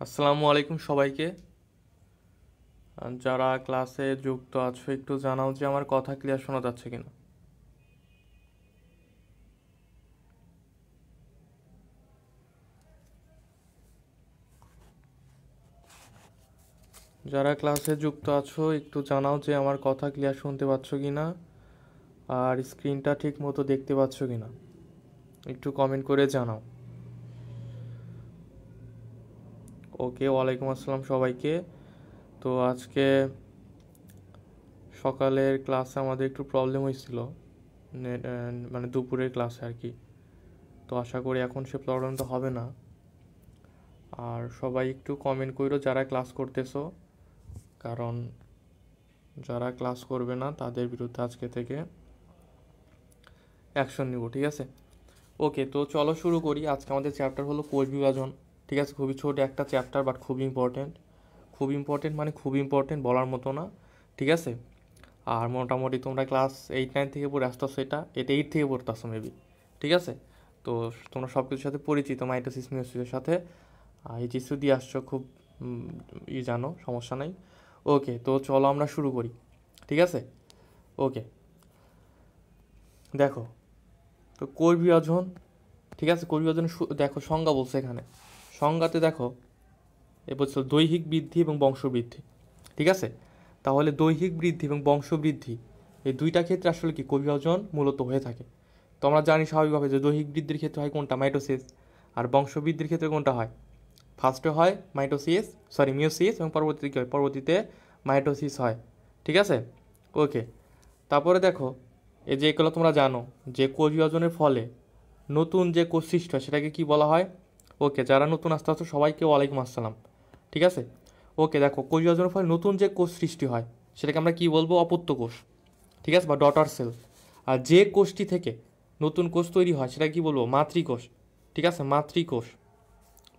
আসসালামু আলাইকুম সবাইকে। যারা ক্লাসে যুক্ত আছো একটু জানাও যে আমার কথা ক্লিয়ার শোনা যাচ্ছে কিনা। যারা ক্লাসে যুক্ত আছো একটু জানাও যে আমার কথা ক্লিয়ার শুনতে পাচ্ছ কিনা আর স্ক্রিনটা ঠিক মতো দেখতে পাচ্ছ কিনা, একটু কমেন্ট করে জানাও। ওকে, ওয়ালাইকুম আসসালাম সবাইকে। তো আজকে সকালের ক্লাসে আমাদের একটু প্রবলেম হয়েছিল, মানে দুপুরের ক্লাসে আর কি। তো আশা করি এখন সে প্রবলেমটা হবে না। আর সবাই একটু কমেন্ট করো যারা ক্লাস করতেছো, কারণ যারা ক্লাস করবে না তাদের বিরুদ্ধে আজকে থেকে অ্যাকশন নিব, ঠিক আছে? ওকে, তো চলো শুরু করি। আজকে আমাদের চ্যাপ্টার হলো কোষ বিভাজন। ঠিক আছে, খুবই ছোট একটা চ্যাপ্টার, বাট খুব ইম্পর্টেন্ট। খুব ইম্পর্টেন্ট মানে খুব ইম্পর্টেন্ট, বলার মতো না। ঠিক আছে, আর মোটামুটি তোমরা ক্লাস 8-9 থেকে পড়ে আসতেছো, এটা 8 থেকে পড়তেছো মেবি। ঠিক আছে, তো তোমরা সব কিছুর সাথে পরিচিত, মাইটোসিস মিওসিসের সাথে এই জিনিস দিয়ে আসছো, খুব জানো, সমস্যা নাই। ওকে, তো চলো আমরা শুরু করি। ঠিক আছে, ওকে। দেখো, তো কোষ বিভাজন, ঠিক আছে, কোষ বিভাজন দেখো সংজ্ঞা বলছে এখানে। সংজ্ঞাতে দেখো এ বলছিল দৈহিক বৃদ্ধি এবং বংশবৃদ্ধি। ঠিক আছে, তাহলে দৈহিক বৃদ্ধি এবং বংশবৃদ্ধি এই দুইটা ক্ষেত্রে আসলে কি কোষ বিভাজন মূলত হয়ে থাকে। তো আমরা জানি স্বাভাবিকভাবে যে দৈহিক বৃদ্ধির ক্ষেত্রে হয় কোনটা, মাইটোসিস। আর বংশবৃদ্ধির ক্ষেত্রে কোনটা হয়, ফার্স্টে হয় মিওসিস, এবং পরবর্তীতে কী হয়, পরবর্তীতে মাইটোসিস হয়। ঠিক আছে, ওকে। তারপরে দেখো, এই যে এগুলো তোমরা জানো যে কোষ বিভাজনের ফলে নতুন যে কোষ সৃষ্টি হয় সেটাকে কি বলা হয়। ওকে, যারা নতুন আসতে আসতো সবাইকে ওয়ালাইকুম আসসালাম। ঠিক আছে, ওকে। দেখো, কোষ বিভাজনের ফলে নতুন যে কোষ সৃষ্টি হয় সেটাকে আমরা কি বলবো, অপত্য কোষ। ঠিক আছে, বা ডটার সেল। আর যে কোষটি থেকে নতুন কোষ তৈরি হয় সেটা কি বলবো, মাতৃকোষ। ঠিক আছে,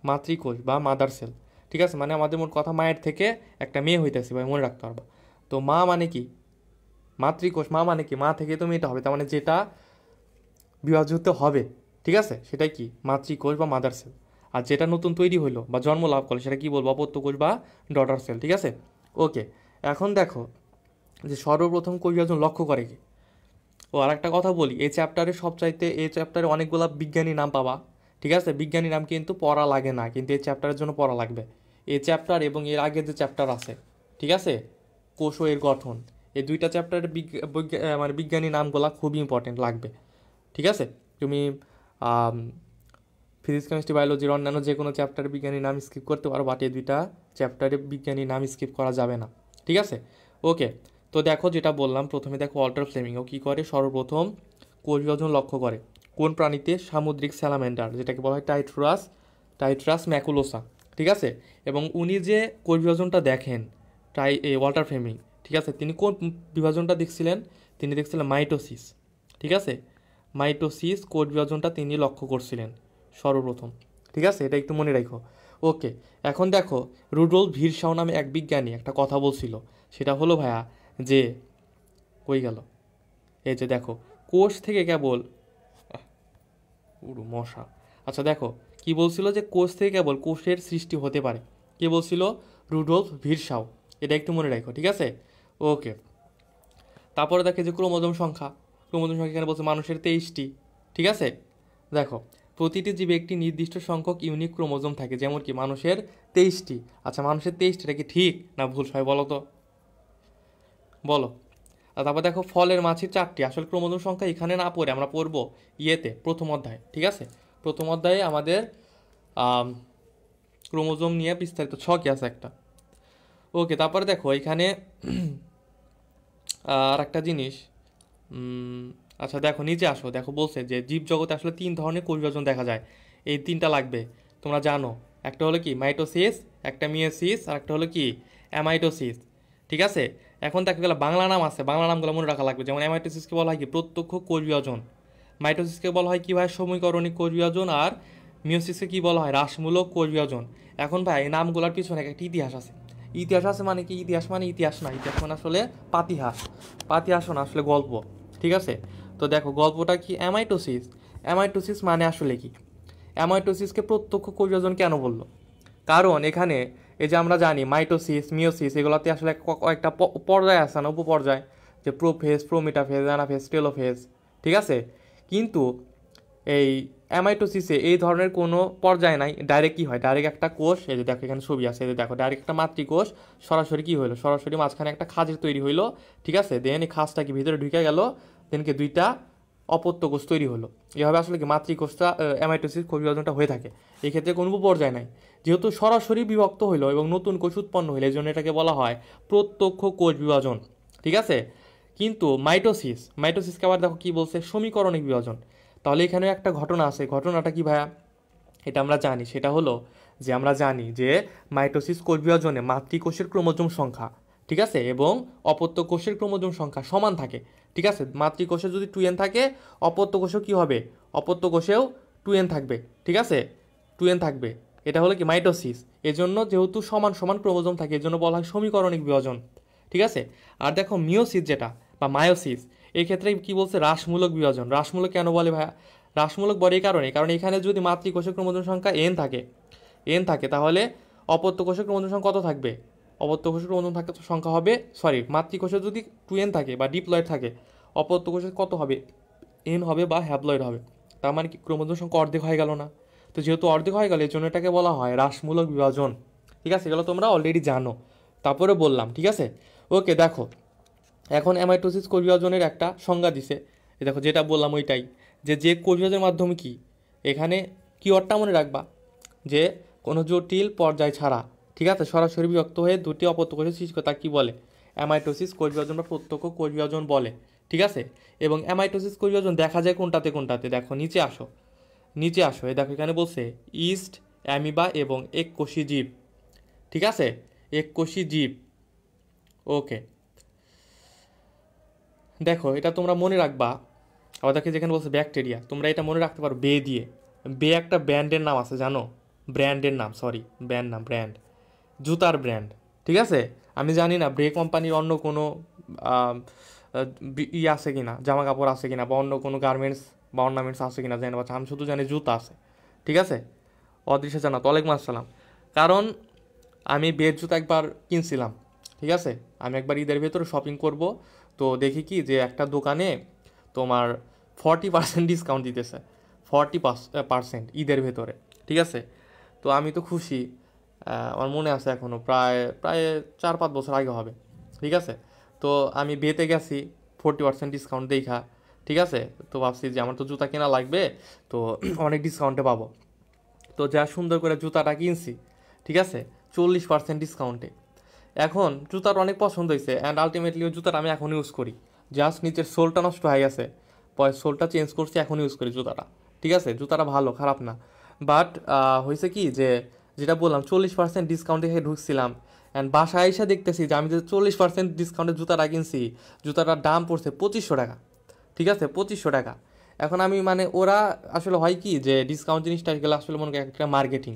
মাতৃকোষ বা মাদার সেল। ঠিক আছে, মানে আমাদের মোট কথা মায়ের থেকে একটা মেয়ে হইতেছে, ভাই মনে রাখতে পারবা। তো মা মানে কি, মাতৃকোষ। মা মানে কি, মা থেকে তো মেয়েটা হবে, তার মানে যেটা বিভাজিত হবে, ঠিক আছে, সেটাই কি মাতৃকোষ বা মাদার সেল। আর যেটা নতুন তৈরি হইলো বা জন্ম লাভ করলো সেটা কি বলবো, অপত্য কোষ বা ডটার সেল। ঠিক আছে, ওকে। এখন দেখো যে সর্বপ্রথম কোষ বিভাজন লক্ষ্য করে কি। ও আর একটা কথা বলি, এই চ্যাপ্টারে অনেকগুলা বিজ্ঞানী নাম পাবা। ঠিক আছে, বিজ্ঞানী নাম কিন্তু পড়া লাগে না, কিন্তু এই চ্যাপ্টারের জন্য পড়া লাগবে। এই চ্যাপ্টার এবং এর আগে যে চ্যাপ্টার আছে, ঠিক আছে, কোষ ও এর গঠন, এই দুইটা চ্যাপ্টারের মানে বিজ্ঞানী নামগুলা খুবই ইম্পর্টেন্ট লাগবে। ঠিক আছে, তুমি ফিজিক্স কেমিস্ট্রি বায়োলজির অন্যান্য যে কোনো চ্যাপ্টারে বিজ্ঞানী নাম স্কিপ করতে পারো, বাট এই দুইটা চ্যাপ্টারে বিজ্ঞানী নাম স্কিপ করা যাবে না। ঠিক আছে, ওকে। তো দেখো যেটা বললাম, প্রথমে দেখো ওয়াল্টার ফ্লেমিং ও কী করে, সর্বপ্রথম কোষ বিভাজন লক্ষ্য করে কোন প্রাণীতে, সামুদ্রিক স্যালামেন্ডার, যেটাকে বলা হয় টাইট্রাস ম্যাকুলোসা। ঠিক আছে, এবং উনি যে কোষ বিভাজনটা দেখেন, ওয়াল্টার ফ্লেমিং, ঠিক আছে, তিনি কোন বিভাজনটা দেখছিলেন, তিনি দেখছিলেন মাইটোসিস। ঠিক আছে, মাইটোসিস কোষ বিভাজনটা তিনি লক্ষ্য করছিলেন সর্বপ্রথম। ঠিক আছে, এটা একটু মনে রাখো। ওকে, এখন দেখো রুডোল্ফ ভিরশাও নামে এক বিজ্ঞানী একটা কথা বলছিল, সেটা হলো ভাইয়া যে, কই গেল, এই যে দেখো, কোষ থেকে কেবল মশা। আচ্ছা দেখো, কি বলছিল যে কোষ থেকে কেবল কোষের সৃষ্টি হতে পারে, কে বলছিল, রুডোল্ফ ভিরশাও। এটা একটু মনে রাখো, ঠিক আছে, ওকে। তারপরে দেখে যে ক্রোমোজোম সংখ্যা এখানে বলছে মানুষের 23টি। ঠিক আছে, দেখো প্রতিটি জীবে একটি নির্দিষ্ট সংখ্যক ইউনিক ক্রোমোজোম থাকে, যেমন কি মানুষের 23টি। আচ্ছা, মানুষের 23টি, এটা কি ঠিক না ভুল, সবাই বলো তো, বলো। আর তারপর দেখো ফলের মাছির 4টি। আসলে ক্রোমোজোম সংখ্যা এখানে না পড়ে আমরা পড়বো প্রথম অধ্যায়। ঠিক আছে, প্রথম অধ্যায়ে আমাদের ক্রোমোজোম নিয়ে বিস্তারিত ছকই আছে একটা। ওকে, তারপরে দেখো এখানে আর একটা জিনিস, আচ্ছা দেখো নিচে আসো, দেখো বলছে যে জীবজগতে আসলে 3 ধরনের কোষ বিভাজন দেখা যায়। এই 3টা লাগবে, তোমরা জানো। একটা হলো কি মাইটোসিস, একটা মিয়োসিস, আর একটা হলো কি অ্যামাইটোসিস। ঠিক আছে, এখন দেখা গেল বাংলা নাম আছে, বাংলা নামগুলো মনে রাখা লাগবে। যেমন অ্যামাইটোসিসকে বলা হয় কি প্রত্যক্ষ কোষ বিভাজন, মাইটোসিসকে বলা হয় কি ভাই সমীকরণিক কোষ বিভাজন, আর মিয়োসিসকে কি বলা হয় হ্রাসমূলক কোষ বিভাজন। এখন ভাই এই নামগুলোর পিছনে একটা ইতিহাস আছে। ইতিহাস আছে মানে কি, ইতিহাস মানে ইতিহাস না, ইতিহাস মানে আসলে পাতিহাস। পাতিহাস না, আসলে গল্প। ঠিক আছে, তো দেখো গল্পটা কি, অ্যামাইটোসিস মানে আসলে কি, অ্যামাইটোসিসকে প্রত্যক্ষ কোষ বিভাজন কেন বললো, কারণ এখানে এই যে আমরা জানি মাইটোসিস মিওসিস এগুলোতে আসলে কয়েকটা পর্যায় আছে না, উপপর্যায়, যে প্রোফেজ, প্রোমেটাফেজ, অ্যানাফেজ, টেলোফেজ, ঠিক আছে। কিন্তু এই অ্যামাইটোসিসে এই ধরনের কোনো পর্যায় নাই, ডাইরেক্ট কী হয়, ডাইরেক্ট একটা কোষ, এই যে দেখো এখানে ছবি আছে, এই যে দেখো ডাইরেক্ট একটা মাতৃকোষ সরাসরি কী হইলো, সরাসরি মাঝখানে একটা খাঁজের তৈরি হইলো, ঠিক আছে। দেন এই খাঁজটা কি ভিতরে ঢুকে গেল, দেনকে দুইটা অপত্য কোষ তৈরি হলো। এভাবে আসলে কি মাতৃকোষটা অ্যামাইটোসিস কোষ বিভাজনটা হয়ে থাকে। এই ক্ষেত্রে কোনো পর্যায় নাই, যেহেতু সরাসরি বিভক্ত হইলো এবং নতুন কোষ উৎপন্ন হইলো, এই জন্য এটাকে বলা হয় প্রত্যক্ষ কোষ বিভাজন, ঠিক আছে। কিন্তু মাইটোসিসকে আবার দেখো কি বলছে, সমীকরণিক বিভাজন। তাহলে এখানে একটা ঘটনা আছে, ঘটনাটা কি ভাইয়া, এটা আমরা জানি, সেটা হলো যে আমরা জানি যে মাইটোসিস কোষ বিভাজনে মাতৃকোষের ক্রোমোজোম সংখ্যা, ঠিক আছে, এবং অপত্য কোষের ক্রোমোজোম সংখ্যা সমান থাকে, ঠিক আছে। মাতৃকোষে যদি 2n থাকে, অপত্য কোষেও কী হবে, অপত্য কোষেও 2n থাকবে, ঠিক আছে, 2n থাকবে। এটা হলো কি মাইটোসিস। এজন্য যেহেতু সমান সমান ক্রোমোজোম থাকে, এজন্য বলা হয় সমীকরণিক বিভাজন, ঠিক আছে। আর দেখো মিওসিস যেটা বা মায়োসিস, এই ক্ষেত্রে কি বলছে, হ্রাসমূলক বিভাজন। হ্রাসমূলক কেন বলে ভাইয়া, হ্রাসমূলক বলে এই কারণে, কারণ এখানে যদি মাতৃকোষের ক্রোমোজোম সংখ্যা n থাকে তাহলে অপত্য কোষের ক্রোমোজোম সংখ্যা কত থাকবে, অপত্য কোষের ক্রোমোজোম সংখ্যা হবে, মাতৃকোষে যদি 2n থাকে বা ডিপ্লয়েড থাকে, অপত্য কোষের কত হবে, n হবে বা হ্যাপ্লয়েড হবে। তার মানে কি ক্রোমোজোম সংখ্যা অর্ধেক হয়ে গেল না। তো যেহেতু অর্ধেক হয়ে গেল, এই জন্য এটাকে বলা হয় হ্রাসমূলক বিভাজন, ঠিক আছে। এগুলো তোমরা অলরেডি জানো, তারপরে বললাম, ঠিক আছে। ওকে, দেখো এখন অ্যামাইটোসিস কোষ বিভাজনের একটা সংজ্ঞা দিছে, দেখো যেটা বললাম ওইটাই, যে কোষ বিভাজনের মাধ্যমে কি, এখানে কিওয়ার্ডটা মনে রাখবা, যে কোনো জটিল পর্যায় ছাড়া, ঠিক আছে, সরাসরি বিভক্ত হয়ে দুটি অপত্য কোষের সৃষ্টি করে, তা কি বলে, অ্যামাইটোসিস কোষ বিভাজন বা প্রত্যক্ষ কোষ বিভাজন বলে, ঠিক আছে। এবং অ্যামাইটোসিস কোষ বিভাজন দেখা যায় কোনটাতে, দেখো নিচে আসো, এই দেখো এখানে বলছে ইস্ট, অ্যামিবা এবং এককোষী জীব, ঠিক আছে, এককোষী জীব। ওকে, দেখো এটা তোমরা মনে রাখবা। আবার দেখো যেখানে বলছে ব্যাকটেরিয়া, তোমরা এটা মনে রাখতে পারো বে দিয়ে। বে একটা ব্র্যান্ডের নাম আছে, জানো, ব্র্যান্ড, জুতার ব্র্যান্ড, ঠিক আছে। আমি জানি না বে কোম্পানির অন্য কোনো আছে কিনা, জামা কাপড় আছে কিনা, বা অন্য কোনো গার্মেন্টস বা অর্নামেন্টস আছে কিনা জানি না, আমি শুধু জানি জুতা আছে, ঠিক আছে। অদৃশ্য জানা তো, ওয়ালাইকুম আসসালাম। কারণ আমি বের জুতা একবার কিনছিলাম, ঠিক আছে। আমি একবার ঈদের ভেতরে শপিং করব, তো দেখি কি যে একটা দোকানে তোমার 40% ডিসকাউন্ট দিতেছে, 40% ঈদের ভেতরে, ঠিক আছে। তো আমি তো খুশি, আমার মনে আছে এখনও, প্রায় প্রায় 4-5 বছর আগে হবে, ঠিক আছে। তো আমি বেতে গেছি 40% ডিসকাউন্ট দেখা, ঠিক আছে। তো ভাবছি যে আমার তো জুতা কেনা লাগবে, তো অনেক ডিসকাউন্টে পাবো। তো যা সুন্দর করে জুতাটা কিনছি, ঠিক আছে, 40% ডিসকাউন্টে। এখন জুতাটা অনেক পছন্দ হয়েছে, অ্যান্ড আলটিমেটলি ওই জুতাটা আমি এখন ইউজ করি। জাস্ট নিচের সোলটা নষ্ট হয়ে গেছে, পরে সোলটা চেঞ্জ করছি, এখন ইউজ করি জুতাটা, ঠিক আছে। জুতাটা ভালো, খারাপ না। বাট হয়েছে কি যে, যেটা বললাম 40% ডিসকাউন্টে খেয়ে ঢুকছিলাম, অ্যান্ড বাসায় এসে দেখতেছি যে আমি যে 40% ডিসকাউন্টে জুতাটা কিনছি, জুতাটার দাম পড়ছে 2500 টাকা, ঠিক আছে, 2500 টাকা। এখন আমি মানে ওরা আসলে হয় কি যে ডিসকাউন্ট জিনিসটা গেলে আসলে মনে করি একটা মার্কেটিং,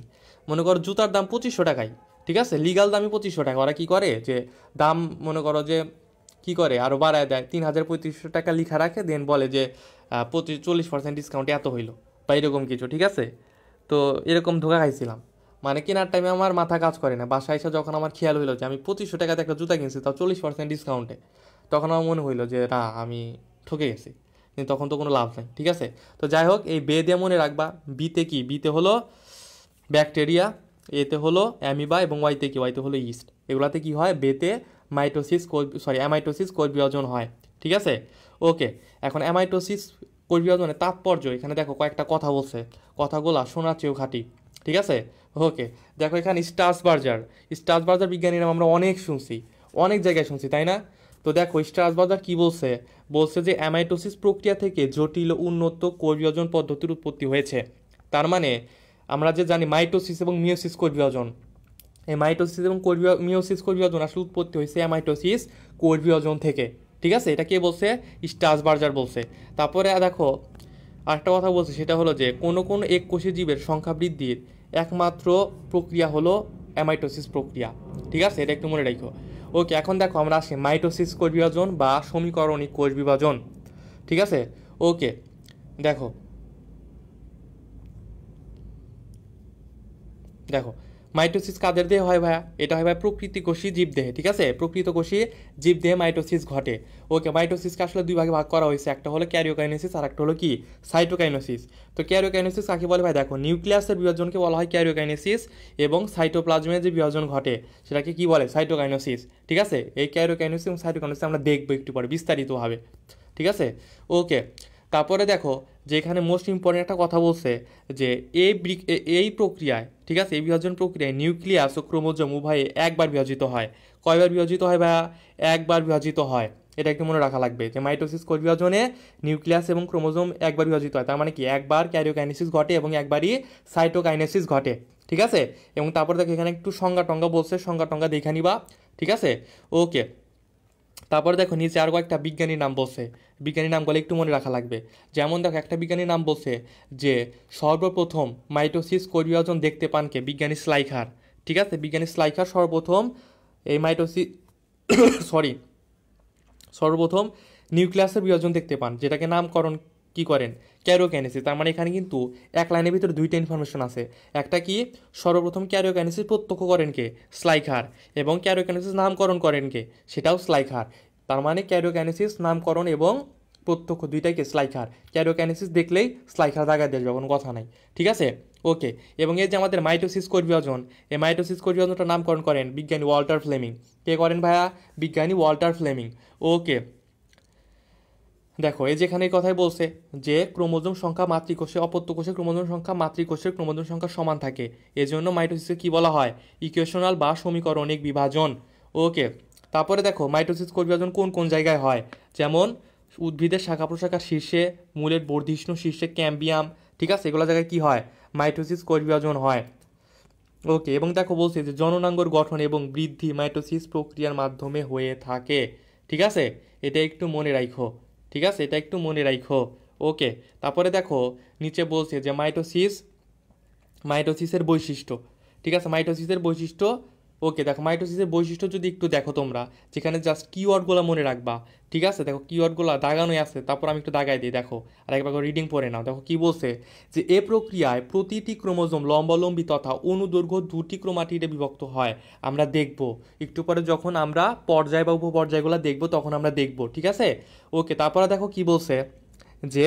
মনে করো জুতার দাম 2500 টাকায়, ঠিক আছে, লিগাল দামই 2500 টাকা, ওরা কী করে যে দাম মনে করো যে কী করে আরও বাড়ায় দেয়, 3500 টাকা লিখা রাখে, দেন বলে যে 40% ডিসকাউন্ট এত হইলো বা এরকম কিছু, ঠিক আছে। তো এরকম ধোকা খাইছিলাম, মানে কেনার টাইমে আমার মাথা কাজ করে না, বাসায় এসে যখন আমার খেয়াল হইলো যে আমি 2500 টাকাতে একটা জুতা কিনছি, তাও 40% ডিসকাউন্টে, তখন আমার মনে হইলো যে না, আমি ঠকে গেছি, কিন্তু তখন তো কোনো লাভ নাই, ঠিক আছে। তো যাই হোক, এই বে দিয়ে মনে রাখবা, বিতে কি, বিতে হলো ব্যাকটেরিয়া, এতে হলো অ্যামিবা, এবং ওয়াইতে হলো ইস্ট। এগুলাতে কি হয়, বেতে অ্যামাইটোসিস কোষ বিভাজন হয়, ঠিক আছে। ওকে, এখন অ্যামাইটোসিস কোষ বিভাজনের তাৎপর্য, এখানে দেখো কয়েকটা কথা বলছে, কথাগুলা শোনার চেয়েও খাঁটি, ঠিক আছে। ওকে, দেখো এখানে স্টার্সবার্জার বিজ্ঞানীর নাম আমরা অনেক শুনছি, অনেক জায়গায় শুনছি, তাই না। তো দেখো স্টার্সবার্জার কি বলছে যে অ্যামাইটোসিস প্রক্রিয়া থেকে জটিল ও উন্নত কোষ বিভাজন পদ্ধতির উৎপত্তি হয়েছে। তার মানে আমরা যে জানি মাইটোসিস এবং মিওসিস কোষ বিভাজন, এই মাইটোসিস এবং মিওসিস কোষ বিভাজন আসলে উৎপত্তি হয়েছে অ্যামাইটোসিস কোষ বিভাজন থেকে, ঠিক আছে। এটা কে বলছে, স্টার্সবার্জার বলছে। তারপরে দেখো আরেকটা কথা বলছে, সেটা হলো যে কোনো এককোষী জীবের সংখ্যা বৃদ্ধির একমাত্র প্রক্রিয়া হলো অ্যামাইটোসিস প্রক্রিয়া, ঠিক আছে, এটা একটু মনে রাখো। ওকে, এখন দেখো আমরা আসি মাইটোসিস কোষ বিভাজন বা সমীকরণিক কোষ বিভাজন, ঠিক আছে। ওকে, দেখো মাইটোসিস কাদের দেহে হয় ভাইয়া? এটা হয় ভাই প্রকৃতিকোষী জীবদেহে, ঠিক আছে? প্রকৃতকোষী জীবদেহে মাইটোসিস ঘটে। ওকে, মাইটোসিসকে আসলে দুই ভাগে ভাগ করা হয়েছে, একটা হলো ক্যারিওকাইনেসিস আর একটা হলো কি সাইটোকাইনেসিস। তো ক্যারিওকাইনেসিস কাকে বলে ভাই? দেখো, নিউক্লিয়াসের বিভাজনকে বলা হয় ক্যারিওকাইনেসিস এবং সাইটোপ্লাজমের যে বিভাজন ঘটে সেটাকে কি বলে? সাইটোকাইনেসিস, ঠিক আছে? এই ক্যারিওকাইনেসিস এবং সাইটোকাইনেসিস আমরা দেখবো একটু পরে বিস্তারিতভাবে, ঠিক আছে? ওকে, তারপরে দেখো যে এখানে মোস্ট ইম্পর্টেন্ট একটা কথা বলছে যে এই প্রক্রিয়ায়, ঠিক আছে, এই বিভাজন প্রক্রিয়ায় নিউক্লিয়াস ও ক্রোমোজোম উভয়ে একবার বিভাজিত হয়। কয়বার বিভাজিত হয় ভাইয়া? একবার বিভাজিত হয়। এটা একটু মনে রাখা লাগবে যে মাইটোসিস কোষ বিভাজনে নিউক্লিয়াস এবং ক্রোমোজোম একবার বিভাজিত হয়, তার মানে কি একবার ক্যারিওকাইনেসিস ঘটে এবং একবারই সাইটোকাইনেসিস ঘটে, ঠিক আছে? এবং তারপরে দেখো এখানে একটু সংজ্ঞা টঙ্গা বলছে, সংজ্ঞা টঙ্গা দেখে নিবা, ঠিক আছে? ওকে, তারপরে দেখো নিচে আরও একটা বিজ্ঞানীর নাম বলছে, বিজ্ঞানীর নামগুলো একটু মনে রাখা লাগবে। যেমন দেখো একটা বিজ্ঞানীর নাম বলছে যে সর্বপ্রথম মাইটোসিস কোষ বিভাজন দেখতে পান কে? বিজ্ঞানী স্লাইখার, ঠিক আছে? বিজ্ঞানী স্লাইখার সর্বপ্রথম এই মাইটোসিস সরি সর্বপ্রথম নিউক্লিয়াসের বিভাজন দেখতে পান, যেটাকে নামকরণ কি করেন? ক্যারিওকাইনেসিস। তার মানে এখানে কিন্তু এক লাইনের ভিতরে দুইটা ইনফরমেশন আছে। একটা কি, সর্বপ্রথম ক্যারিওকাইনেসিস প্রত্যক্ষ করেন কে? স্লাইখার। এবং ক্যারিওকাইনেসিস নামকরণ করেন কে? সেটাও স্লাইখার। তার মানে ক্যারিওকাইনেসিস নামকরণ এবং প্রত্যক্ষ দুইটাই কে? স্লাইখার। ক্যারিওকাইনেসিস দেখলেই স্লাইখার দাগা দিয়ে যাবে, কোনো কথা নাই, ঠিক আছে? ওকে, এবং এই যে আমাদের মাইটোসিস কোষ বিভাজন, এই মাইটোসিস কোষ বিভাজনটা নামকরণ করেন বিজ্ঞানী ওয়াল্টার ফ্লেমিং। কে করেন ভাইয়া? বিজ্ঞানী ওয়াল্টার ফ্লেমিং। ওকে, দেখো এই যেখানে এই কথাই বলছে যে ক্রোমোজোম সংখ্যা মাতৃকোষে অপত্য কোষে ক্রোমোজোম সংখ্যা মাতৃকোষের ক্রোমোজোম সংখ্যা সমান থাকে, এজন্য মাইটোসিসকে কি বলা হয়? ইকুয়েশনাল বা সমীকরণিক বিভাজন। ওকে, তারপরে দেখো মাইটোসিস কোষ বিভাজন কোন কোন জায়গায় হয়? যেমন উদ্ভিদের শাখা প্রশাখার শীর্ষে, মূলের বর্ধিষ্ণু শীর্ষে ক্যাম্বিয়াম, ঠিক আছে? এগুলো জায়গায় কি হয়? মাইটোসিস কোষ বিভাজন হয়। ওকে, এবং দেখো বলছে যে জননাঙ্গর গঠন এবং বৃদ্ধি মাইটোসিস প্রক্রিয়ার মাধ্যমে হয়ে থাকে, ঠিক আছে? এটা একটু মনে রাখো, ঠিক আছে? এটা একটু মনে রাখো। ওকে, তারপরে দেখো নিচে বলছে যে মাইটোসিসের বৈশিষ্ট্য, ঠিক আছে? মাইটোসিসের বৈশিষ্ট্য। ওকে, দেখো মাইটোসিসের বৈশিষ্ট্য যদি একটু দেখো তোমরা, যেখানে জাস্ট কিওয়ার্ডগুলো মনে রাখবা, ঠিক আছে? দেখো কিওয়ার্ডগুলো দাগানোই আছে, তারপর আমি একটু দাগাই দিই, দেখো আর একবার রিডিং পড়ে নাও। দেখো কি বলছে যে এ প্রক্রিয়ায় প্রতিটি ক্রোমোজোম লম্বালম্বী তথা অনুদৈর্ঘ্য দুটি ক্রোমাটিডে বিভক্ত হয়। আমরা দেখব একটু পরে, যখন আমরা পর্যায় বা উপপর্যায়গুলো দেখব তখন আমরা দেখব, ঠিক আছে? ওকে, তারপরে দেখো কি বলছে যে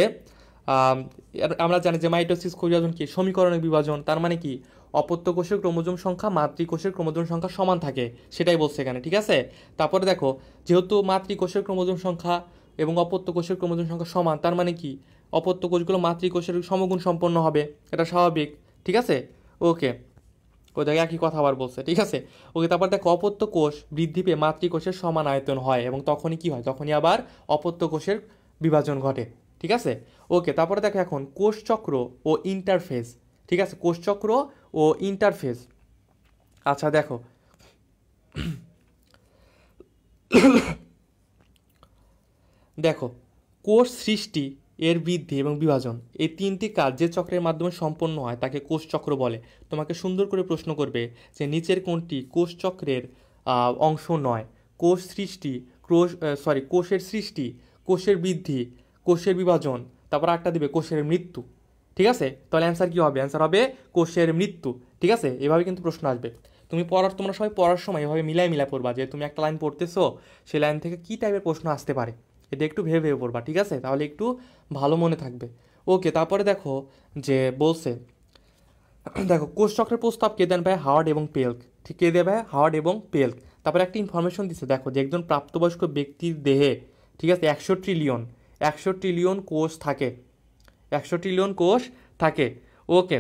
আমরা জানি যে মাইটোসিস কোষ বিভাজন কি? সমীকরণের বিভাজন। তার মানে কি অপত্য কোষের ক্রোমোজোম সংখ্যা মাতৃকোষের ক্রোমোজোম সংখ্যা সমান থাকে, সেটাই বলছে এখানে, ঠিক আছে? তারপরে দেখো যেহেতু মাতৃকোষের ক্রোমোজোম সংখ্যা এবং অপত্য কোষের ক্রোমোজোম সংখ্যা সমান, তার মানে কি অপত্য কোষগুলো মাতৃকোষের সমগুণ সম্পন্ন হবে, এটা স্বাভাবিক, ঠিক আছে? ওকে, ওই জায়গায় একই কথা আবার বলছে, ঠিক আছে? ওকে, তারপর দেখো অপত্য কোষ বৃদ্ধি পেয়ে মাতৃকোষের সমান আয়তন হয় এবং তখনই কি হয়? তখনই আবার অপত্য কোষের বিভাজন ঘটে, ঠিক আছে? ওকে, তারপরে দেখো এখন কোষচক্র ও ইন্টারফেস, ঠিক আছে? কোষচক্র ও ইন্টারফেস। আচ্ছা দেখো দেখো কোষ সৃষ্টি, এর বৃদ্ধি এবং বিভাজন, এই তিনটি কাজ যে চক্রের মাধ্যমে সম্পন্ন হয় তাকে কোষচক্র বলে। তোমাকে সুন্দর করে প্রশ্ন করবে যে নিচের কোনটি কোষচক্রের অংশ নয়? কোষ সৃষ্টি, কোষের সৃষ্টি, কোষের বৃদ্ধি, কোষের বিভাজন, তারপর একটা দিবে কোষের মৃত্যু, ঠিক আছে? তাহলে অ্যান্সার কী হবে? অ্যান্সার হবে কোষের মৃত্যু, ঠিক আছে? এভাবে কিন্তু প্রশ্ন আসবে। তোমরা সবাই পড়ার সময় এভাবে মিলাই পড়বা যে তুমি একটা লাইন পড়তেছো, সেই লাইন থেকে কী টাইপের প্রশ্ন আসতে পারে, এটা একটু ভেবে ভেবে পড়বা, ঠিক আছে? তাহলে একটু ভালো মনে থাকবে। ওকে, তারপরে দেখো যে বলছে দেখো কোষচক্রের প্রস্তাব কে দেন ভাই? হাওয়ার্ড এবং পেল্ক, ঠিক কে দেবে? হাওয়ার্ড এবং পেল্ক। তারপরে একটা ইনফরমেশন দিচ্ছে, দেখো যে একজন প্রাপ্তবয়স্ক ব্যক্তির দেহে, ঠিক আছে, 100 ট্রিলিয়ন কোষ থাকে, 100 ট্রিলিয়ন কোষ থাকে। ওকে,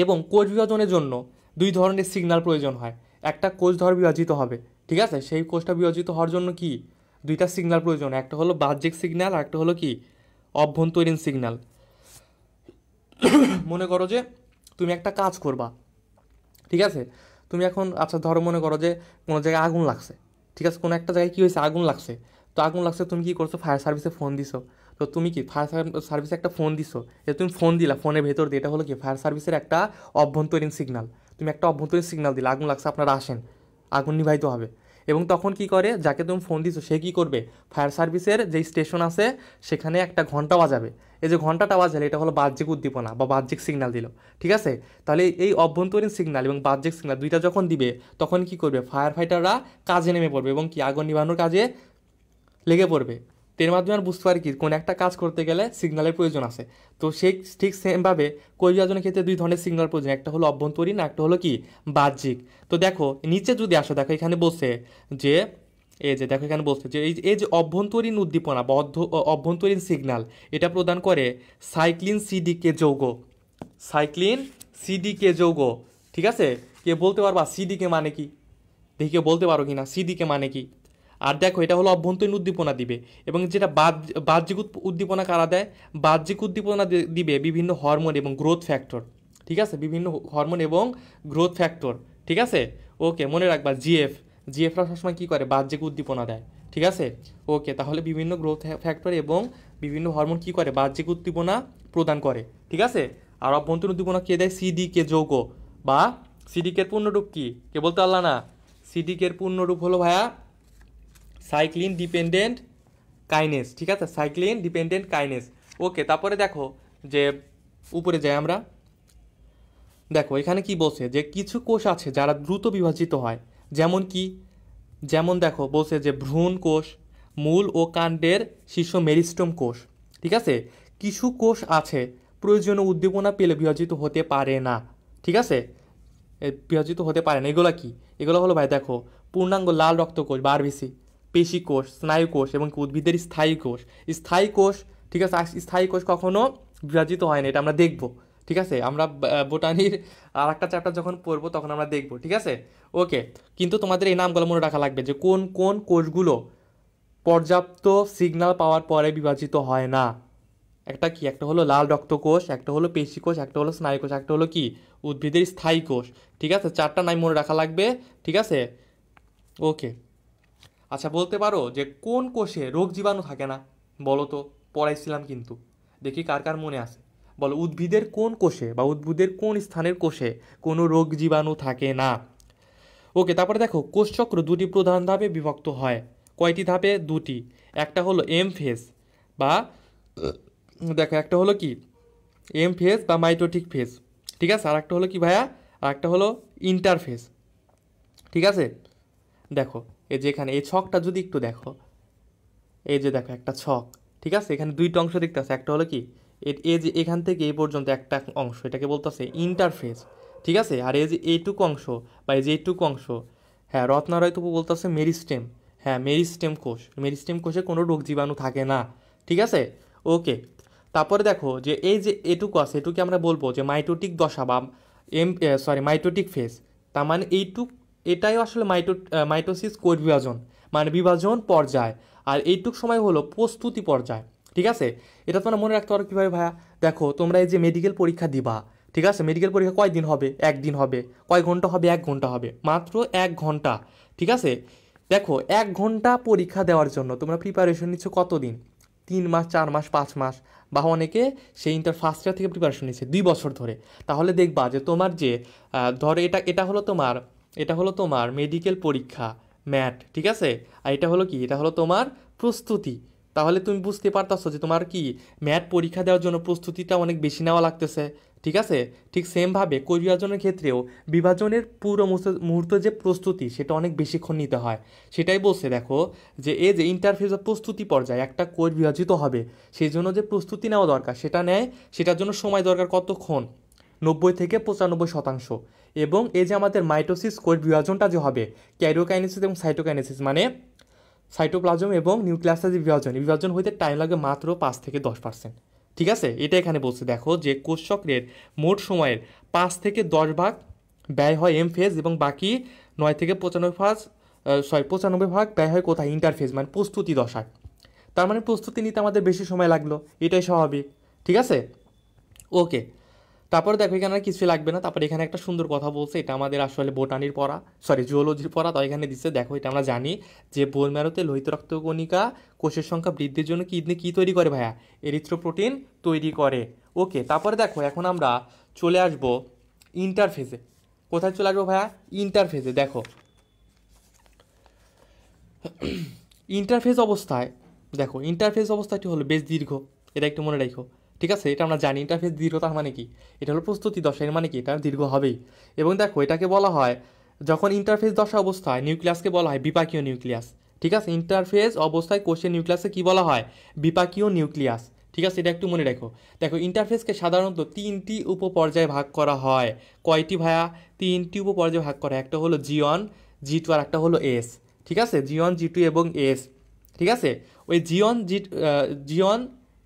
এবং কোষ বিভাজনের জন্য দুই ধরনের সিগন্যাল প্রয়োজন হয়। একটা কোষ ধর বিভাজিত হবে, ঠিক আছে? সেই কোষটা বিভাজিত হওয়ার জন্য কি দুইটা সিগন্যাল প্রয়োজন, একটা হলো বাহ্যিক সিগন্যাল আর একটা হলো কি অভ্যন্তরীণ সিগন্যাল। মনে করো যে তুমি একটা কাজ করবা, ঠিক আছে? তুমি এখন আচ্ছা ধরো মনে করো যে কোনো জায়গায় আগুন লাগছে, ঠিক আছে? কোনো একটা জায়গায় কী হয়েছে? আগুন লাগছে। তো আগুন লাগছে, তুমি কী করছো? ফায়ার সার্ভিসে ফোন দিছো। তো তুমি কি ফায়ার সার্ভিসে একটা ফোন দিছো, যে তুমি ফোন দিলা ফোনের ভেতর দিয়ে, এটা হলো কি ফায়ার সার্ভিসের একটা অভ্যন্তরীণ সিগন্যাল। তুমি একটা অভ্যন্তরীণ সিগন্যাল দিলে আগুন লাগছে, আপনারা আসেন, আগুন নিভাইতে হবে। এবং তখন কি করে, যাকে তুমি ফোন দিছো সে কি করবে, ফায়ার সার্ভিসের যে স্টেশন আছে সেখানে একটা ঘন্টা বাজাবে। এই যে ঘন্টাটা বাজালে এটা হলো বাহ্যিক উদ্দীপনা বা বাহ্যিক সিগন্যাল দিল, ঠিক আছে। তাহলে এই অভ্যন্তরীণ সিগন্যাল এবং বাহ্যিক সিগন্যাল দুইটা যখন দিবে তখন কি করবে, ফায়ার ফাইটাররা কাজে নেমে পড়বে এবং কি আগুন নিভানোর কাজে লেগে পড়বে। তো এর মাধ্যমে আর বুঝতে পারি কি কোন একটা কাজ করতে গেলে সিগন্যালের প্রয়োজন আছে। তো সেই ঠিক সেমভাবে কোই বিভাজনের ক্ষেত্রে দুই ধরনের সিগন্যাল প্রয়োজন, একটা হলো অভ্যন্তরীণ, একটা হলো কি বাহ্যিক। তো দেখো নিচে যদি আসো, দেখো এখানে বলছে যে এই যে দেখো এখানে বলছে যে এই যে অভ্যন্তরীণ উদ্দীপনা বা অভ্যন্তরীণ সিগন্যাল এটা প্রদান করে সাইক্লিন সিডিকে যৌগ। সাইক্লিন সিডিকে যৌগ, ঠিক আছে। কে বলতে পারবা সিডিকে মানে কি, দেখি কেউ বলতে পারো কি না সিডিকে মানে কি। আর দেখো এটা হলো অভ্যন্তরীণ উদ্দীপনা দিবে, এবং যেটা বাহ্যিক উদ্দীপনা কারা দেয়, বাহ্যিক উদ্দীপনা দিবে বিভিন্ন হরমোন এবং গ্রোথ ফ্যাক্টর, ঠিক আছে, বিভিন্ন হরমোন এবং গ্রোথ ফ্যাক্টর, ঠিক আছে। ওকে, মনে রাখবা জিএফরা সবসময় কী করে, বাহ্যিক উদ্দীপনা দেয়, ঠিক আছে। ওকে, তাহলে বিভিন্ন গ্রোথ ফ্যাক্টর এবং বিভিন্ন হরমোন কী করে, বাহ্যিক উদ্দীপনা প্রদান করে, ঠিক আছে। আর অভ্যন্তরীণ উদ্দীপনা কে দেয়, সিডিকে যৌগ বা সিডিকের পূর্ণরূপ কি, কে বলতে পারলা না, সিডিকের পূর্ণরূপ হলো ভাইয়া সাইক্লিন ডিপেন্ডেন্ট কাইনেস, ঠিক আছে, সাইক্লিন ডিপেন্ডেন্ট কাইনেস। ওকে, তারপরে দেখো যে উপরে যাই আমরা, দেখো এখানে কি বলছে যে কিছু কোষ আছে যারা দ্রুত বিভাজিত হয়, যেমন কি, যেমন দেখো বলছে যে ভ্রূণ কোষ, মূল ও কাণ্ডের শীর্ষ মেরিস্টেম কোষ, ঠিক আছে। কিছু কোষ আছে প্রয়োজনীয় উদ্দীপনা পেলে বিভাজিত হতে পারে না, ঠিক আছে, বিভাজিত হতে পারে না। এগুলো কি, এগুলো হলো ভাই দেখো পূর্ণাঙ্গ লাল রক্তকোষ বা আরবিসি, পেশি কোষ, স্নায়ু কোষ এবং উদ্ভিদের স্থায়ী কোষ। স্থায়ী কোষ, ঠিক আছে, স্থায়ী কোষ কখনো বিভাজিত হয় না, এটা আমরা দেখব, ঠিক আছে। আমরা বোটানির আর একটা চ্যাপ্টার যখন পড়বো তখন আমরা দেখব, ঠিক আছে। ওকে, কিন্তু তোমাদের এই নামগুলো মনে রাখা লাগবে যে কোন কোন কোষগুলো পর্যাপ্ত সিগন্যাল পাওয়ার পরে বিভাজিত হয় না। একটা কি, একটা হলো লাল রক্তকোষ, একটা হলো পেশি কোষ, একটা হলো স্নায়ু কোষ, একটা হলো কি উদ্ভিদের স্থায়ী কোষ, ঠিক আছে। চারটা নাম মনে রাখা লাগবে, ঠিক আছে। ওকে, আচ্ছা বলতে পারো যে কোন কোষে রোগ জীবাণু থাকে না, বলো তো, পড়াইছিলাম কিন্তু, দেখি কার কার মনে আছে, বলো উদ্ভিদের কোন কোষে বা উদ্ভিদের কোন স্থানের কোষে কোনো রোগ জীবাণু থাকে না। ওকে, তারপরে দেখো কোষচক্র দুটি প্রধান ধাপে বিভক্ত হয়, কয়টি ধাপে, দুটি। একটা হলো এম ফেজ বা দেখো একটা হলো কি এম ফেজ বা মাইটোটিক ফেজ, ঠিক আছে। আর একটা হলো কি ভাইয়া, আর একটা হলো ইন্টারফেজ, ঠিক আছে। দেখো এই যে এখানে এই ছকটা যদি একটু দেখো, এই যে দেখো একটা ছক, ঠিক আছে, এখানে দুইটা অংশ দেখতে আছে, একটা হলো কি এই যে এখান থেকে এই পর্যন্ত একটা অংশ, এটাকে বলতেছে ইন্টারফেস, ঠিক আছে। আর এই যে এইটুকু অংশ বা এই যে এইটুকু অংশ, হ্যাঁ রত্নারয় তবু বলতেছে মেরিস্টেম, হ্যাঁ মেরিস্টেম কোষ, মেরিস্টেম কোষে কোনো রোগ জীবাণু থাকে না, ঠিক আছে। ওকে, তারপরে দেখো যে এই যে এটুকু আছে এটুকু আমরা বলবো যে মাইটোটিক দশা বা মাইটোটিক ফেজ, তার মানে এটাই আসলে মাইটোসিস কোষ বিভাজন, মানে বিভাজন পর্যায়। আর এইটুক সময় হলো প্রস্তুতি পর্যায়, ঠিক আছে। এটা তোমরা মনে রাখতে পারো কীভাবে ভাইয়া, দেখো তোমরা এই যে মেডিকেল পরীক্ষা দিবা, ঠিক আছে, মেডিকেল পরীক্ষা কয় দিন হবে, একদিন হবে, কয় ঘন্টা হবে, 1 ঘন্টা হবে, মাত্র 1 ঘন্টা, ঠিক আছে। দেখো 1 ঘন্টা পরীক্ষা দেওয়ার জন্য তোমরা প্রিপারেশন নিচ্ছ কতদিন, 3 মাস, 4 মাস, 5 মাস, বা অনেকে সেই ইন্টার ফার্স্ট ইয়ার থেকে প্রিপারেশন নিচ্ছে 2 বছর ধরে। তাহলে দেখবা যে তোমার যে ধরো এটা হলো তোমার মেডিকেল পরীক্ষা ম্যাট, ঠিক আছে। আর এটা হলো কি, এটা হলো তোমার প্রস্তুতি। তাহলে তুমি বুঝতে পারতাছো যে তোমার কি ম্যাট পরীক্ষা দেওয়ার জন্য প্রস্তুতিটা অনেক বেশি নেওয়া লাগতেছে, ঠিক আছে। ঠিক সেমভাবে কোষ বিভাজনের ক্ষেত্রেও বিভাজনের পুরো মুহূর্ত যে প্রস্তুতি সেটা অনেক বেশিক্ষণ নিতে হয়। সেটাই বলছে দেখো যে এই যে ইন্টারফেস প্রস্তুতি পর্যায়ে একটা কোষ বিভাজিত হবে, সেই জন্য যে প্রস্তুতি নেওয়া দরকার সেটা নেয়, সেটার জন্য সময় দরকার কতক্ষণ, 90 থেকে 95%। এবং এই যে আমাদের মাইটোসিস কোষ বিভাজনটা যে হবে, ক্যারিওকাইনেসিস এবং সাইটোকাইনেসিস মানে সাইটোপ্লাজম এবং নিউক্লিয়াসের যে বিভাজন হইতে টাইম লাগবে মাত্র 5 থেকে 10%, ঠিক আছে। এটা এখানে বলছে দেখো যে কোষ চক্রের মোট সময়ের 5 থেকে 10 ভাগ ব্যয় হয় এম ফেজ এবং বাকি 9 থেকে 95 ভাগ ব্যয় হয় কোথায়, ইন্টারফেজ মানে প্রস্তুতি দশায়। তার মানে প্রস্তুতি নিতে আমাদের বেশি সময় লাগলো, এটাই স্বাভাবিক, ঠিক আছে। ওকে, তারপরে দেখো এখানে আর কিছুই লাগবে না। তারপরে এখানে একটা সুন্দর কথা বলছে, এটা আমাদের আসলে বোটানির পড়া, জুওলজির পড়া, তাই এখানে দিচ্ছে দেখো, এটা আমরা জানি যে বোন ম্যারোতে লোহিত রক্তকণিকা কোষের সংখ্যা বৃদ্ধির জন্য কিডনি কী তৈরি করে ভাইয়া, এরিথ্রোপ্রোটিন তৈরি করে। ওকে, তারপরে দেখো এখন আমরা চলে আসব ইন্টারফেজে। কোথায় চলে আসবো ভাইয়া, ইন্টারফেজে। দেখো ইন্টারফেস অবস্থায় দেখো, ইন্টারফেস অবস্থাটি হলো বেশ দীর্ঘ, এটা একটু মনে রাখো। ঠিক আছে, এটা আমরা জানি ইন্টারফেস দীর্ঘ, তার মানে কি এটা হলো প্রস্তুতি দশা, এর মানে কি এটা দীর্ঘ হবেই। এবং দেখো এটাকে বলা হয়, যখন ইন্টারফেস দশা অবস্থায় নিউক্লিয়াসকে বলা হয় বিপাকীয় নিউক্লিয়াস। ঠিক আছে, ইন্টারফেস অবস্থায় কোষের নিউক্লিয়াসে কি বলা হয়? বিপাকীয় নিউক্লিয়াস। ঠিক আছে, এটা একটু মনে রাখো। দেখো ইন্টারফেসকে সাধারণত তিনটি উপপর্যায়ে ভাগ করা হয়। কয়টি ভাইয়া? তিনটি উপপর্যায়ে ভাগ করা হয়। একটা হলো G1, G2 আর একটা হলো এস। ঠিক আছে, G1, G2 এবং এস। ঠিক আছে, ওই G1,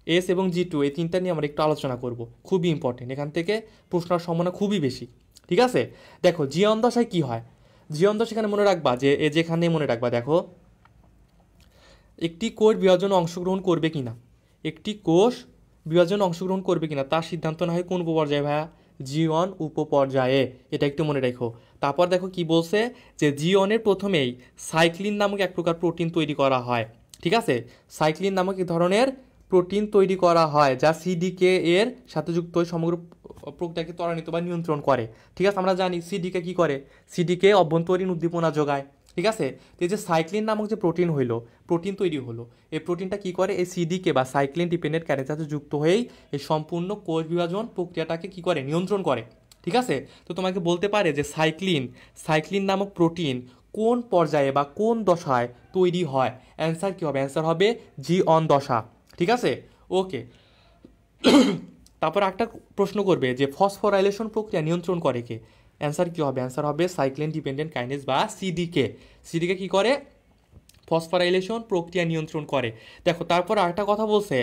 এস এবং G2 এই তিনটা নিয়ে আমরা একটু আলোচনা করব, খুবই ইম্পর্টেন্ট, এখান থেকে প্রশ্নের সম্ভাবনা খুবই বেশি। ঠিক আছে, দেখো জিয়ন দশায় কি হয়? জিয়ন দশা এখানে মনে রাখবা যে যেখানে মনে রাখবা, দেখো একটি কোষ বিভাজনে অংশগ্রহণ করবে কিনা, একটি কোষ বিভাজনে অংশগ্রহণ করবে কিনা তার সিদ্ধান্ত না হয় কোন উপপর্যায়ে ভাইয়া? G1 উপপর্যায়ে, এটা একটু মনে রেখো। তারপর দেখো কি বলছে, যে G1-এর প্রথমেই সাইক্লিন নামক এক প্রকার প্রোটিন তৈরি করা হয়। ঠিক আছে, সাইক্লিন নামক এক ধরনের প্রোটিন তৈরি করা হয় যা সিডিকে এর সাথে যুক্ত হয়ে সমগ্র প্রক্রিয়াকে ত্বরান্বিত বা নিয়ন্ত্রণ করে। ঠিক আছে, আমরা জানি সিডিকে কি করে? সিডিকে অভ্যন্তরীণ উদ্দীপনা যোগায়। ঠিক আছে, তো এই যে সাইক্লিন নামক যে প্রোটিন তৈরি হলো, এই প্রোটিনটা কি করে? এই সিডিকে বা সাইক্লিন ডিপেন্ডেন্ট ক্যারিয়ারের সাথে যুক্ত হয়েই এই সম্পূর্ণ কোষ বিভাজন প্রক্রিয়াটাকে কি করে? নিয়ন্ত্রণ করে। ঠিক আছে, তো তোমাকে বলতে পারে যে সাইক্লিন নামক প্রোটিন কোন পর্যায়ে বা কোন দশায় তৈরি হয়? অ্যান্সার কি হবে? অ্যান্সার হবে G1 দশা। ঠিক আছে, ওকে। তারপর একটা প্রশ্ন করবে যে ফসফোরাইলেশন প্রক্রিয়া নিয়ন্ত্রণ করে কে? অ্যান্সার কি হবে? অ্যান্সার হবে সাইক্লিন ডিপেন্ডেন্ট কাইনেজ বা সিডিকে। সিডিকে কি করে? ফসফোরাইলেশন প্রক্রিয়া নিয়ন্ত্রণ করে। দেখো তারপর আরেকটা কথা বলছে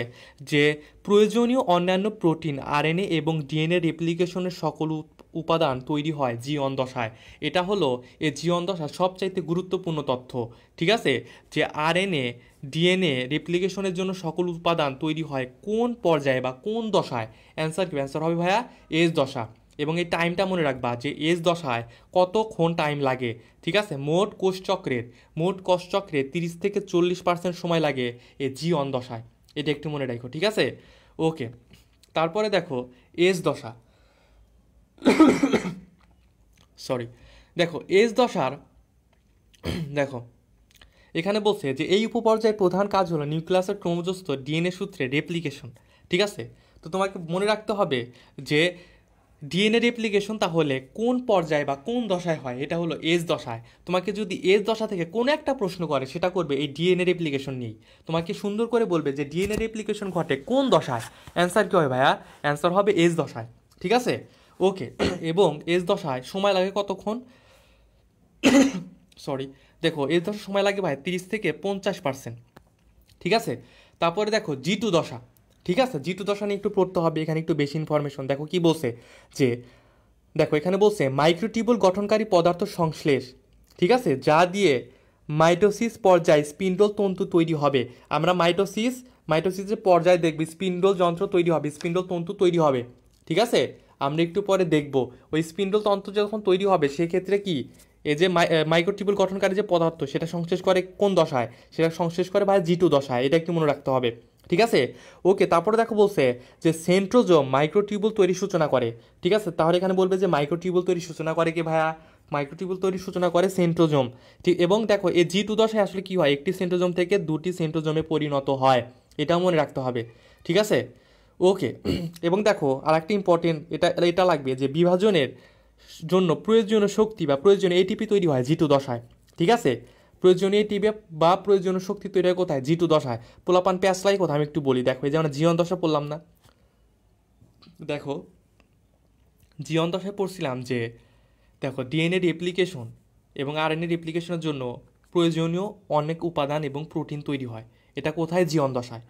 যে প্রয়োজনীয় অন্যান্য প্রোটিন, আরএনএ এবং ডিএনএ রেপ্লিকেশনের সকল উপাদান তৈরি হয় G1 দশায়। এটা হলো এই G1 দশার সবচাইতে গুরুত্বপূর্ণ তথ্য। ঠিক আছে, যে আরএনএ ডিএনএ রেপ্লিকেশনের জন্য সকল উপাদান তৈরি হয় কোন পর্যায়ে বা কোন দশায়? অ্যান্সার কি? অ্যান্সার হবে ভাইয়া এস দশা। এবং এই টাইমটা মনে রাখবা যে এস দশায় কতক্ষণ টাইম লাগে। ঠিক আছে, মোট কোষচক্রে 30 থেকে 40% সময় লাগে এই G1 দশায়, এটা একটু মনে রাখো। ঠিক আছে, ওকে। তারপরে দেখো এস দশা, সরি, দেখো এস দশার দেখো এখানে বলছে যে এই উপপর্যায়ের প্রধান কাজ হলো নিউক্লিয়াসের ক্রোমোজোস্ত ডিএনএ সূত্রে রেপ্লিকেশন। ঠিক আছে, তো তোমাকে মনে রাখতে হবে যে ডিএনএ রেপ্লিকেশন তাহলে কোন পর্যায়ে বা কোন দশায় হয়? এটা হলো এস দশায়। তোমাকে যদি এস দশা থেকে কোনো একটা প্রশ্ন করে, সেটা করবে এই ডিএনএ রেপ্লিকেশন নিয়েই। তোমাকে সুন্দর করে বলবে যে ডিএনএ রেপ্লিকেশন ঘটে কোন দশায়? অ্যান্সার কী হবে ভাইয়া? অ্যান্সার হবে এস দশায়। ঠিক আছে, ওকে। এবং এস দশায় সময় লাগে কতক্ষণ? সরি, দেখো এস দশায় সময় লাগে ভাই 30 থেকে 50%। ঠিক আছে, তারপরে দেখো G2 দশা। ঠিক আছে, G2 দশা নিয়ে একটু পড়তে হবে, এখানে একটু বেশি ইনফরমেশন। দেখো কি বলছে, যে দেখো এখানে বলছে মাইক্রোটিউবুল গঠনকারী পদার্থ সংশ্লেষ। ঠিক আছে, যা দিয়ে মাইটোসিস পর্যায়ে স্পিন্ডল তন্তু তৈরি হবে। আমরা মাইটোসিসের পর্যায়ে দেখবি স্পিন্ডল যন্ত্র তৈরি হবে, স্পিন্ডল তন্তু তৈরি হবে। ঠিক আছে, আমরা একটু পরে দেখব ওই স্পিন্ডল তন্তু যখন তৈরি হবে সেক্ষেত্রে কি এই যে মাইক্রোটিউবুল গঠনকারী যে পদার্থ সেটা সংশ্লেষ করে কোন দশায়? সেটা সংশ্লেষ করে ভাই G2 দশায়, এটা একটু মনে রাখতে হবে। ঠিক আছে, ওকে। তারপরে দেখো বলছে যে সেন্ট্রোজোম মাইক্রোটিউবুল তৈরির সূচনা করে। ঠিক আছে, তাহলে এখানে বলবে যে মাইক্রোটিউবুল তৈরির সূচনা করে কি ভাইয়া? মাইক্রোটিউবুল তৈরির সূচনা করে সেন্ট্রোজোম। ঠিক, এবং দেখো এই G2 দশায় আসলে কি হয়? একটি সেন্ট্রোজোম থেকে দুটি সেন্ট্রোজোমে পরিণত হয়, এটাও মনে রাখতে হবে। ঠিক আছে, ওকে। এবং দেখো আর একটা ইম্পর্টেন্ট, এটা লাগবে যে বিভাজনের জন্য প্রয়োজনীয় শক্তি বা প্রয়োজনীয় এটিপি তৈরি হয় G2 দশায়। ঠিক আছে, প্রয়োজনীয় এটিপি বা প্রয়োজনীয় শক্তি তৈরি হয় কোথায়? G2 দশায়। পোলাপান প্যাসলাই কোথায়? আমি একটু বলি, দেখো এই যে আমরা G1 দশা পড়লাম না, দেখো G1 দশায় পড়ছিলাম যে দেখো ডিএনএ রেপ্লিকেশন এবং আরএনএ রেপ্লিকেশনের জন্য প্রয়োজনীয় অনেক উপাদান এবং প্রোটিন তৈরি হয়, এটা কোথায়? G1 দশায়।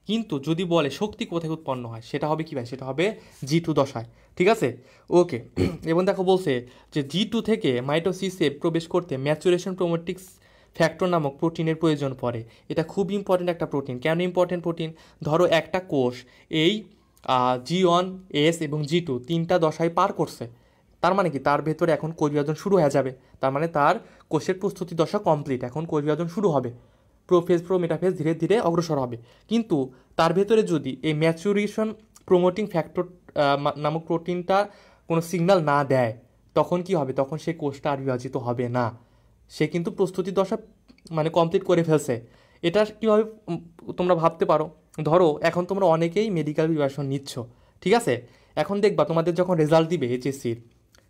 কিন্তু যদি বলে শক্তি কোথায় উৎপন্ন হয়, সেটা হবে কি ভাই? সেটা হবে G2 দশায়। ঠিক আছে, ওকে। এবং দেখো বলছে যে G2 থেকে মাইটোসিসে প্রবেশ করতে ম্যাচুরেশন ক্রোমেটিক্স ফ্যাক্টর নামক প্রোটিনের প্রয়োজন পড়ে। এটা খুব ইম্পর্টেন্ট একটা প্রোটিন। কেন ইম্পর্টেন্ট প্রোটিন? ধরো একটা কোষ এই G1, এস এবং G2 তিনটা দশায় পার করছে, তার মানে কি তার ভেতরে এখন কোষ বিভাজন শুরু হয়ে যাবে। তার মানে তার কোষের প্রস্তুতি দশা কমপ্লিট, এখন কোষ বিভাজন শুরু হবে, প্রোফেজ মেটাফেজ ধীরে ধীরে অগ্রসর হবে। কিন্তু তার ভেতরে যদি এই ম্যাচুরেশন প্রমোটিং ফ্যাক্টর নামক প্রোটিনটা কোনো সিগন্যাল না দেয়, তখন কি হবে? তখন সেই কোষটা আর বিভাজিত হবে না, সে কিন্তু প্রস্তুতি দশা মানে কমপ্লিট করে ফেলছে। এটা কীভাবে তোমরা ভাবতে পারো, ধরো এখন তোমরা অনেকেই মেডিকেল প্রিপারেশন নিচ্ছ, ঠিক আছে? এখন দেখবা তোমাদের যখন রেজাল্ট দিবে এইচএসসির,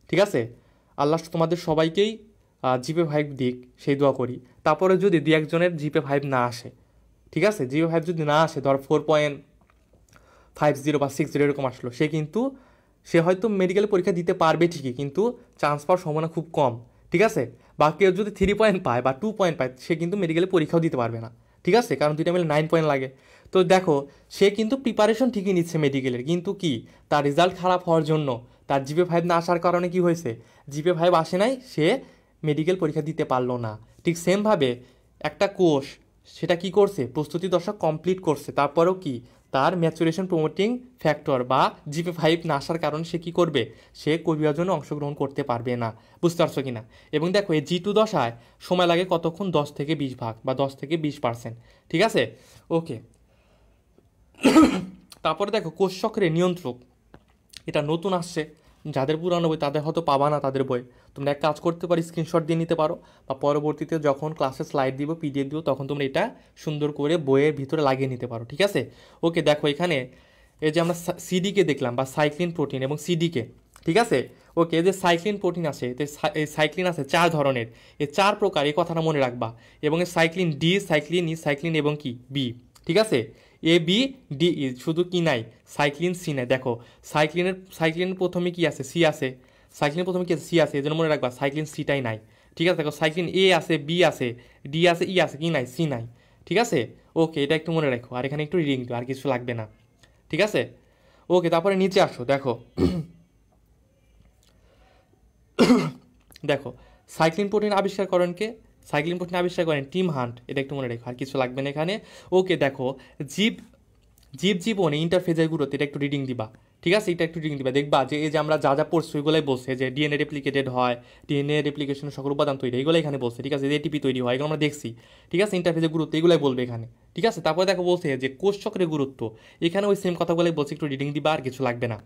ঠিক আছে, আল্লাহ তোমাদের সবাইকেই জিপে 5 দিক, সেই দোয়া করি। তারপরে যদি 2-1 জনের জিপে 5 না আসে, ঠিক আছে, জিপে 5 যদি না আসে, ধর 4.50 বা 60 এরকম আসলো, সে হয়তো মেডিকেল পরীক্ষা দিতে পারবে ঠিকই, কিন্তু চান্স পাওয়ার সম্ভাবনা খুব কম, ঠিক আছে? বা কেউ যদি 3 পয়েন্ট পায় বা 2 পয়েন্ট পায়, সে কিন্তু মেডিকেলে পরীক্ষাও দিতে পারবে না, ঠিক আছে, কারণ দুইটা মিলে 9 পয়েন্ট লাগে। তো দেখো, সে কিন্তু প্রিপারেশন ঠিকই নিচ্ছে মেডিকেলের, কিন্তু কি তার রেজাল্ট খারাপ হওয়ার জন্য, তার জিপে 5 না আসার কারণে কি হয়েছে, জিপে 5 আসে নাই, সে মেডিকেল পরীক্ষা দিতে পারলো না। ঠিক সেমভাবে একটা কোষ, সেটা কি করছে, প্রস্তুতি দশা কমপ্লিট করছে, তারপরেও কি তার ম্যাচুরেশন প্রমোটিং ফ্যাক্টর বা জিপে 5 না আসার কারণে সে কি করবে, সে কোষ বিভাজনে অংশগ্রহণ করতে পারবে না। বুঝতে পারছো কিনা? এবং দেখো, এই G2 দশায় সময় লাগে কতক্ষণ, 10 থেকে 20 ভাগ বা 10 থেকে 20%, ঠিক আছে? ওকে, তারপরে দেখো কোষ চক্রের নিয়ন্ত্রক, এটা নতুন আসছে, যাদের পুরানো বই তাদের হয়তো পাবা না তাদের বই। তোমরা এক কাজ করতে পারো, স্ক্রিনশট দিয়ে নিতে পারো, বা পরবর্তীতে যখন ক্লাসে স্লাইড দিব, পিডিএফ দিব, তখন তোমরা এটা সুন্দর করে বইয়ের ভিতরে লাগিয়ে নিতে পারো, ঠিক আছে? ওকে, দেখো এখানে এই যে আমরা সিডিকে দেখলাম, বা সাইক্লিন প্রোটিন এবং সিডিকে, ঠিক আছে? ওকে, এই যে সাইক্লিন প্রোটিন আছে, এই সাইক্লিন আছে 4 ধরনের, এই 4 প্রকার, এই কথাটা মনে রাখবা। এবং এই সাইক্লিন ডি, সাইক্লিন ই, সাইক্লিন এবং কি বি, ঠিক আছে? এ বি ডি ই, শুধু কি নাই, সাইক্লিন সি নাই। দেখো, সাইক্লিনের প্রথমে কি আছে, সি আছে, সাইক্লিনের প্রথমে কি আছে, সি আছে, এই জন্য মনে রাখবা সাইক্লিন সিটাই নাই, ঠিক আছে? দেখো, সাইক্লিন এ আছে, বি আছে, ডি আছে, ই আছে, কি নাই, সি নাই, ঠিক আছে? ওকে, এটা একটু মনে রাখো, আর এখানে একটু রিডিং দিও, আর কিছু লাগবে না, ঠিক আছে? ওকে, তারপরে নিচে আসো, দেখো দেখো, সাইক্লিন প্রোটিন আবিষ্কার করেন কে? সাইক্লিন প্রোটিন আবিষ্কার করেন টিম হান্ট, এটা একটু মনে রেখো, আর কিছু লাগবে না এখানে। ওকে, দেখো, জীবনে ইন্টারফেজের গুরুত্ব, এটা একটু রিডিং দিবা, ঠিক আছে? এটা একটু রিডিং দিবা, দেখবা যে এই যে আমরা যা যা পড়ছি ওইগুলোই বলছে, যে ডিএনএ রেপ্লিকেটেড হয়, ডিএনএ রেপ্লিকেশনের সকল উপাদান তৈরি, এগুলো এখানে বলছে, ঠিক আছে? এটিপি তৈরি হয়, এগুলো আমরা দেখছি, ঠিক আছে? ইন্টারফেজের গুরুত্ব এগুলাই বলবে এখানে, ঠিক আছে? তারপরে দেখো বলছে যে কোষ চক্রের গুরুত্ব, এখানে ওই সেম কথাগুলোই বলছে, একটু রিডিং দিবা, আর কিছু লাগবে না।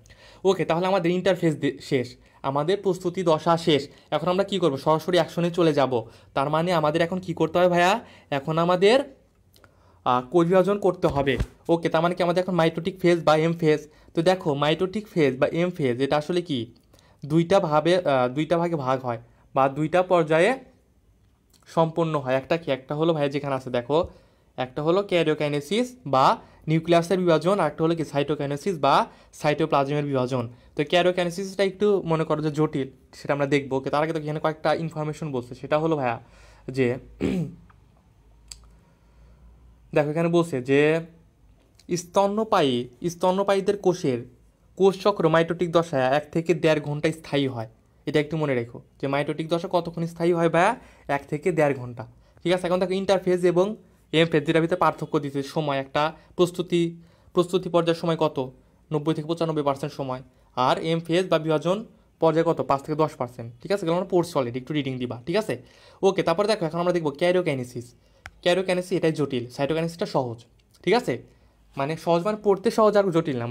ওকে, তাহলে আমাদের ইন্টারফেস শেষ, আমাদের প্রস্তুতি দশা শেষ। এখন আমরা কি করব, সরাসরি অ্যাকশনে চলে যাব। তার মানে আমাদের এখন কি করতে হবে ভাইয়া, এখন আমাদের কোষ বিভাজন করতে হবে। ওকে, তার মানে কি আমাদের এখন মাইটোটিক ফেজ বা এম ফেজ। তো দেখো, মাইটোটিক ফেজ বা এম ফেজ, এটা আসলে কি দুইটা ভাগে ভাগ হয়, বা দুইটা পর্যায়ে সম্পন্ন হয়। একটা কি, একটা হলো ভাই যেখানে আছে দেখো, একটা হলো ক্যারিওকাইনেসিস বা নিউক্লিয়াসের বিভাজন, আর একটা হলো কি সাইটোকাইনেসিস বা সাইটোপ্লাজমের বিভাজন। তো ক্যারিওকাইনেসিসটা একটু মনে করো যে জটিল, সেটা আমরা দেখবো। ওকে, তার আগে তো এখানে কয়েকটা ইনফরমেশন বলছে, সেটা হলো ভাইয়া যে দেখো এখানে বলছে যে স্তন্যপায়ীদের কোষ চক্র মাইটোটিক দশায় 1 থেকে 1.5 ঘন্টা স্থায়ী হয়। এটা একটু মনে রেখো যে মাইটোটিক দশা কতক্ষণ স্থায়ী হয় ভাইয়া, 1 থেকে 1.5 ঘন্টা, ঠিক আছে? এখন দেখো, ইন্টারফেজ এবং এম ফেজ, যেটার ভিতরে পার্থক্য দিতে সময়, একটা প্রস্তুতি পর্যায়ের সময় কত, 90 থেকে 95% সময়, আর এম ফেজ বা বিভাজন পর্যায়ে কত, 5 থেকে 10%, ঠিক আছে? এগুলো আমরা পড়ছি অলরেডি, একটু রিডিং দিবা, ঠিক আছে? ওকে, তারপরে দেখো এখন আমরা দেখবো ক্যারিওকাইনেসিস, এটাই জটিল, সাইটোকাইনেসিসটা সহজ, ঠিক আছে? মানে সহজ মানে পড়তে সহজ, আর জটিল না,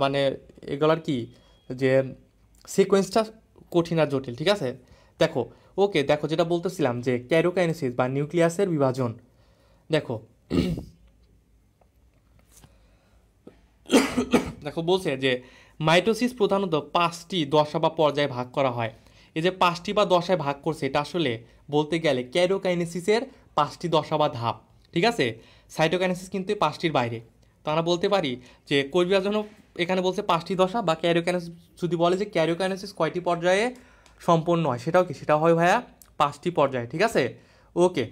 মানে এগুলার কি যে সিকোয়েন্সটা কঠিন আর জটিল, ঠিক আছে? দেখো, ওকে, দেখো যেটা বলতেছিলাম যে ক্যারিওকাইনেসিস বা নিউক্লিয়াসের বিভাজন, দেখো দেখো বলছে যে মাইটোসিস প্রধানত 5টি দশা বা পর্যায়ে ভাগ করা হয়। এই যে 5টি বা দশায় ভাগ করছে, এটা আসলে বলতে গেলে ক্যারিওকাইনেসিসের 5টি দশা বা ধাপ, ঠিক আছে? সাইটোকাইনেসিস কিন্তু 5টির বাইরে। তো আমরা বলতে পারি যে কোষ বিভাজনও এখানে বলছে 5টি দশা, বা ক্যারিওকাইনেসিস যদি বলে যে ক্যারিওকাইনেসিস কয়টি পর্যায়ে সম্পন্ন হয়, সেটাও কি, সেটা হয় ভাইয়া 5টি পর্যায়ে, ঠিক আছে? ওকে,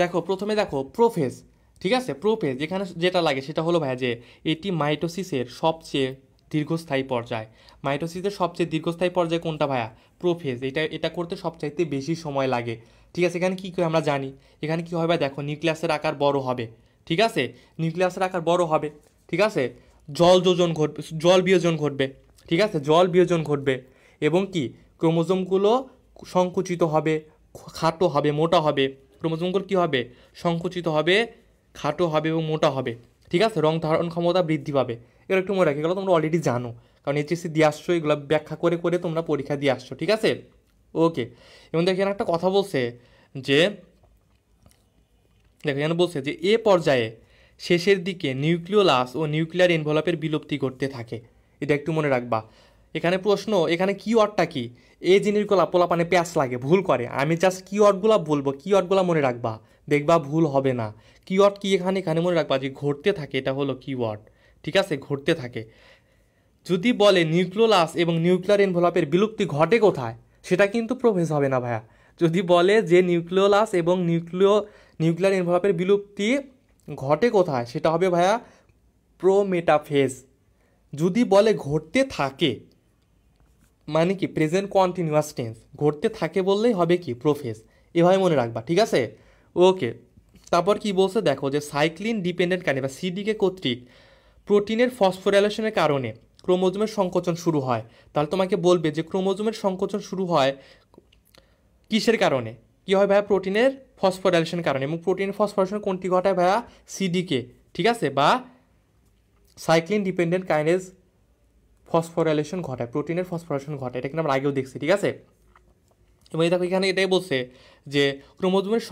দেখো প্রথমে দেখো প্রোফেজ, ঠিক আছে? প্রোফেজ যেখানে যেটা লাগে সেটা হলো ভাইয়া যে এটি মাইটোসিসের সবচেয়ে দীর্ঘস্থায়ী পর্যায়। মাইটোসিসের সবচেয়ে দীর্ঘস্থায়ী পর্যায় কোনটা ভাইয়া? প্রোফেজ। এটা করতে সবচাইতে বেশি সময় লাগে, ঠিক আছে? এখানে কী করে আমরা জানি, এখানে কী হবে দেখো, নিউক্লিয়াসের আকার বড় হবে, ঠিক আছে? নিউক্লিয়াসের আকার বড় হবে, ঠিক আছে? জল বিয়োজন ঘটবে, ঠিক আছে? জল বিয়োজন ঘটবে, এবং কি ক্রোমোজোমগুলো সংকুচিত হবে, খাটো হবে, মোটা হবে। ক্রোমোজোমগুলো কী হবে, সংকুচিত হবে, খাটো হবে এবং মোটা হবে, ঠিক আছে? রং ধারণ ক্ষমতা বৃদ্ধি পাবে। এগুলো একটু মনে রাখি, এগুলো তোমরা অলরেডি জানো, কারণ এইচএসসি দিয়ে আসছো, এগুলো ব্যাখ্যা করে করে তোমরা পরীক্ষা দিয়ে আসছো, ঠিক আছে? ওকে, এবং দেখো এখানে একটা কথা বলছে যে, দেখো এখানে বলছে যে এ পর্যায়ে শেষের দিকে নিউক্লিওলাস ও নিউক্লিয়ার এনভেলপের বিলুপ্তি ঘটতে থাকে। এটা একটু মনে রাখবা। এখানে প্রশ্ন, এখানে কিওয়ার্ডটা কি? এই জিনিসগুলো পোলাপানে প্যাচ লাগে, ভুল করে। আমি জাস্ট কিওয়ার্ডগুলো বলবো, কিওয়ার্ডগুলো মনে রাখবা, দেখবা ভুল হবে না। কিওয়ার্ড কি এখানে? এখানে মনে রাখবা যে ঘটতে থাকে, এটা হলো কিওয়ার্ড। ঠিক আছে, ঘটতে থাকে। যদি বলে নিউক্লিওলাস এবং নিউক্লিয়ার এনভেলপের বিলুপ্তি ঘটে কোথায়, সেটা কিন্তু প্রোফেস হবে না ভাইয়া। যদি বলে যে নিউক্লিওলাস এবং নিউক্লিয়ার এনভেলপের বিলুপ্তি ঘটে কোথায়, সেটা হবে ভাইয়া প্রোমেটাফেজ। যদি বলে ঘটতে থাকে, মানে কি প্রেজেন্ট কন্টিনিউয়াস টেন্স, ঘটতে থাকে বললেই হবে কি প্রোফেজ। এভাবে মনে রাখবা, ঠিক আছে? ওকে, তারপর কি বলছে দেখো, যে সাইক্লিন ডিপেন্ডেন্ট কাইনেজ বা সিডিকে কর্তৃক প্রোটিনের ফসফোরাইলেশনের কারণে ক্রোমোজোমের সংকোচন শুরু হয়। তাহলে তোমাকে বলবে যে ক্রোমোজোমের সংকোচন শুরু হয় কিসের কারণে? কি হয় ভাইয়া? প্রোটিনের ফসফোরাইলেশনের কারণে। এবং প্রোটিনের ফসফোরাইলেশন কোনটি ঘটায় ভাইয়া? সিডিকে, ঠিক আছে, বা সাইক্লিন ডিপেন্ডেন্ট কাইনেজ ফসফোরাইলেশন ঘটায়, প্রোটিনের ফসফোরাইলেশন ঘটায়। এটা কিন্তু আমরা আগেও দেখছি, ঠিক আছে? এবং এই দেখো এখানে এটাই বলছে যে ক্রোমোজোমের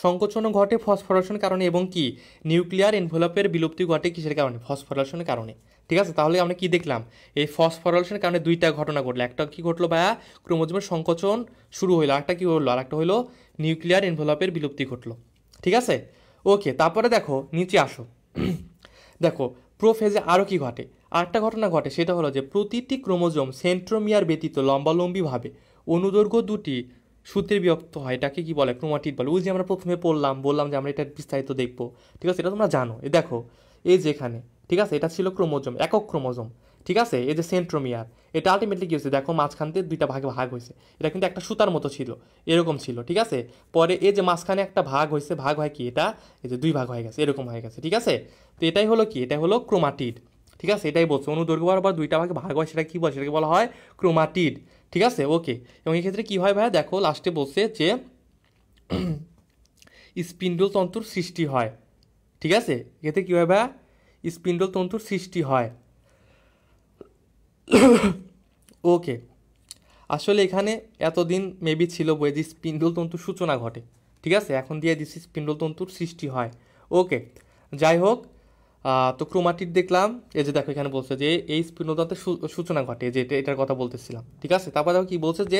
সংকোচন ঘটে ফসফোরাইলেশনের কারণে, এবং কি নিউক্লিয়ার এনভেলপের বিলুপ্তি ঘটে কিসের কারণে? ফসফোরাইলেশনের কারণে, ঠিক আছে? তাহলে আমরা কি দেখলাম? এই ফসফোরাইলেশনের কারণে দুইটা ঘটনা ঘটলো। একটা কি ঘটলো ভাইয়া? ক্রোমোজোমের সংকোচন শুরু হইলো। একটা কি হলো? আর একটা হলো নিউক্লিয়ার এনভেলপের বিলুপ্তি ঘটলো, ঠিক আছে? ওকে, তারপরে দেখো নিচে আসো। দেখো প্রোফেজে আরও কি ঘটে? আরেকটা ঘটনা ঘটে, সেটা হলো যে প্রতিটি ক্রোমোজোম সেন্ট্রোমিয়ার ব্যতীত লম্বালম্বিভাবে অনুদৈর্ঘ্য দুটি সূত্রে বিভক্ত হয়। এটাকে কি বলে? ক্রোমাটিড বলে। ওই যে আমরা প্রথমে বললাম যে আমরা এটা বিস্তারিত দেখবো, ঠিক আছে? এটা তোমরা জানো। এই দেখো, এই যে এখানে, ঠিক আছে, এটা ছিল ক্রোমোজোম, একক ক্রোমোজোম, ঠিক আছে? এই যে সেন্ট্রোমিয়ার, এটা আলটিমেটলি কি হয়েছে দেখো, মাঝখান থেকে দুইটা ভাগে ভাগ হয়েছে। এটা কিন্তু একটা সুতার মতো ছিল, এরকম ছিল, ঠিক আছে? পরে এই যে মাঝখানে একটা ভাগ হয়েছে, ভাগ হয় কি, এটা এই যে দুই ভাগ হয়ে গেছে, এরকম হয়ে গেছে, ঠিক আছে? তো এটাই হলো কি, এটা হলো ক্রোমাটিড, ঠিক আছে? এটাই বলছে, অনুদৈর্ঘ্য বরাবর দুইটা ভাগে ভাগ হয়, সেটা কি বলে? সেটাকে বলা হয় ক্রোমাটিড, ঠিক আছে? ওকে, এবং এই ক্ষেত্রে কি হয় ভাইয়া? দেখো লাস্টে বলছে যে স্পিন্ডল তন্তুর সৃষ্টি হয়, ঠিক আছে? এক্ষেত্রে কি হয় ভাইয়া? স্পিন্ডল তন্তুর সৃষ্টি হয়। ওকে, আসলে এখানে এতদিন মেবি ছিল বই যে স্পিন্ডল তন্তুর সূচনা ঘটে, ঠিক আছে? এখন দিয়ে দিচ্ছি স্পিন্ডল তন্তুর সৃষ্টি হয়। ওকে, যাই হোক, তো ক্রোমাটিড দেখলাম। এই যে দেখো এখানে বলছে যে এই স্পিন্ডলতন্ত্রের সূচনা ঘটে, যে এটার কথা বলতেছিলাম, ঠিক আছে? তারপর দেখো কি বলছে যে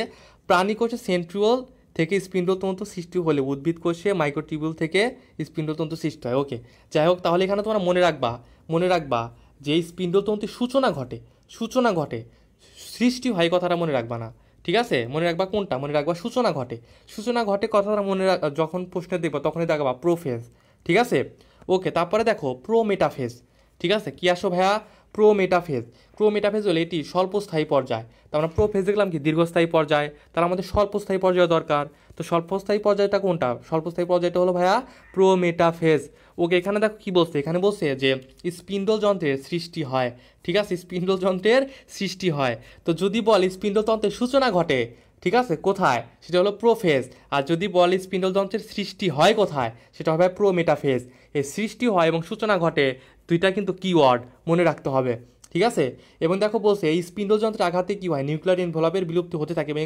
প্রাণী কোষে সেন্ট্রিওল থেকে স্পিন্ডলতন্ত্র সৃষ্টি হলে উদ্ভিদ কোষে মাইক্রোটিবিউল থেকে স্পিন্ডলতন্ত্র সৃষ্টি হয়। ওকে, যাই হোক, তাহলে এখানে তোমরা মনে রাখবা যে এই স্পিন্ডলতন্ত্রের সূচনা ঘটে, সৃষ্টি হয় কথাটা মনে রাখবা না, ঠিক আছে? মনে রাখবা কোনটা? মনে রাখবা সূচনা ঘটে কথাটা যখন প্রশ্নে দেখবা তখনই দেখবা প্রোফেজ, ঠিক আছে? ওকে, তারপরে দেখো প্রোমেটাফেজ, ঠিক আছে? কি আসো ভাইয়া? প্রোমেটাফেজ হলে এটি স্বল্পস্থায়ী পর্যায়। তো আমরা প্রোফেজ দেখলাম কি দীর্ঘস্থায়ী পর্যায়, তাহলে আমাদের স্বল্পস্থায়ী পর্যায় দরকার। তো স্বল্পস্থায়ী পর্যায়টা কোনটা? স্বল্পস্থায়ী পর্যায়টা হলো ভাইয়া প্রোমেটাফেজ। ওকে, এখানে দেখো কি বলছে, এখানে বলছে যে স্পিন্ডল যন্ত্রের সৃষ্টি হয়, ঠিক আছে? স্পিন্ডল যন্ত্রের সৃষ্টি হয়। তো যদি বল স্পিন্ডল তন্ত্রের সূচনা ঘটে, ঠিক আছে, কোথায়? সেটা হলো প্রোফেজ। আর যদি বল স্পিন্ডল যন্ত্রের সৃষ্টি হয় কোথায়, সেটা হবে প্রোমেটাফেজ। এই সৃষ্টি হয় এবং সূচনা ঘটে, দুইটা কিন্তু কিওয়ার্ড মনে রাখতে হবে, ঠিক আছে? এবং দেখো বলছে এই স্পিন্ডল যন্ত্রের আঘাতে কি হয়? নিউক্লিয়ার এনভেলপের বিলুপ্তি হতে থাকে এবং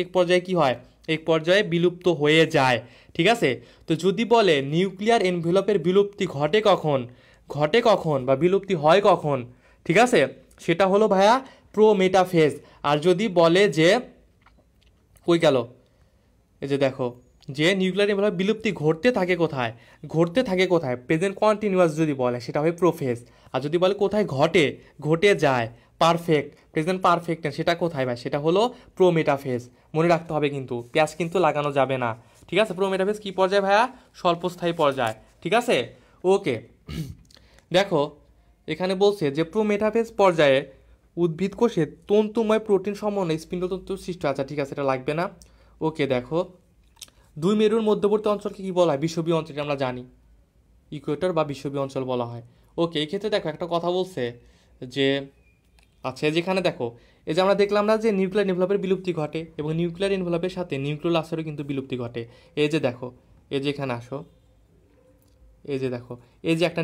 এক পর্যায়ে কি হয়? এক পর্যায়ে বিলুপ্ত হয়ে যায়, ঠিক আছে? তো যদি বলে নিউক্লিয়ার এনভেলপের বিলুপ্তি ঘটে কখন বা বিলুপ্তি হয় কখন, ঠিক আছে, সেটা হলো ভাইয়া প্রোমেটাফেজ। আর যদি বলে যে কই গেল, এই যে দেখো, যে নিউক্লিয়ার এনভেলপ বিলুপ্তি ঘটতে থাকে কোথায়, প্রেজেন্ট কন্টিনিউয়াস যদি বলে সেটা হবে প্রোফেজ। আর যদি বলে কোথায় ঘটে যায়, পারফেক্ট, প্রেজেন্ট পারফেক্ট, সেটা কোথায় ভাই? সেটা হলো প্রোমেটাফেজ। মনে রাখতে হবে, কিন্তু প্যাচ কিন্তু লাগানো যাবে না, ঠিক আছে? প্রোমেটাফেজ কি পর্যায়ে ভাইয়া? স্বল্পস্থায়ী পর্যায়, ঠিক আছে? ওকে, দেখো এখানে বলছে যে প্রোমেটাফেজ পর্যায়ে উদ্ভিদ কোষে তন্তুময় প্রোটিন সমন্বয়ে স্পিন্ডলতন্ত্র সৃষ্টি। আচ্ছা ঠিক আছে, এটা লাগবে না। ওকে, দেখো দুই মেরুর মধ্যবর্তী অঞ্চলকে কি বলা হয়? বিষুবীয় অঞ্চল, আমরা জানি ইকুয়েটর বা বিষুবীয় অঞ্চল বলা হয়। ওকে, এই ক্ষেত্রে দেখো একটা কথা বলছে যে, আচ্ছা যেখানে দেখো, এই যে আমরা দেখলাম না যে নিউক্লিয়ার এনভেলপের বিলুপ্তি ঘটে, এবং নিউক্লিয়ার এনভেলপের সাথে নিউক্লিওলাসেরও কিন্তু বিলুপ্তি ঘটে। এই যে দেখো, এই যে এখানে আসো, এই যে দেখো, এই যে একটা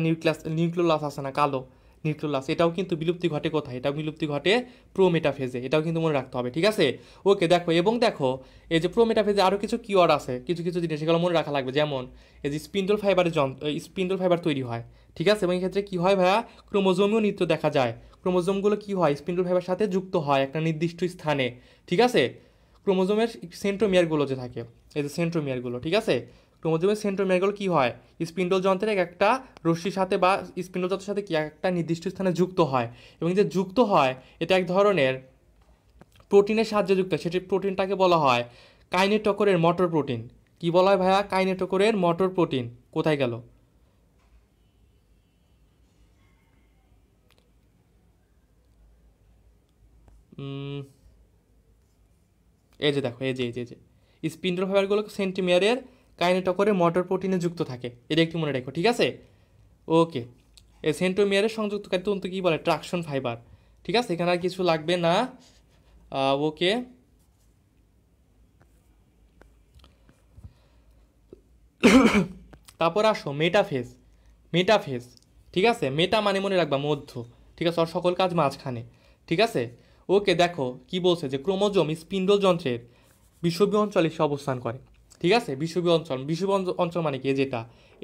নিউক্লিওলাস আছে না, কালো নিউক্লিয়াস, এটাও কিন্তু বিলুপ্তি ঘটে কোথায়, এটাও বিলুপ্তি ঘটে প্রোমেটাফেজে, এটাও কিন্তু মনে রাখতে হবে, ঠিক আছে। ওকে দেখো, এবং দেখো এই যে প্রোমেটাফেজে আরও কিছু কিওয়ার্ড আছে, কিছু কিছু জিনিস সেগুলো মনে রাখা লাগবে, যেমন এই যে স্পিন্ডল ফাইবারের স্পিন্ডল ফাইবার তৈরি হয়, ঠিক আছে, এবং এক্ষেত্রে কী হয় ভাইয়া, ক্রোমোজোমেও নৃত্য দেখা যায়, ক্রোমোজোমগুলো কী হয় স্পিন্ডল ফাইবার সাথে যুক্ত হয় একটা নির্দিষ্ট স্থানে, ঠিক আছে। ক্রোমোজোমের সেন্ট্রোমিয়ারগুলো যে থাকে, এই যে সেন্ট্রোমিয়ারগুলো, ঠিক আছে, ক্রোমোজোমের সেন্ট্রোমিয়ারগুলো কী হয় স্পিন্ডল যন্ত্রের একটা রশ্মির সাথে বা স্পিন্ডল যন্ত্রের সাথে কি একটা নির্দিষ্ট স্থানে যুক্ত হয়, এবং যে যুক্ত হয় এটা এক ধরনের প্রোটিনের সাহায্যে যুক্ত, সেটি প্রোটিনটাকে বলা হয় কাইনেটোকোরের মটর প্রোটিন। কি বলা হয় ভাইয়া, কাইনেটোকোরের মটর প্রোটিন। কোথায় গেল, এই যে দেখো, এই যে স্পিন্ডল ফাইবারগুলো সেন্টিমিয়ারের কাইনেটোকোরের মটর প্রোটিনে যুক্ত থাকে, এটা একটু মনে রাখো, ঠিক আছে। ওকে, এই সেন্ট্রোমিয়ারের সংযুক্তকারী তন্তু কি বলে, ট্রাকশন ফাইবার, ঠিক আছে, এখানে আর কিছু লাগবে না। ওকে, তারপর আসো মেটাফেজ। মেটাফেজ, ঠিক আছে, মেটা মানে মনে রাখবা মধ্য, ঠিক আছে, আর সকল কাজ মাঝখানে, ঠিক আছে। ওকে দেখো কি বলছে, যে ক্রোমোজোম স্পিন্ডল যন্ত্রের বিষুবীয় অঞ্চলে এসে অবস্থান করে, ঠিক আছে। বিষুবীয় অঞ্চল, বিষুবীয় অঞ্চল মানে কি, যেটা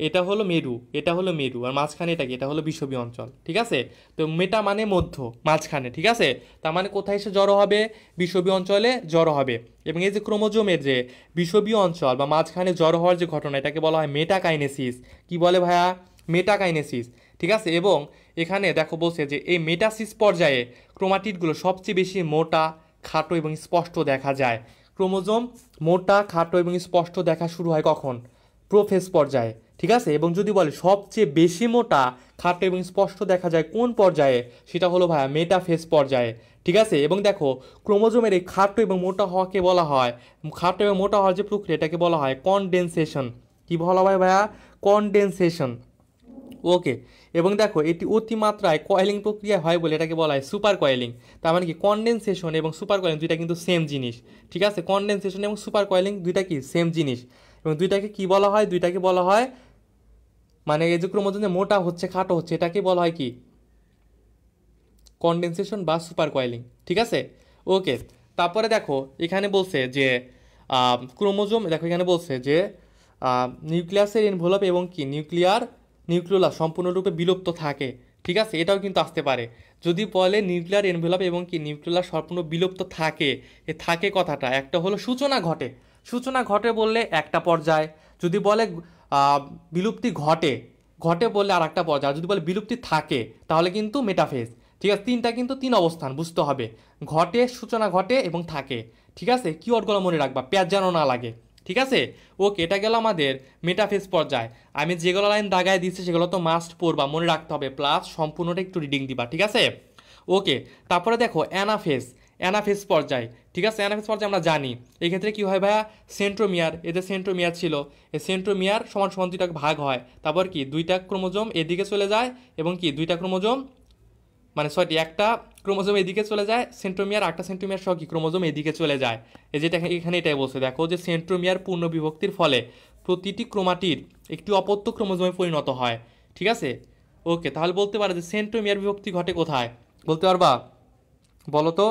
এটা হলো মেরু, এটা হলো মেরু, আর মাঝখানে এটা কি, এটা হলো বিষুবীয় অঞ্চল, ঠিক আছে। তো মেটা মানে মধ্য, মাঝখানে, ঠিক আছে, তার মানে কোথায় এসে জড়ো হবে, বিষুবীয় অঞ্চলে জড়ো হবে। এবং এই যে ক্রোমোজোমের যে বিষুবীয় অঞ্চল বা মাঝখানে জড়ো হওয়ার যে ঘটনা, এটাকে বলা হয় মেটাকাইনেসিস। কি বলে ভাইয়া, মেটাকাইনেসিস, ঠিক আছে। এবং এখানে দেখো বলছে যে এই মেটাসিস পর্যায়ে ক্রোমাটিডগুলো সবচেয়ে বেশি মোটা, খাটো এবং স্পষ্ট দেখা যায়। ক্রোমোজোম মোটা, খাটো এবং স্পষ্ট দেখা শুরু হয় কখন, প্রোফেজ পর্যায়ে, ঠিক আছে। এবং যদি বলে সবচেয়ে বেশি মোটা, খাটো এবং স্পষ্ট দেখা যায় কোন পর্যায়ে, সেটা হলো ভাইয়া মেটাফেজ পর্যায়ে, ঠিক আছে। এবং দেখো ক্রোমোজোমের এই খাটো এবং মোটা হওয়াকে বলা হয়, খাটো এবং মোটা হওয়ার যে প্রক্রিয়া এটাকে বলা হয় কনডেনসেশন। কি বলা হয় ভাইয়া, কনডেনসেশন। ওকে, এবং দেখো এটি অতিমাত্রায় কয়েলিং প্রক্রিয়া হয় বলে এটাকে বলা হয় সুপার কয়েলিং। তার মানে কি কনডেনসেশন এবং সুপার কয়েলিং দুইটা কিন্তু সেম জিনিস, ঠিক আছে। কনডেনসেশন এবং সুপার কয়েলিং দুইটা কি সেম জিনিস, এবং দুইটাকে কি বলা হয়, দুইটাকে বলা হয় মানে এই যে ক্রোমোজোম যে মোটা হচ্ছে খাটো হচ্ছে এটাকে বলা হয় কি, কনডেনসেশন বা সুপার কয়েলিং, ঠিক আছে। ওকে, তারপরে দেখো এখানে বলছে যে ক্রোমোজোম, দেখো এখানে বলছে যে নিউক্লিয়াসের এনভেলপ এবং কি নিউক্লিয়াস সম্পূর্ণরূপে বিলুপ্ত থাকে, ঠিক আছে, এটাও কিন্তু আসতে পারে। যদি বলে নিউক্লিয়ার এনভেলপ এবং কি নিউক্লিয়াস সম্পূর্ণ বিলুপ্ত থাকে, এ থাকে কথাটা একটা হলো সূচনা ঘটে, সূচনা ঘটে বললে একটা পর্যায়, যদি বলে বিলুপ্তি ঘটে, ঘটে বললে আর একটা পর্যায়ে, যদি বলে বিলুপ্তি থাকে তাহলে কিন্তু মেটাফেজ, ঠিক আছে। তিনটা কিন্তু তিন অবস্থান বুঝতে হবে, ঘটে, সূচনা ঘটে এবং থাকে, ঠিক আছে। কিওয়ার্ডগুলো মনে রাখবা, প্যাচ যেন না লাগে, ঠিক আছে। ওকে, এটা গেল আমাদের মেটাফেজ পর্যায়। আমি যেগুলো লাইন দাগায় দিচ্ছি সেগুলো তো মাস্ট পড়বা, মনে রাখতে হবে, প্লাস সম্পূর্ণটা একটু রিডিং দিবা, ঠিক আছে। ওকে, তারপরে দেখো অ্যানাফেজ, অ্যানাফেজ পর্যায়, ঠিক আছে। অ্যানাফেজ পর্যায়ে আমরা জানি এক্ষেত্রে কি হয় ভাইয়া, সেন্ট্রোমিয়ার, এদের সেন্ট্রোমিয়ার ছিল, এই সেন্ট্রোমিয়ার সমান সমান দুইটা ভাগ হয়, তারপর কি দুইটা ক্রোমোজোম এদিকে চলে যায়, এবং কি দুইটা ক্রোমোজোম মানে সরি একটা ক্রোমোজোম এদিকে চলে যায় সেন্ট্রোমিয়ার, একটা সেন্ট্রোমিয়ার সহ কি ক্রোমোজোম এদিকে চলে যায়। এই যেটা এখানে এটাই বলছে, দেখো যে সেন্ট্রোমিয়ার পূর্ণ বিভক্তির ফলে প্রতিটি ক্রোমাটিড একটি অপত্য ক্রোমোজোমে পরিণত হয়, ঠিক আছে। ওকে, তাহলে বলতে পারে যে সেন্ট্রোমিয়ার বিভক্তি ঘটে কোথায়, বলতে পারবা, বলো তো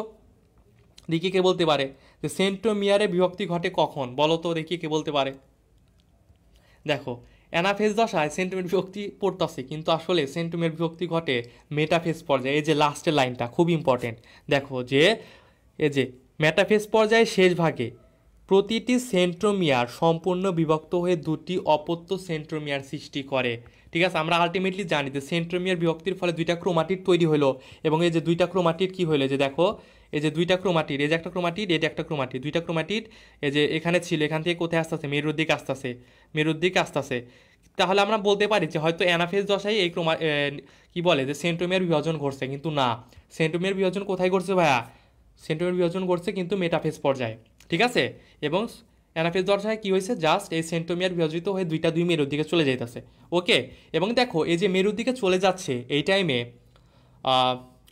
দেখি কে বলতে পারে যে সেন্ট্রোমিয়ারে বিভক্তি ঘটে কখন, বলো তো দেখি কে বলতে পারে। দেখো অ্যানাফেজ দশায় সেন্টোমিয়ার বিভক্তি পড়তেছে, কিন্তু আসলে সেন্টোমিয়ার বিভক্তি ঘটে মেটাফেজ পর্যায়ে। এই যে লাস্টের লাইনটা খুব ইম্পর্টেন্ট, দেখো যে এই যে মেটাফেজ পর্যায়ে শেষ ভাগে প্রতিটি সেন্ট্রোমিয়ার সম্পূর্ণ বিভক্ত হয়ে দুটি অপত্য সেন্ট্রোমিয়ার সৃষ্টি করে, ঠিক আছে। আমরা আলটিমেটলি জানি যে সেন্ট্রোমিয়ার বিভক্তির ফলে দুইটা ক্রোমাটিড তৈরি হলো, এবং এই যে দুইটা ক্রোমাটিড কি হলো, যে দেখো এই যে দুইটা ক্রোমাটিড, এই যে একটা ক্রোমাটিড, এটা একটা ক্রোমাটিড, দুইটা ক্রোমাটিড এই যে এখানে ছিল, এখান থেকে কোথায় আসতেছে, মেরুর দিকে আসতেছে, মেরুর দিকে আসতেছে। তাহলে আমরা বলতে পারি যে হয়তো অ্যানাফেজ দশায় এই কি বলে যে সেন্ট্রোমিয়ার বিভাজন ঘটছে, কিন্তু না, সেন্ট্রোমিয়ার বিভাজন কোথায় ঘটছে ভাইয়া, সেন্ট্রোমিয়ার বিভাজন ঘটছে কিন্তু মেটাফেজ পর্যায়ে, ঠিক আছে। এবং অ্যানাফেজ দশায় কি হয়েছে, জাস্ট এই সেন্ট্রোমিয়ার বিভাজিত হয়ে দুই মেরুর দিকে চলে যাইতেছে, ওকে। এবং দেখো এই যে মেরুর দিকে চলে যাচ্ছে এই টাইমে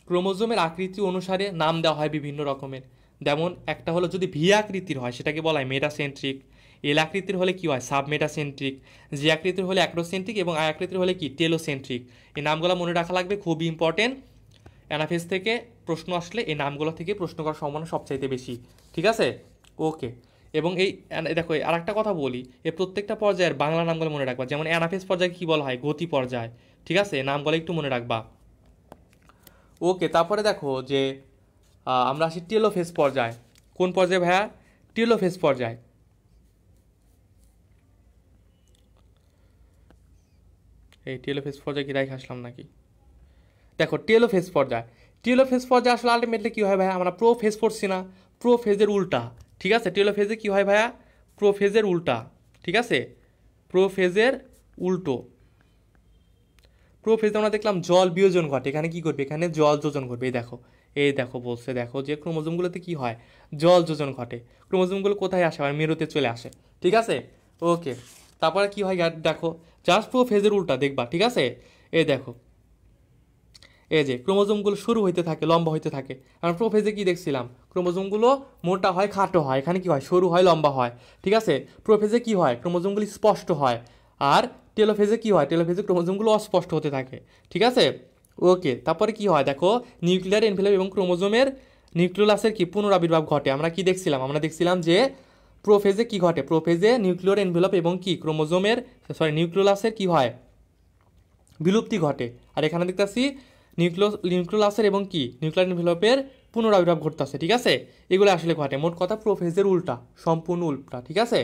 ক্রোমোজোমের আকৃতি অনুসারে নাম দেওয়া হয় বিভিন্ন রকমের, যেমন একটা হলো যদি ভি আকৃতির হয় সেটাকে বলা হয় মেটাসেন্ট্রিক, এল আকৃতির হলে কি হয় সাবমেটাসেন্ট্রিক, জি আকৃতির হলে অ্যাক্রোসেন্ট্রিক এবং আই আকৃতির হলে কি টেলোসেন্ট্রিক। এই নামগুলো মনে রাখা লাগবে, খুবই ইম্পর্টেন্ট। অ্যানাফেজ থেকে প্রশ্ন আসলে এই নামগুলো থেকে প্রশ্ন করার সম্ভাবনা সবচাইতে বেশি, ঠিক আছে। ওকে, এবং এই দেখো আর একটা কথা বলি, এই প্রত্যেকটা পর্যায়ের বাংলা নামগুলো মনে রাখবা। যেমন অ্যানাফেজ পর্যায়ে কী বলা হয় গতি পর্যায়, ঠিক আছে, নামগুলো একটু মনে রাখবা। ওকে, তারপরে দেখো যে আমরা আসি টেলোফেজ পর্যায়। কোন পর্যায়ে ভাইয়া? টেলোফেজ পর্যায়। এই টেলোফেজ পর্যায়ে কি রাইখে আসলাম নাকি? দেখো টেলোফেজ পর্যায়, টেলোফেজ পর্যায়ে আসলে আলটিমেটলি কী হয় ভাইয়া, আমরা প্রোফেজ পড়ছি না, প্রোফেজের উল্টা, ঠিক আছে। টেলোফেজে কী হয় ভাইয়া? প্রোফেজের উল্টা, ঠিক আছে, প্রোফেজের উল্টো। প্রোফেজে আমরা দেখলাম জল বিয়োজন ঘটে, এখানে কি করবে, এখানে জল যোজন ঘটবে। এই দেখো বলছে, দেখো যে ক্রোমোজোমগুলোতে কি হয়, জল যোজন ঘটে। ক্রোমোজোমগুলো কোথায় আসে, আর মেরুতে চলে আসে, ঠিক আছে। ওকে, তারপরে কি হয় দেখো, জাস্ট প্রোফেজের উল্টা দেখবা, ঠিক আছে। এই দেখো, এই যে ক্রোমোজোমগুলো শুরু হইতে থাকে, লম্বা হইতে থাকে। আমরা প্রোফেজে কি দেখছিলাম, ক্রোমোজোমগুলো মোটা হয়, খাটো হয়, এখানে কি হয়, সরু হয়, লম্বা হয়, ঠিক আছে। প্রোফেজে কি হয়, ক্রোমোজোমগুলি স্পষ্ট হয়। আর টেলোফেজে কি হয়, টেলোফেজে ক্রোমোজোমগুলো অস্পষ্ট হতে থাকে, ঠিক আছে। ওকে, তারপরে কি হয় দেখো, নিউক্লিয়ার এনভেলপ এবং ক্রোমোজোমের নিউক্লিওলাসের কি পুনরাবির্ভাব ঘটে। আমরা কি দেখছিলাম, আমরা দেখছিলাম যে প্রোফেজে কি ঘটে, প্রোফেজে নিউক্লিয়ার এনভেলপ এবং কি ক্রোমোজোমের নিউক্লিওলাসের কি হয়, বিলুপ্তি ঘটে। আর এখানে দেখতেছি নিউক্লিওলাসের এবং কি নিউক্লিয়ার এনভেলপের পুনরাবির্ভাব ঘটতেছে, ঠিক আছে। এগুলো আসলে ঘটে, মোট কথা প্রোফেজের উল্টা, সম্পূর্ণ উল্টা, ঠিক আছে।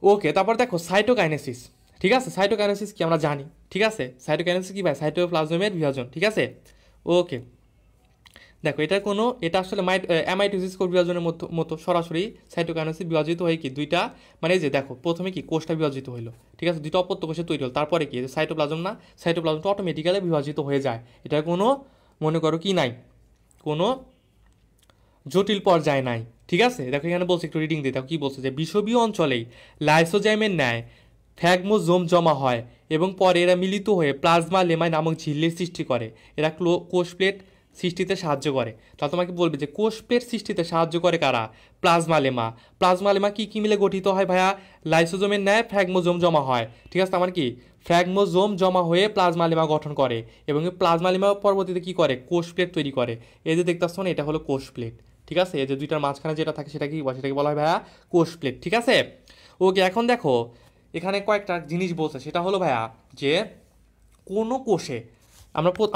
ওকে, তারপর দেখো সাইটোকাইনেসিস, ঠিক আছে। সাইটোকাইনেসিস কি আমরা জানি, ঠিক আছে। সাইটোকাইনেসিস কি ভাই, সাইটোপ্লাজমের বিভাজন, ঠিক আছে। ওকে, দেখো এটা আসলে অ্যামাইটোসিস কোষ বিভাজনের মতো সরাসরি সাইটোকাইনেসিস বিভাজিত হয়ে কি দুইটা, মানে এই যে দেখো প্রথমে কি কোষটা বিভাজিত হইলো, ঠিক আছে, দুইটা অপত্য কোষে তৈরি হলো, তারপরে কি সাইটোপ্লাজম না, সাইটোপ্লাজমটা অটোমেটিক্যালি বিভাজিত হয়ে যায়। এটা কোনো মনে করো কি নাই, কোনো জটিল পর্যায়ে নাই, ঠিক আছে। দেখো এখানে বলছে, একটু রিডিং দিই, দেখো কি বলছে, যে বিষুবীয় অঞ্চলেই লাইসোজাইমের ন্যায় ফ্যাগমোজোম জমা হয় এবং পরে এরা মিলিত হয়ে প্লাজমা লেমাই নামক ঝিল্লির সৃষ্টি করে। এরা কোষ প্লেট সৃষ্টিতে সাহায্য করে। তাহলে তোমাকে বলবে যে কোষ প্লেট সৃষ্টিতে সাহায্য করে কারা, প্লাজমা লেমা। প্লাজমা লেমা কি কি মিলে গঠিত হয় ভাইয়া, লাইসোজোমের ন্যায় ফ্র্যাগমোজোম জমা হয়, ঠিক আছে। আমার কি ফ্র্যাগমোজোম জমা হয়ে প্লাজমা লেমা গঠন করে এবং এই প্লাজমা লেমা পরবর্তীতে কি করে, কোষ প্লেট তৈরি করে। এই যে দেখতেছ না, এটা হলো কোষ প্লেট, ঠিক আছে। এই যে দুইটার মাঝখানে যেটা থাকে সেটা কি, সেটাকে বলা হয় ভাইয়া কোষ প্লেট, ঠিক আছে। ওকে, এখন দেখো এখানে কয়েকটা জিনিস বলছে, সেটা হলো ভাইয়া যে কোনো কোষে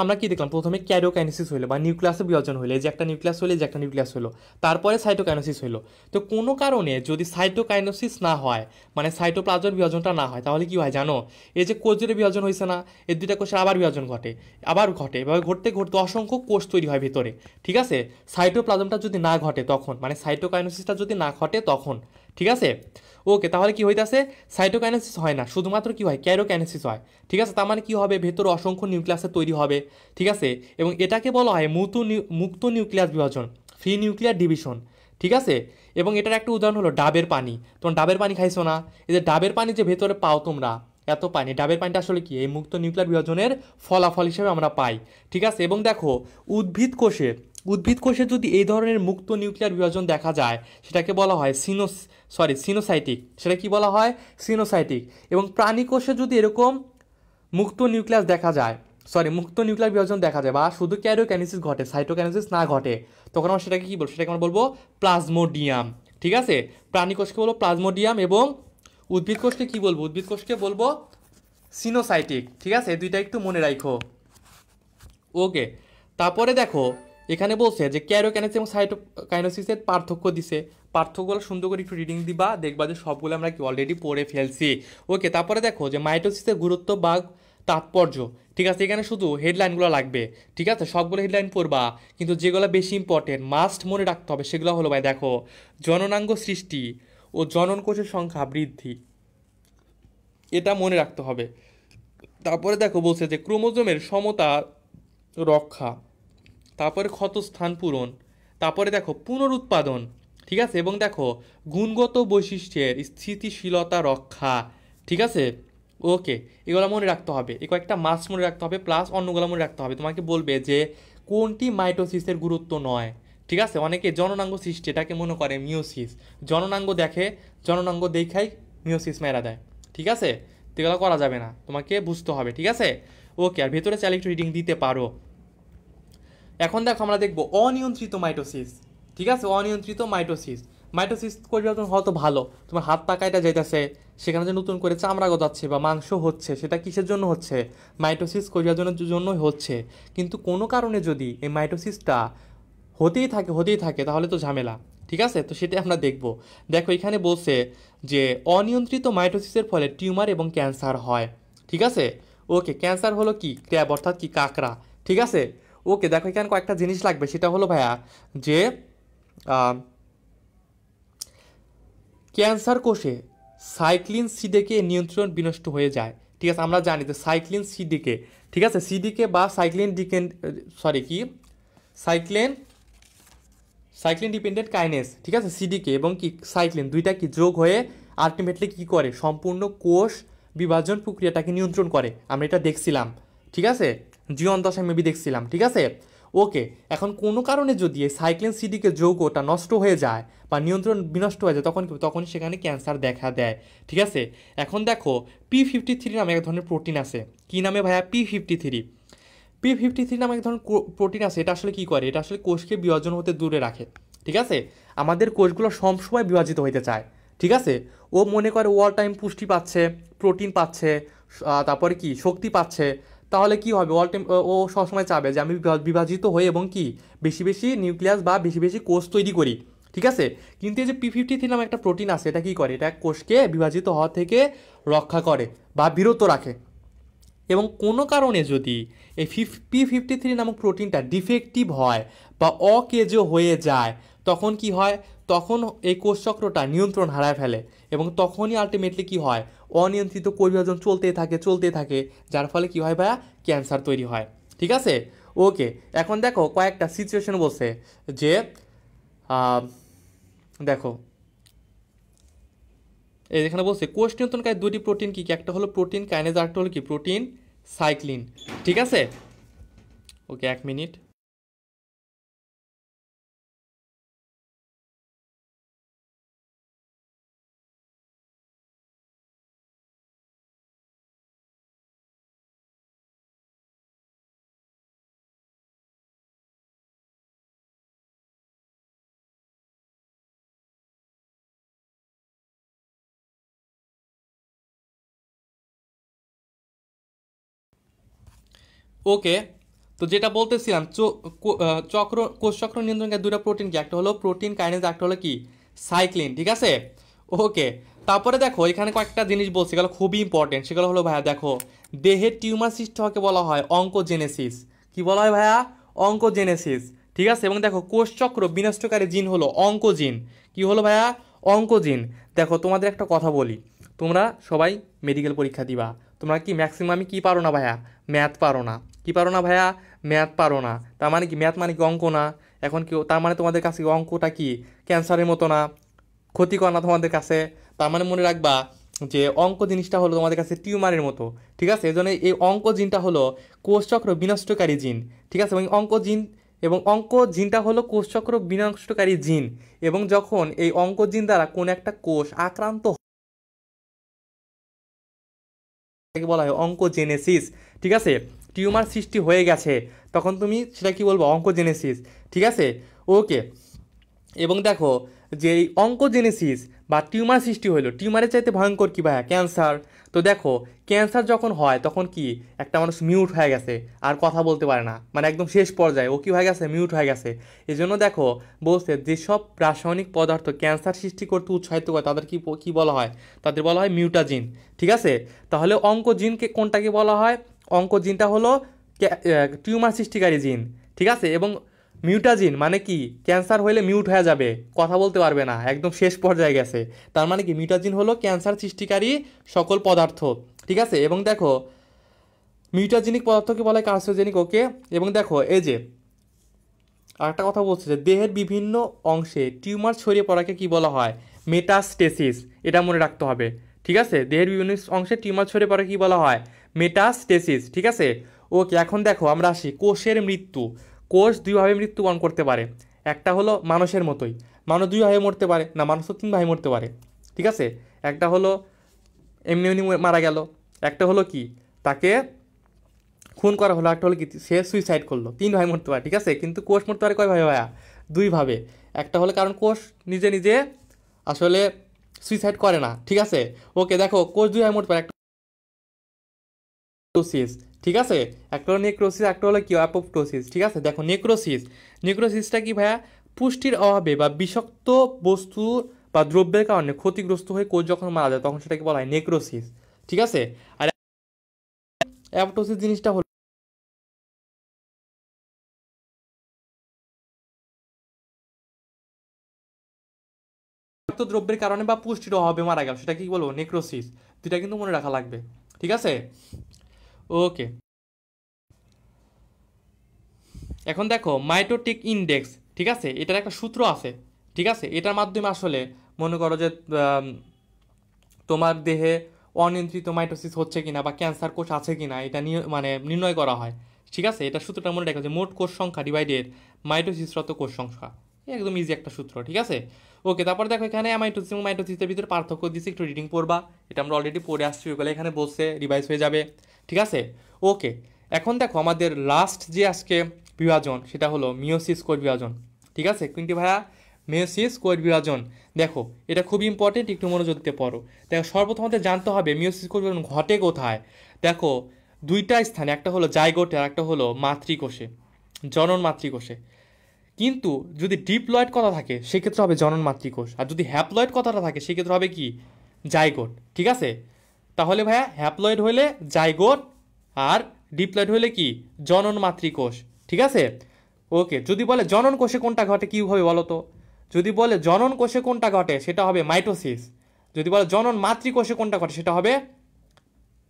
আমরা কি দেখলাম, প্রথমে ক্যারিওকাইনেসিস হইলো বা নিউক্লিয়াসের বিভাজন হইলো, এই যে একটা নিউক্লিয়াস হইলো, যে একটা নিউক্লিয়াস হইলো, তারপরে সাইটোকাইনেসিস হইলো। তো কোনো কারণে যদি সাইটোকাইনেসিস না হয়, মানে সাইটোপ্লাজমের বিভাজনটা না হয়, তাহলে কি হয় জানো, এই যে কোষ জুড়ে বিভাজন হয়েছে না, এই দুইটা কোষের আবার বিভাজন ঘটে, এভাবে ঘটতে ঘটতে অসংখ্য কোষ তৈরি হয় ভেতরে, ঠিক আছে। সাইটোপ্লাজমটা যদি না ঘটে তখন, মানে সাইটোকাইনেসিসটা যদি না ঘটে তখন, ঠিক আছে। ওকে, তাহলে কি হইতাছে, সাইটোকাইনেসিস হয় না, শুধুমাত্র কি হয়, ক্যারিওকাইনেসিস হয়, ঠিক আছে। তার মানে কি হবে, ভেতরে অসংখ্য নিউক্লিয়াসের তৈরি হবে, ঠিক আছে। এবং এটাকে বলা হয় মুক্ত নিউক্লিয়াস বিভাজন, ফ্রি নিউক্লিয়ার ডিভিশন, ঠিক আছে। এবং এটার একটা উদাহরণ হলো ডাবের পানি। তোমার ডাবের পানি খাইছো না, এই যে ডাবের পানি যে ভেতরে পাও তোমরা, এত পানি, ডাবের পানিটা আসলে কি এই মুক্ত নিউক্লিয়ার বিভাজনের ফলাফল হিসেবে আমরা পাই, ঠিক আছে। এবং দেখো উদ্ভিদ কোষে যদি এই ধরনের মুক্ত নিউক্লিয়ার বিভাজন দেখা যায়, সেটাকে বলা হয় সিনোসাইটিক, সেটা কি বলা হয়, সিনোসাইটিক। এবং প্রাণী কোষে যদি এরকম মুক্ত নিউক্লিয়াস দেখা যায়, মুক্ত নিউক্লিয়ার বিভাজন দেখা যায় বা শুধু ক্যারিওকাইনেসিস ঘটে, সাইটোকাইনেসিস না ঘটে, তখন আমরা সেটাকে কি বলবো, সেটাকে আমরা বলবো প্লাজমোডিয়াম, ঠিক আছে। প্রাণী কোষকে বলবো প্লাজমোডিয়াম এবং উদ্ভিদ কোষকে কি বলবো, উদ্ভিদ কোষকে বলবো সিনোসাইটিক, ঠিক আছে। এই দুইটা একটু মনে রাখো। ওকে, তারপরে দেখো এখানে বলছে যে ক্যারিওকাইনেসিস এবং সাইটোকাইনেসিসের পার্থক্য দিছে, পার্থক্যগুলো সুন্দর করে একটু রিডিং দিবা, দেখবা যে সবগুলো আমরা কি অলরেডি পড়ে ফেলছি। ওকে, তারপরে দেখো যে মাইটোসিসের গুরুত্ব বা তাৎপর্য, ঠিক আছে। এখানে শুধু হেডলাইনগুলো লাগবে, ঠিক আছে, সবগুলো হেডলাইন পড়বা, কিন্তু যেগুলো বেশি ইম্পর্টেন্ট মাস্ট মনে রাখতে হবে সেগুলো হলো ভাই দেখো, জননাঙ্গ সৃষ্টি ও জনন কোষের সংখ্যা বৃদ্ধি, এটা মনে রাখতে হবে। তারপরে দেখো বলছে যে ক্রোমোজোমের সমতা রক্ষা, তারপরে ক্ষতস্থান পূরণ, তারপরে দেখো পুনরুৎপাদন, ঠিক আছে। এবং দেখো গুণগত বৈশিষ্ট্যের স্থিতিশীলতা রক্ষা, ঠিক আছে। ওকে, এগুলো মনে রাখতে হবে, এই কয়েকটা মাস্ট মনে রাখতে হবে, প্লাস অন্যগুলো মনে রাখতে হবে। তোমাকে বলবে যে কোনটি মাইটোসিসের গুরুত্ব নয়, ঠিক আছে, অনেকে জননাঙ্গ সৃষ্টি এটাকে মনে করে মিওসিস, জননাঙ্গ দেখে, জননাঙ্গ দেখাই মিওসিস মেরা দেয়। ঠিক আছে, তো এগুলো করা যাবে না, তোমাকে বুঝতে হবে। ঠিক আছে, ওকে। আর ভেতরে চাইলে একটু রিডিং দিতে পারো। এখন দেখো আমরা দেখবো অনিয়ন্ত্রিত মাইটোসিস। ঠিক আছে, অনিয়ন্ত্রিত মাইটোসিস। মাইটোসিস পরিবর্তন হয়তো ভালো, তোমার হাত পা কাটা যাইতেছে, সেখানে যে নতুন করে চামড়া গজাচ্ছে বা মাংস হচ্ছে, সেটা কিসের জন্য হচ্ছে? মাইটোসিস পরিবর্তনের জন্যই হচ্ছে। কিন্তু কোনো কারণে যদি এই মাইটোসিসটা হতেই থাকে তাহলে তো ঝামেলা। ঠিক আছে, তো সেটাই আমরা দেখব। দেখো এখানে বলছে যে অনিয়ন্ত্রিত মাইটোসিসের ফলে টিউমার এবং ক্যান্সার হয়। ঠিক আছে, ওকে। ক্যান্সার হলো কি? ক্র্যাব অর্থাৎ কি? কাঁকড়া। ঠিক আছে, ওকে। দেখো এখানে কয়েকটা জিনিস লাগবে, সেটা হলো ভাইয়া যে ক্যান্সার কোষে সাইক্লিন সিডিকে নিয়ন্ত্রণ বিনষ্ট হয়ে যায়। ঠিক আছে, আমরা জানি যে সাইক্লিন সিডিকে, ঠিক আছে, সিডিকে বা সাইক্লিন ডিকেন, সরি কি, সাইক্লিন সাইক্লিন ডিপেন্ডেন্ট কাইনেস, ঠিক আছে, সিডিকে এবং কি সাইক্লিন দুইটা কি যোগ হয়ে আলটিমেটলি কি করে? সম্পূর্ণ কোষ বিভাজন প্রক্রিয়াটাকে নিয়ন্ত্রণ করে। আমরা এটা দেখছিলাম। ঠিক আছে, জীবন দশায় মেবি দেখছিলাম। ঠিক আছে, ওকে। এখন কোনো কারণে যদি এই সাইক্লিন সিডিকে যৌগটা নষ্ট হয়ে যায় বা নিয়ন্ত্রণ বিনষ্ট হয়ে যায়, তখন সেখানে ক্যান্সার দেখা দেয়। ঠিক আছে, এখন দেখো P53 নামে এক ধরনের প্রোটিন আছে। কি নামে ভাইয়া? P53 নামে এক ধরনের প্রোটিন আছে। এটা আসলে কি করে? এটা আসলে কোষকে বিভাজন হতে দূরে রাখে। ঠিক আছে, আমাদের কোষগুলো সবসময় বিভাজিত হইতে চায়। ঠিক আছে, ও মনে করে অল টাইম পুষ্টি পাচ্ছে, প্রোটিন পাচ্ছে, তারপরে কি শক্তি পাচ্ছে। তাহলে কি হবে? অল টাইম ও সবসময় চাবে যে আমি বিভাজিত হই এবং কি বেশি বেশি নিউক্লিয়াস বা বেশি বেশি কোষ তৈরি করি। ঠিক আছে, কিন্তু এই যে P53 নামে একটা প্রোটিন আছে, এটা কি করে? এটা কোষকে বিভাজিত হওয়া থেকে রক্ষা করে বা বিরত রাখে। এবং কোনো কারণে যদি এই P53 নামক প্রোটিনটা ডিফেক্টিভ হয় বা অকেজো হয়ে যায়, তখন কি হয়? তখন এই কোষচক্রটা নিয়ন্ত্রণ হারায় ফেলে এবং তখনই আলটিমেটলি কি হয়? অনিয়ন্ত্রিত কোষ বিভাজন চলতে থাকে, যার ফলে কি হয় ভাইয়া? ক্যান্সার তৈরি হয়। ঠিক আছে, ওকে। এখন দেখো কয়েকটা সিচুয়েশন বলছে যে দেখো এই এখানে বলছে কোষ নিয়ন্ত্রণকারী দুটি প্রোটিন কি কি? একটা হলো প্রোটিন কাইনেজ, আরেকটা হলো কি? Protein cyclin. ঠিক আছে, ওকে, 1 মিনিট। ওকে, তো যেটা বলতেছিলাম কোষচক্র নিয়ন্ত্রণকারী দুটো প্রোটিন কি? একটা হলো প্রোটিন কাইনেজ, একটা হলো কি? সাইক্লিন। ঠিক আছে, ওকে। তারপরে দেখো এখানে কয়েকটা জিনিস বলছে, সেগুলো খুবই ইম্পর্টেন্ট। সেগুলো হলো ভাইয়া দেখো, দেহের টিউমার সৃষ্টি হওয়াকে বলা হয় অঙ্কোজেনেসিস। কি বলা হয় ভাইয়া? অঙ্কোজেনেসিস। ঠিক আছে, এবং দেখো কোষচক্র বিনষ্টকারী জিন হলো অঙ্কোজিন। কি হলো ভাইয়া? অঙ্কোজিন। দেখো তোমাদের একটা কথা বলি, তোমরা সবাই মেডিকেল পরীক্ষা দিবা, তোমরা কি ম্যাক্সিমামই কি পারো না ভাইয়া? ম্যাথ পারো না। কি পারো না ভাইয়া? ম্যাথ পারো না। তার মানে কি ম্যাথ মানে কি অঙ্ক না? এখন কি তার মানে তোমাদের কাছে অঙ্কটা কি ক্যান্সারের মতো না, ক্ষতিকর না তোমাদের কাছে? তার মানে মনে রাখবা যে অঙ্ক জিনিসটা হলো তোমাদের কাছে টিউমারের মতো। ঠিক আছে, এই জন্য এই অঙ্ক জিনটা হলো কোষচক্র বিনষ্টকারী জিন। ঠিক আছে, এবং অঙ্ক জিনটা হলো কোষচক্র বিনষ্টকারী জিন। এবং যখন এই অঙ্ক জিন দ্বারা কোন একটা কোষ আক্রান্ত বলা হয় অঙ্কোজেনেসিস। ঠিক আছে, টিউমার সৃষ্টি হয়ে গেছে, তখন তুমি সেটা কি বলবো? অঙ্কোজেনেসিস। ঠিক আছে, ওকে। এবং দেখো যে এই অঙ্কোজেনেসিস বা টিউমার সৃষ্টি হলো, টিউমারের চাইতে ভয়ঙ্কর কি ভাইয়া? ক্যান্সার। তো দেখো ক্যান্সার যখন হয় তখন কি একটা মানুষ মিউট হয়ে গেছে, আর কথা বলতে পারে না, মানে একদম শেষ পর্যায়ে ও কি হয়ে গেছে? মিউট হয়ে গেছে। এই জন্য দেখো বলছে যেসব রাসায়নিক পদার্থ ক্যান্সার সৃষ্টি করতে উৎসাহিত করে তাদের কি কি বলা হয়? তাদের বলা হয় মিউটাজিন। ঠিক আছে, তাহলে অঙ্কোজিনকে কোনটাকে বলা হয়? অঙ্কোজিনটা হলো টিউমার সৃষ্টিকারী জিন। ঠিক আছে, এবং মিউটাজিন মানে কি? ক্যান্সার হলে মিউট হয়ে যাবে, কথা বলতে পারবে না, একদম শেষ পর্যায়ে গেছে। তার মানে কি মিউটাজিন হলো ক্যান্সার সৃষ্টিকারী সকল পদার্থ। ঠিক আছে, এবং দেখো মিউটাজেনিক পদার্থকে বলা হয় কার্সিনোজেনিক। ওকে, এবং দেখো এই যে আরেকটা কথা বলছে যে দেহের বিভিন্ন অংশে টিউমার ছড়িয়ে পড়াকে কি বলা হয়? মেটাস্টেসিস। এটা মনে রাখতে হবে। ঠিক আছে, দেহের বিভিন্ন অংশে টিউমার ছড়িয়ে পড়াকে কি বলা হয়? মেটাস্টেসিস। ঠিক আছে, ওকে। এখন দেখো আমরা আসি কোষের মৃত্যু। কোষ দুইভাবে মৃত্যুবরণ করতে পারে। একটা হলো মানুষের মতোই, মানুষ দুইভাবে মরতে পারে না, মানুষ তো তিনভাবে মরতে পারে, ঠিক আছে। একটা হলো এমনি এমনি মারা গেল, একটা হলো কি তাকে খুন করা হলো, একটা হলো কি সে সুইসাইড করলো, তিন ভাবে মরতে পারে, ঠিক আছে। কিন্তু কোষ মরতে পারে কয় ভাবে ভাইয়া? দুই ভাবে। একটা হলো কারণ কোষ নিজে নিজে আসলে সুইসাইড করে না, ঠিক আছে। ওকে দেখো কোষ দুই ভাবে মরতে পারে, একটা নেক্রোসিস, ঠিক আছে, একটা হলো নেক্রোসিস, একটা হলো কি অ্যাপোপ্টোসিস, ঠিক আছে। দেখো নেক্রোসিস, নেক্রোসিসটা কি ভাইয়া? পুষ্টির অভাবে বা বিষাক্ত বস্তু বা দ্রব্যের কারণে ক্ষতিগ্রস্ত হয়ে কোষ যখন মারা যায় তখন সেটাকে বলা হয় নেক্রোসিস, ঠিক আছে। আর অ্যাপোপ্টোসিস জিনিসটা হলো বিষাক্ত দ্রব্যের কারণে বা পুষ্টির অভাবে মারা গেল, সেটা কি বলবো? নেক্রোসিস। দুইটা কিন্তু মনে রাখা লাগবে, ঠিক আছে। ওকে, এখন দেখো মাইটোটিক ইনডেক্স, ঠিক আছে, এটার একটা সূত্র আছে, ঠিক আছে। এটার মাধ্যমে আসলে মনে করো যে আম, তোমার দেহে অনিয়ন্ত্রিত মাইটোসিস হচ্ছে কিনা বা ক্যান্সার কোষ আছে কিনা এটা নিয়ে মানে নির্ণয় করা হয়, ঠিক আছে। এটা সূত্রটা মনে রাখো যে মোট কোষ সংখ্যা ডিভাইডেড মাইটোসিসরত কোষ সংখ্যা, একদম ইজি একটা সূত্র, ঠিক আছে। ওকে, তারপর দেখো এখানে মাইটোসিস এবং মাইটোসিসের ভিতরে পার্থক্য দিচ্ছে, একটু রিডিং পড়বা, এটা আমরা অলরেডি পড়ে আসছি, ওইগুলো এখানে বসে রিভাইজ হয়ে যাবে, ঠিক আছে। ওকে, এখন দেখো আমাদের লাস্ট যে আজকে বিভাজন সেটা হলো মিওসিস কোষ বিভাজন, ঠিক আছে। কিন্তু ভাইয়া মিওসিস কোষ বিভাজন, দেখো এটা খুব ইম্পর্টেন্ট, একটু মনোযোগ দিয়ে পড়ো। দেখো সর্বপ্রথম আমাদের জানতে হবে মিওসিস কোষ বিভাজন ঘটে কোথায়। দেখো দুইটা স্থানে, একটা হলো জাইগোটে আর একটা হলো মাতৃকোষে, জনন মাতৃকোষে। কিন্তু যদি ডিপ্লয়েড কথা থাকে সেক্ষেত্রে হবে জনন মাতৃকোষ, আর যদি হ্যাপ্লয়েড কথাটা থাকে সেক্ষেত্রে হবে কি? জাইগোট, ঠিক আছে। তাহলে ভাইয়া হ্যাপ্লয়েড হলে জাইগোট, আর ডিপ্লয়েড হলে কি? জনন মাতৃকোষ, ঠিক আছে। ওকে, যদি বলে জনন কোষে কোনটা ঘটে কি হবে বলো তো? যদি বলে জনন কোষে কোনটা ঘটে সেটা হবে মাইটোসিস, যদি বলে জনন মাতৃকোষে কোনটা ঘটে সেটা হবে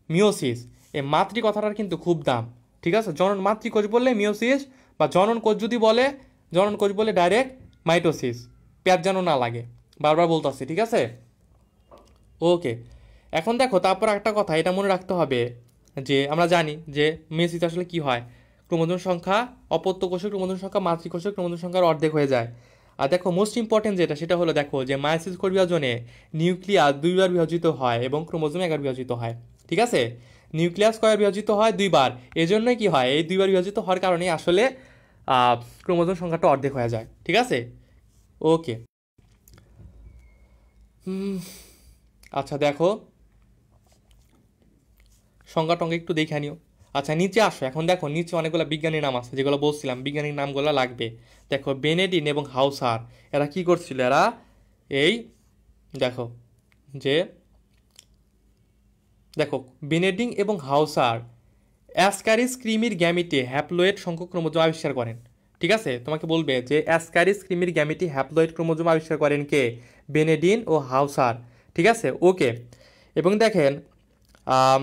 মিওসিস। এই মাতৃ কথাটার কিন্তু খুব দাম, ঠিক আছে। জনন মাতৃকোষ বললে মিওসিস, বা জনন কোষ যদি বলে, জনন কোষ বলে ডাইরেক্ট মাইটোসিস, পেঁয়াজ যেন না লাগে, বারবার বলতেছি, ঠিক আছে। ওকে, এখন দেখো তারপর একটা কথা এটা মনে রাখতে হবে যে আমরা জানি যে মেসিতে আসলে কি হয়, ক্রোমোজোম সংখ্যা অপত্য কোষে ক্রোমোজোম সংখ্যা মাতৃকোষে ক্রোমোজোম সংখ্যার অর্ধেক হয়ে যায়। আর দেখো মোস্ট ইম্পর্টেন্ট যেটা সেটা হলো দেখো যে মায়োসিস কোষ বিভাজনে নিউক্লিয়াস দুইবার বিভাজিত হয় এবং ক্রোমোজোম একবার বিভাজিত হয়, ঠিক আছে। নিউক্লিয়াস কয়বার বিভাজিত হয়? দুইবার। এজন্যই কি হয়, এই দুইবার বিভাজিত হওয়ার কারণে আসলে ক্রোমোজোম সংখ্যাটা অর্ধেক হয়ে যায়, ঠিক আছে। ওকে, আচ্ছা দেখো সংজ্ঞা টঙ্গা একটু দেখে নিও। আচ্ছা নিচে আসো, এখন দেখো নিচে অনেকগুলো বিজ্ঞানীর নাম আছে যেগুলো বলছিলাম, বিজ্ঞানীর নামগুলো লাগবে। দেখো বেনেডিন এবং হাউসার, এরা কি করছিল? এরা এই দেখো যে দেখো বেনেডিং এবং হাউসার অ্যাসকারিস ক্রিমির গ্যামিটে হ্যাপ্লয়েড সংখ্যক ক্রোমোজোম আবিষ্কার করেন, ঠিক আছে। তোমাকে বলবে যে অ্যাসকারিস ক্রিমির গ্যামিটে হ্যাপ্লয়েড ক্রোমোজোম আবিষ্কার করেন কে? বেনেডিন ও হাউসার, ঠিক আছে। ওকে, এবং দেখেন আম,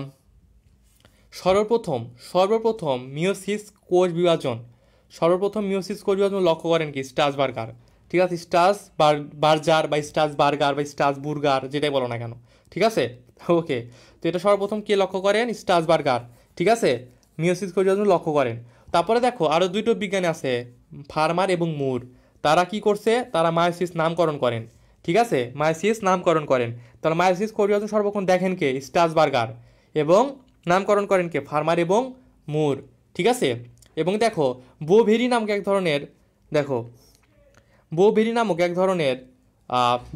সর্বপ্রথম সর্বপ্রথম মিওসিস কোষ বিভাজন, সর্বপ্রথম মিওসিস কোষ বিভাজন লক্ষ্য করেন কি? স্ট্রাসবার্গার, ঠিক আছে। বার্জার বা স্ট্রাসবার্গার বা স্ট্রাসবুর্গার যেটাই বলো না কেন, ঠিক আছে। ওকে, তো এটা সর্বপ্রথম কে লক্ষ্য করেন? স্ট্রাসবার্গার, ঠিক আছে। মিওসিস কোষ বিভাজন লক্ষ্য করেন। তারপরে দেখো আরও দুটো বিজ্ঞানী আছে, ফার্মার এবং মুর, তারা কি করছে? তারা মায়োসিস নামকরণ করেন, ঠিক আছে, মায়োসিস নামকরণ করেন। তাহলে মায়োসিস কোষ বিভাজন সর্বক্ষণ দেখেন কে? স্ট্রাসবার্গার, এবং নামকরণ করেন কে? ফার্মার এবং মুর, ঠিক আছে। এবং দেখো বোভেরি নামক এক ধরনের, দেখো বোভেরি নামক এক ধরনের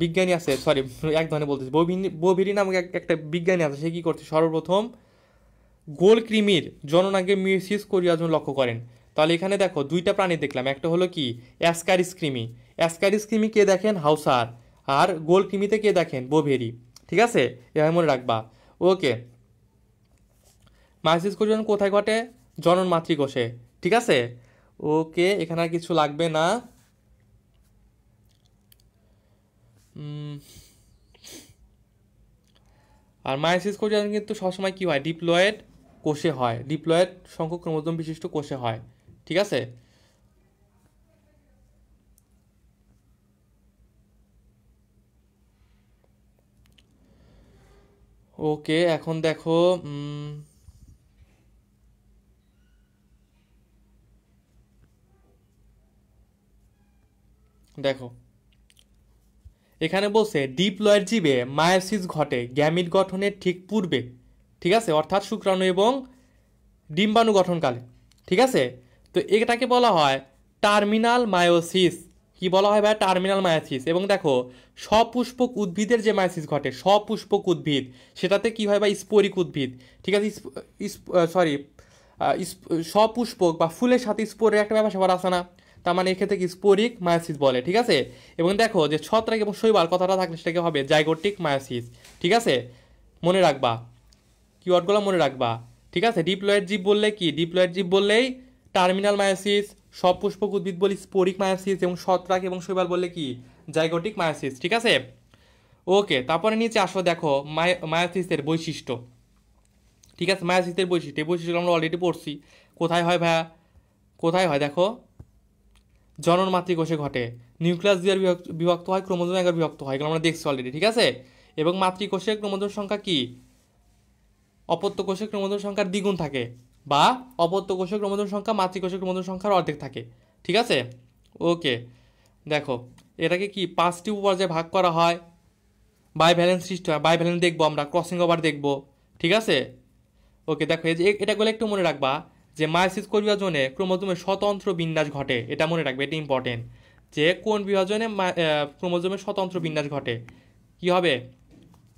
বিজ্ঞানী আছে, সরি এক ধরনের বলতেছি, বোভেরি নামক একটা বিজ্ঞানী আছে, সে কি করছে? সর্বপ্রথম গোল কৃমির জননাঙ্গে মিউসিস কোরিয়াজন লক্ষ্য করেন। তাহলে এখানে দেখো দুইটা প্রাণী দেখলাম, একটা হলো কি? অ্যাসকারিস কৃমি, অ্যাসকারিস কৃমি কে দেখেন? হাউসার, আর গোল কৃমিতে কে দেখেন? বোভেরি, ঠিক আছে, এভাবে মনে রাখবা। ওকে, মায়োসিস কোরিয়াজন কোথায় ঘটে? জনন মাতৃকোষে, ঠিক আছে। ওকে, এখানে আর কিছু লাগবে না। উম, আর মায়োসিস কোরিয়াজন কিন্তু সবসময় কি হয়? ডিপ্লয়েড কোষে হয়, ডিপ্লয়েড সংখ্যক ক্রোমোজোম বিশিষ্ট কোষে হয়, ঠিক আছে। ওকে, এখন দেখো দেখো এখানে বলছে ডিপ্লয়েড জীবে মায়োসিস ঘটে গ্যামিট গঠনের ঠিক পূর্বে, ঠিক আছে, অর্থাৎ শুক্রাণু এবং ডিম্বাণু গঠনকালে, ঠিক আছে। তো এটাকে বলা হয় টার্মিনাল মায়োসিস। কি বলা হয় ভাই? Terminal meiosis. এবং দেখো সপুষ্পক উদ্ভিদের যে মায়োসিস ঘটে, সপুষ্পক উদ্ভিদ, সেটাতে কি হয় ভাই? স্পোরিক উদ্ভিদ, ঠিক আছে। সরি, সপুষ্পক বা ফুলের সাথে স্পোরের একটা ব্যাপার স্যাপার আছে না, তার মানে এক্ষেত্রে কি স্পোরিক মায়োসিস বলে, ঠিক আছে। এবং দেখো যে ছত্রাক এবং শৈবাল কথাটা থাকলে সেটাকে হবে জাইগোটিক মায়োসিস, ঠিক আছে। মনে রাখবা, কিওয়ার্ডগুলো মনে রাখবা, ঠিক আছে। ডিপ্লয়েড জীব বললে কি? ডিপ্লয়েড জীব বললেই টার্মিনাল মায়োসিস, সপুষ্পক উদ্ভিদ বলি স্পোরিক মায়োসিস, এবং ছত্রাক এবং শৈবাল বললে কি? জাইগোটিক মায়োসিস, ঠিক আছে। ওকে, তারপরে নিচে আসো, দেখো মায়োসিসের বৈশিষ্ট্য, ঠিক আছে। মায়োসিসের বৈশিষ্ট্য, এই বৈশিষ্ট্য আমরা অলরেডি পড়ছি। কোথায় হয় ভাইয়া? কোথায় হয় দেখো, জনন মাতৃকোষে ঘটে, নিউক্লিয়াস দিয়ে বিভক্ত হয়, ক্রোমোজোম একবার বিভক্ত হয়, এগুলো আমরা দেখছি অলরেডি, ঠিক আছে। এবং মাতৃকোষে ক্রোমোজোম সংখ্যা কি? অপত্য কোষে ক্রোমোজোম সংখ্যার দ্বিগুণ থাকে, বা অপত্য কোষে ক্রোমোজোম সংখ্যা মাতৃকোষে ক্রোমোজোম সংখ্যার অর্ধেক থাকে, ঠিক আছে। ওকে, দেখো এটাকে কি 5টি উপপর্যায়ে ভাগ করা হয়, বাইভ্যালেন্স সৃষ্টি হয়, বাইভ্যালেন্স দেখবো আমরা, ক্রসিং ওভার দেখবো, ঠিক আছে। ওকে, দেখো এই যে এটাগুলো একটু মনে রাখবা, যে মায়োসিস কোষ বিভাজনে ক্রোমোজোমের স্বতন্ত্র বিন্যাস ঘটে, এটা মনে রাখবে, এটা ইম্পর্টেন্ট। যে কোন বিভাজনে ক্রোমোজোমের স্বতন্ত্র বিন্যাস ঘটে? কি হবে?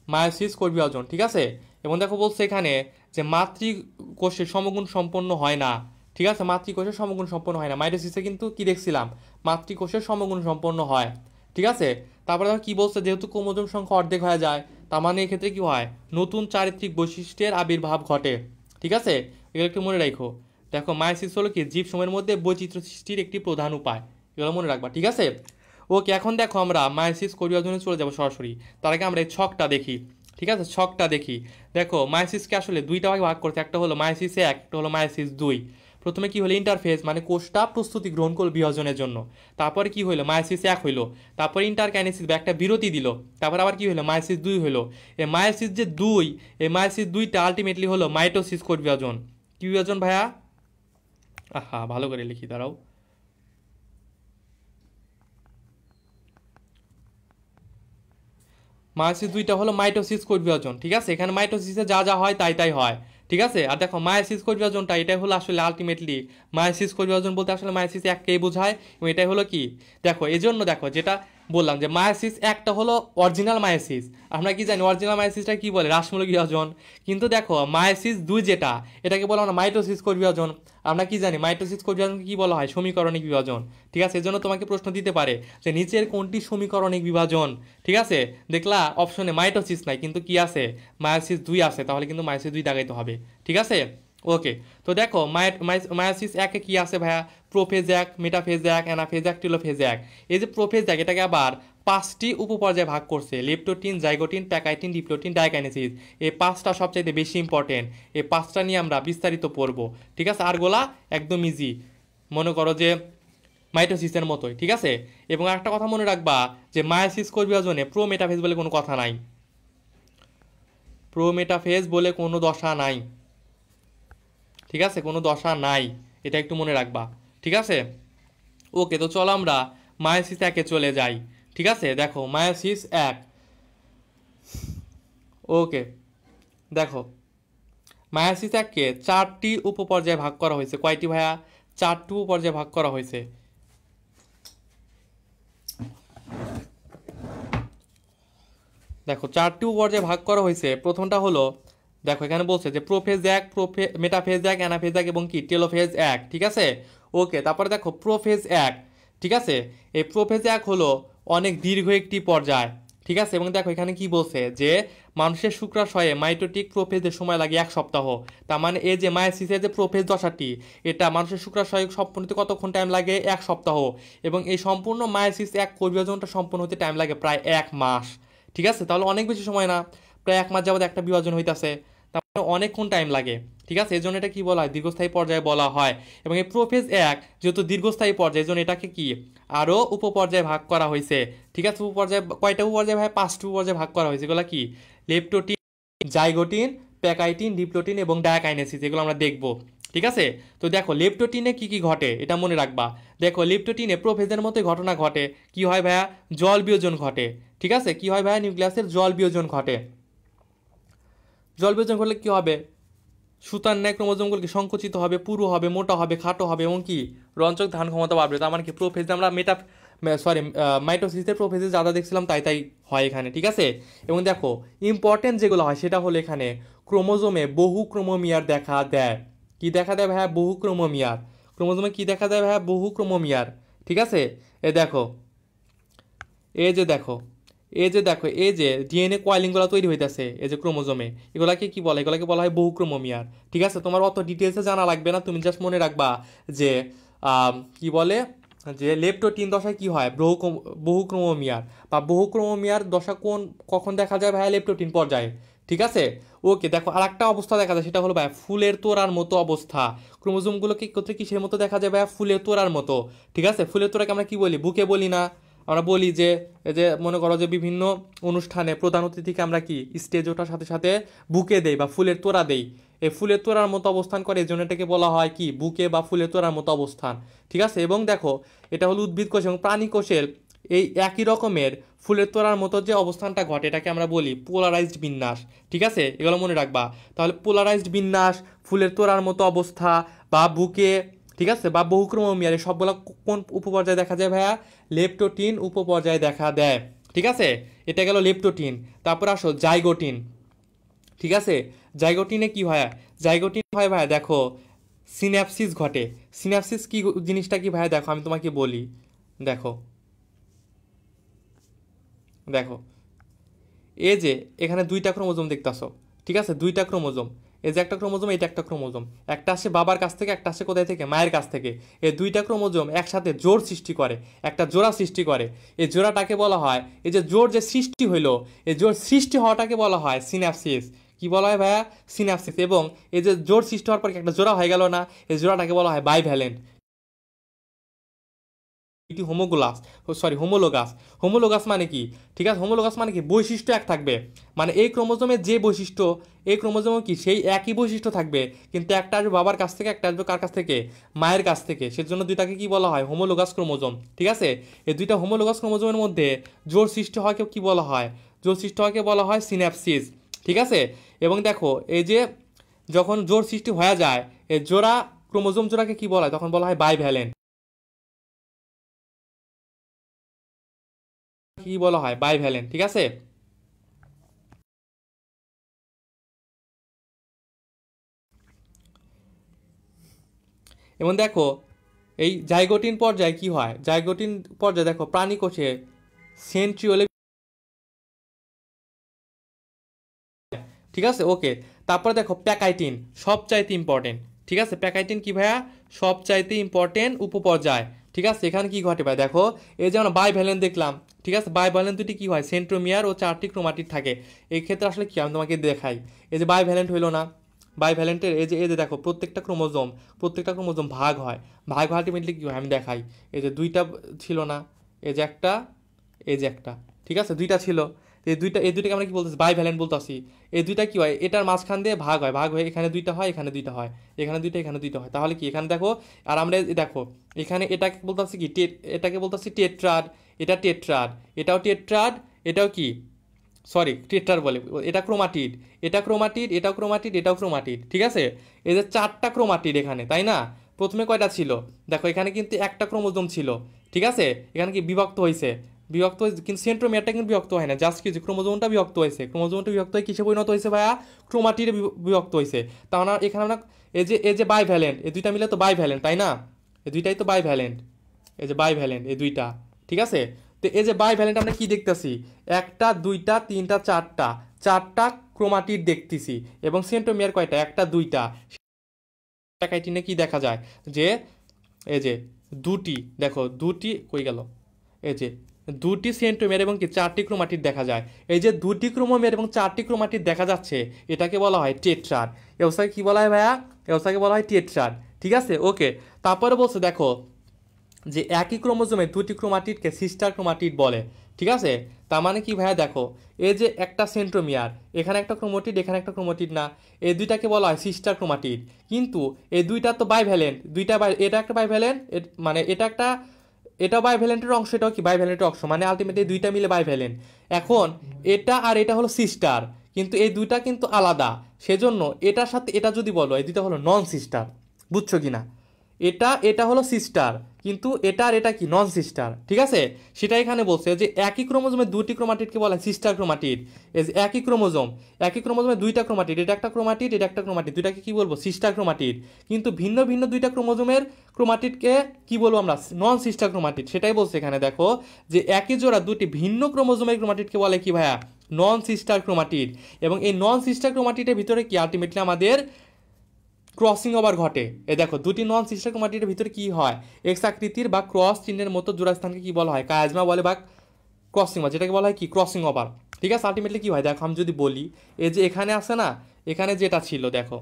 মায়োসিস কোষ বিভাজন, ঠিক আছে। এবং দেখো বলছে এখানে যে মাতৃকোষে সমগুণ সম্পন্ন হয় না, ঠিক আছে। মাতৃকোষে সমগুণ সম্পন্ন হয় না, মাইটোসিসে কিন্তু কি দেখছিলাম? মাতৃকোষে সমগুণ সম্পন্ন হয়, ঠিক আছে। তারপরে দেখো কি বলছে, যেহেতু ক্রোমোজোম সংখ্যা অর্ধেক হয়ে যায়, তার মানে এক্ষেত্রে কি হয়? নতুন চারিত্রিক বৈশিষ্ট্যের আবির্ভাব ঘটে, ঠিক আছে। এগুলো একটু মনে রাখো। দেখো মায়োসিস হলো কি? জীব সময়ের মধ্যে বৈচিত্র্য সৃষ্টির একটি প্রধান উপায়, এগুলো মনে রাখবা, ঠিক আছে। ওকে, এখন দেখো আমরা মায়োসিস কোষ বিভাজনে চলে যাবো সরাসরি। তার আগে আমরা এই ছকটা দেখি, ঠিক আছে। ছকটা দেখি। দেখো মায়োসিসকে আসলে দুইটা ভাগে ভাগ করতে, একটা হলো মায়োসিস 1, একটা হলো মায়োসিস 2। প্রথমে কি হলো? ইন্টারফেজ, মানে কোষটা প্রস্তুতি গ্রহণ করলো বিভাজনের জন্য। তারপরে কি হলো? মায়োসিস 1 হইলো। তারপরে ইন্টারকাইনেসিস বা একটা বিরতি দিল। তারপর আবার কি হলো? মায়োসিস 2 হইলো। এই মায়োসিস যে 2, এই মায়োসিস 2টা আলটিমেটলি হলো মাইটোসিস কোষ বিভাজন। কি বিভাজন ভাইয়া? আহা, ভালো করে লিখি, দাঁড়াও। মায়োসিস 2টা হলো মাইটোসিস কোষ বিভাজন, ঠিক আছে। এখানে মাইটোসিসে যা যা হয় তাই তাই হয়, ঠিক আছে। আর দেখো মায়োসিস কোষ বিভাজনটা, এটাই হলো আসলে আলটিমেটলি মায়োসিস কোষ বিভাজন বলতে আসলে মায়োসিস 1কেই বোঝায়, এবং এটাই হলো কি? দেখো এই জন্য দেখো যেটা বললাম যে মায়োসিস 1টা হলো অরিজিনাল মায়োসিস। আমরা কি জানি অরিজিনাল মায়োসিসটা কি বলে? রাসমূলক বিভাজন। কিন্তু দেখো মায়োসিস 2 যেটা, এটাকে বলা হয় মাইটোসিস কোষ বিভাজন। আমরা কি জানি মাইটোসিস কোষ বিভাজনকে কি বলা হয়? সমীকরণিক বিভাজন, ঠিক আছে। এজন্য তোমাকে প্রশ্ন দিতে পারে যে নিচের কোনটি সমীকরণিক বিভাজন, ঠিক আছে। দেখলা অপশনে মাইটোসিস নাই, কিন্তু কি আছে? মায়োসিস 2 আছে, তাহলে কিন্তু মায়োসিস 2 দাগাইতে হবে, ঠিক আছে। ওকে, তো দেখো মায়োসিস 1-এ কি আছে ভাইয়া? Prophase 1, metaphase 1, anaphase 1, telophase 1। এই যে প্রোফেজ 1, এটাকে আবার 5টি উপপর্যায়ে ভাগ করছে, লেপ্টোটিন, জাইগোটিন, প্যাকাইটিন, ডিপ্লোটিন, ডাইকাইনেসিস। এই 5টা সবচাইতে বেশি ইম্পর্টেন্ট, এই 5টা নিয়ে আমরা বিস্তারিত পড়ব, ঠিক আছে। আরগুলা একদম ইজি, মনে করো যে মাইটোসিসের মতোই, ঠিক আছে। এবং একটা কথা মনে রাখবা, যে মায়োসিস কোষ বিভাজনে প্রোমেটাফেজ বলে কোনো কথা নাই, প্রোমেটাফেজ বলে কোনো দশা নাই, ঠিক আছে, কোনো দশা নাই, এটা একটু মনে রাখবা, ঠিক আছে। ওকে, তো চলো আমরা মায়োসিস 1-এ চলে যাই, ঠিক আছে। দেখো মায়োসিস 1, ওকে, দেখো মায়োসিস 1-কে 4টি উপপর্যায়ে ভাগ করা হয়েছে। কয়টি ভাইয়া? 4টি উপপর্যায়ে ভাগ করা হয়েছে। দেখো 4টি উপপর্যায়ে ভাগ করা হয়েছে। প্রথমটা হলো, দেখো এখানে বলছে যে প্রোফেজ 1, মেটাফেজ 1, অ্যানাফেজ 1 এবং কি টেলোফেজ 1, ঠিক আছে। ওকে, তারপরে দেখো প্রোফেজ 1, ঠিক আছে। এই প্রোফেজ 1 হলো অনেক দীর্ঘ একটি পর্যায়, ঠিক আছে। এবং দেখো এখানে কি বলছে যে মানুষের শুক্রাশয়ে মাইটোটিক প্রোফেজের সময় লাগে 1 সপ্তাহ। তার মানে এই যে মায়োসিসের যে প্রোফেজ দশাটি, এটা মানুষের শুক্রাশয় সম্পূর্ণ হতে কতক্ষণ টাইম লাগে? 1 সপ্তাহ। এবং এই সম্পূর্ণ মায়োসিস 1 কোষ বিভাজনটা সম্পূর্ণ হতে টাইম লাগে প্রায় 1 মাস, ঠিক আছে। তাহলে অনেক বেশি সময় না? প্রায় 1 মাস যাবত একটা বিভাজন হইতাছে, তার মানে অনেকক্ষণ টাইম লাগে, ঠিক আছে। এই জন্য এটা কি বলা হয়? দীর্ঘস্থায়ী পর্যায়ে বলা হয়। এবং এই প্রোফেজ 1 যেহেতু দীর্ঘস্থায়ী পর্যায়ে, এই জন্য এটাকে কি আরও উপপর্যায়ে ভাগ করা হয়েছে, ঠিক আছে। উপপর্যায়ে কয়টা উপপর্যায়ে ভাই? 5টি উপপর্যায়ে ভাগ করা হয়েছে। এগুলো কি? লেপ্টোটিন, জাইগোটিন, প্যাকাইটিন, ডিপ্লোটিন এবং ডায়াকাইনেসিস, এগুলো আমরা দেখব, ঠিক আছে। তো দেখো লেপ্টোটিনে কি কি ঘটে এটা মনে রাখবা। দেখো লিপ্টোটিনে প্রোফেজের মতোই ঘটনা ঘটে, কি হয় ভাইয়া, জল বিয়োজন ঘটে। ঠিক আছে, কি হয় ভাইয়া, নিউক্লিয়াসের জল বিয়োজন ঘটে। জল বিয়োজন ঘটলে কি হবে, সুতার ন্যায় ক্রোমোজোমগুলোকে সংকুচিত হবে, পুরু হবে, মোটা হবে, খাটো হবে এবং কি রঞ্চক ধারণ ক্ষমতা বাড়বে। তার মানে কি প্রোফেজে আমরা মাইটোসিসের প্রোফেজে যা যা দেখছিলাম তাই তাই হয় এখানে। ঠিক আছে, এবং দেখো ইম্পর্টেন্ট যেগুলো হয় সেটা হলো এখানে ক্রোমোজোমে বহু ক্রোমোমিয়ার দেখা দেয়। কি দেখা দেয় ভাইয়া, বহু ক্রোমোমিয়ার। ক্রোমোজোমে কি দেখা দেয় ভাইয়া, বহু ক্রোমোমিয়ার। ঠিক আছে, এ দেখো, এই যে দেখো, এই যে দেখো, এই যে ডিএনএ কয়েলিংগুলো তৈরি হইতেছে এই যে ক্রোমোজোমে, এগুলাকে কি বলে, এগুলাকে বলা হয় বহু ক্রোমোমিয়ার। ঠিক আছে, তোমার অত ডিটেলসে জানা লাগবে না, তুমি জাস্ট মনে রাখবা যে কি বলে, যে লেপ্টোটিন দশায় কি হয়, বহু ক্রোমোমিয়ার বা বহু ক্রোমোমিয়ার দশা কখন দেখা যায় ভাইয়া, লেপ্টোটিন পর্যায়ে। ঠিক আছে, ওকে। দেখো আর একটা অবস্থা দেখা যায়, সেটা হলো ভাইয়া ফুলের তোড়ার মতো অবস্থা। ক্রোমোজোমগুলোকে করতে কিসের মতো দেখা যায় ভাইয়া, ফুলের তোড়ার মতো। ঠিক আছে, ফুলের তোড়াকে আমরা কি বলি, বুকে বলি না, আমরা বলি যে এই যে মনে করো যে বিভিন্ন অনুষ্ঠানে প্রধান অতিথিকে আমরা কি স্টেজ ওঠার সাথে সাথে বুকে দেই বা ফুলের তোড়া দেই, এই ফুলের তোড়ার মতো অবস্থান করে, এই জন্য এটাকে বলা হয় কি, বুকে বা ফুলের তোড়ার মতো অবস্থান। ঠিক আছে, এবং দেখো এটা হলো উদ্ভিদ কোষ এবং প্রাণী কোষের এই একই রকমের ফুলের তোড়ার মতো যে অবস্থানটা ঘটে, এটাকে আমরা বলি পোলারাইজড বিন্যাস। ঠিক আছে, এগুলো মনে রাখবা। তাহলে পোলারাইজড বিন্যাস, ফুলের তোড়ার মতো অবস্থা বা বুকে, ঠিক আছে, বা বহুক্রমমিয়ার, এই সবগুলো কোন উপপর্যায়ে দেখা যায় ভাইয়া, লেপ্টোটিন উপপর্যায়ে দেখা দেয়। ঠিক আছে, এটা গেল লেপ্টোটিন। তারপর আসো জাইগোটিন। ঠিক আছে, জাইগোটিনে কি হয়, জাইগোটিন হয় ভাইয়া দেখো সিন্যাপসিস ঘটে। সিন্যাপসিস কি জিনিসটা কি ভাইয়া, দেখো আমি তোমাকে বলি, দেখো দেখো এই যে এখানে দুইটা ক্রোমোজোম দেখতেছো। ঠিক আছে, দুইটা ক্রোমোজোম, এই যে একটা ক্রোমোজোম, এটা একটা ক্রোমোজোম, একটা আসে বাবার কাছ থেকে, একটা আসে কোথায় থেকে, মায়ের কাছ থেকে। এই দুইটা ক্রোমোজোম একসাথে জোড় সৃষ্টি করে, একটা জোড়া সৃষ্টি করে। এই জোড়াটাকে বলা হয়, এই যে জোড় যে সৃষ্টি হইলো, এই জোড় সৃষ্টি হওয়াটাকে বলা হয় সিন্যাপসিস। কি বলা হয় ভাইয়া, সিন্যাপসিস। এবং এই যে জোড় সৃষ্টি হওয়ার পর একটা জোড়া হয়ে গেল না, এই জোড়াটাকে বলা হয় বাইভ্যালেন্ট। এটি হোমোলোগাস। হোমোলোগাস মানে কি, ঠিক আছে, হোমোলোগাস মানে কি, বৈশিষ্ট্য এক থাকবে। মানে এই ক্রোমোজোমের যে বৈশিষ্ট্য, এই ক্রোমোজোমে কি সেই একই বৈশিষ্ট্য থাকবে, কিন্তু একটা আসবে বাবার কাছ থেকে, একটা আসবে কার কাছ থেকে, মায়ের কাছ থেকে। সেজন্য দুইটাকে কি বলা হয়, হোমোলোগাস ক্রোমোজোম। ঠিক আছে, এই দুইটা হোমোলোগাস ক্রোমোজোমের মধ্যে জোড় সৃষ্টি হওয়াকে কি বলা হয়, জোড় সৃষ্টি হওয়াকে বলা হয় সিন্যাপসিস। ঠিক আছে, এবং দেখো এই যে যখন জোড় সৃষ্টি হয়ে যায়, এই জোড়া ক্রোমোজোম জোড়াকে কি বলা হয়, তখন বলা হয় বাইভ্যালেন্ট। কি বলা হয়, বাইভ্যালেন্ট। ঠিক আছে, এবং দেখো এই জাইগোটিন পর্যায়ে কি হয়, জাইগোটিন পর্যায়ে দেখো প্রাণী কোষে সেন্ট্রিওলে। ঠিক আছে, ওকে। তারপরে দেখো প্যাকাইটিন, সবচাইতে ইম্পর্টেন্ট। ঠিক আছে, প্যাকাইটিন কি ভাইয়া, সবচাইতে ইম্পর্টেন্ট উপপর্যায়। ঠিক আছে, এখানে কি ঘটে ভাই, দেখো এই যে আমরা বাইভ্যালেন্ট দেখলাম। ঠিক আছে, বাইভ্যালেন্ট দুটি কি হয়, সেন্ট্রোমিয়ার ও 4টি ক্রোমাটিড থাকে। এই ক্ষেত্রে আসলে কি আমি তোমাকে দেখাই, এই যে বাইভ্যালেন্ট হইলো না, বাইভ্যালেন্টের এই যে দেখো প্রত্যেকটা ক্রোমোজোম ভাগ হয়, ভাগ আলটিমেটলি কি হয় আমি দেখাই। এই যে দুইটা ছিল না, এই যে একটা, এই যে একটা। ঠিক আছে, দুইটা ছিল, এই দুইটাকে আমরা কি বলতেছি, বাইভ্যালেন্ট বলতেছি। এই দুইটা কি হয়, এটার মাঝখান দিয়ে ভাগ হয়, ভাগ হয়ে এখানে দুইটা হয়, এখানে দুইটা হয়, এখানে দুইটা, এখানে দুইটা হয়। তাহলে কি এখানে দেখো, আর আমরা দেখো এখানে এটাকে বলতেছি কি, এটাকে বলতেছি টেট্রাড, এটা টেট্রাড, এটাও টেট্রাড, এটাও কি, সরি টেট্রার বলে, এটা ক্রোমাটিড, এটা ক্রোমাটিড, এটাও ক্রোমাটিড, এটাও ক্রোমাটিড। ঠিক আছে, এই যে 4টা ক্রোমাটিড এখানে, তাই না, প্রথমে কয়টা ছিল, দেখো এখানে কিন্তু একটা ক্রোমোজোম ছিল। ঠিক আছে, এখানে কি বিভক্ত হয়েছে, বিভক্ত হয়েছে, কিন্তু সেন্ট্রোমিয়ারটা কিন্তু বিভক্ত হয় না, জাস্ট কিছু ক্রোমোজোমটা বিভক্ত হয়েছে, ক্রোমোজোমটা বিভক্ত হয়ে কিসে পরিণত হয়েছে ভাইয়া, ক্রোমাটিডে বিভক্ত হয়েছে। তাহলে এখানে আমরা এই যে বাইভ্যালেন্ট, এই দুইটা মিলে তো বাইভ্যালেন্ট, তাই না, এই দুইটাই তো বাইভ্যালেন্ট, এই যে বাইভ্যালেন্ট এই দুইটা। ঠিক আছে, তো এই যে বাইভ্যালেন্ট আমরা কি দেখতেছি, একটা, দুইটা, তিনটা, চারটা, চারটা ক্রোমাটিড দেখতেছি। এবং সেন্ট্রোমিয়ার কয়টা, একটা, দুইটা। প্যাকাইটিনে কি দেখা যায়, যে এই যে দুটি, দেখো দুটি কই গেল, এই যে দুটি সেন্ট্রোমিয়ার এবং কি 4টি ক্রোমাটিড দেখা যায়। এই যে দুটি ক্রোমোমিয়ার এবং 4টি ক্রোমাটিড দেখা যাচ্ছে, এটাকে বলা হয় টেট্রাড। এই অবস্থাকে কি বলা হয় ভাইয়া, এই অবস্থাকে বলা হয় টেট্রাড। ঠিক আছে, ওকে। তারপরে বলছে দেখো যে একই ক্রোমোজোমে দুটি ক্রোমাটিডকে সিস্টার ক্রোমাটিড বলে। ঠিক আছে, তার মানে কি ভাইয়া দেখো, এই যে একটা সেন্ট্রোমিয়ার, এখানে একটা ক্রোমাটিড, এখানে একটা ক্রোমাটিড না, এই দুইটাকে বলা হয় সিস্টার ক্রোমাটিড। কিন্তু এই দুইটা তো বাইভ্যালেন্ট, এটা একটা বাইভ্যালেন্ট, মানে এটা বাইভ্যালেন্টের অংশ, এটাও কি বাইভ্যালেন্টের অংশ, মানে আলটিমেটলি দুইটা মিলে বাইভ্যালেন্ট। এখন এটা আর এটা হলো সিস্টার, কিন্তু এই দুইটা কিন্তু আলাদা, সেজন্য এটার সাথে এটা যদি বলো, এই দুইটা হলো নন সিস্টার। বুঝছো কি না? এটা হলো সিস্টার, কিন্তু এটা আর এটা কি নন সিস্টার, ঠিক আছে? সেটা এখানে বলছে যে একই ক্রোমোজোমের দুটি ক্রোমাটিডকে বলা হয় সিস্টার ক্রোমাটিড। এই যে একই ক্রোমোজোমের দুইটা ক্রোমাটিড, এটা একটা ক্রোমাটিড, এটা একটা ক্রোমাটিড, দুইটাকে কি বলবো? Sister chromatid. কিন্তু ভিন্ন ভিন্ন দুইটা ক্রোমোজোমের ক্রোমাটিডকে কি বলবো আমরা? নন সিস্টার ক্রোমাটিড। সেটাই বলছে এখানে, দেখো যে একই জোড়া দুটি ভিন্ন ক্রোমোজোমের ক্রোমাটিডকে বলে কি ভাইয়া? নন সিস্টার ক্রোমাটিড। এবং এই নন সিস্টার ক্রোমাটিডের ভিতরে কি আলটিমেটলি আমাদের ক্রসিং ওভার ঘটে। এ দেখো, দুটি নন সিস্টার ক্রোমাটিডের ভিতরে কি হয়? এক্স আকৃতির বা ক্রস চিহ্নের মতো জোড়াস্থানকে কি বলা হয়? কায়াজমা বলে, বা ক্রসিং ওভার, যেটাকে বলা হয় কি? Crossing over. ঠিক আছে? আলটিমেটলি কি হয় দেখো, আমি যদি বলি, এই যে এখানে আছে না, এখানে যেটা ছিল দেখো,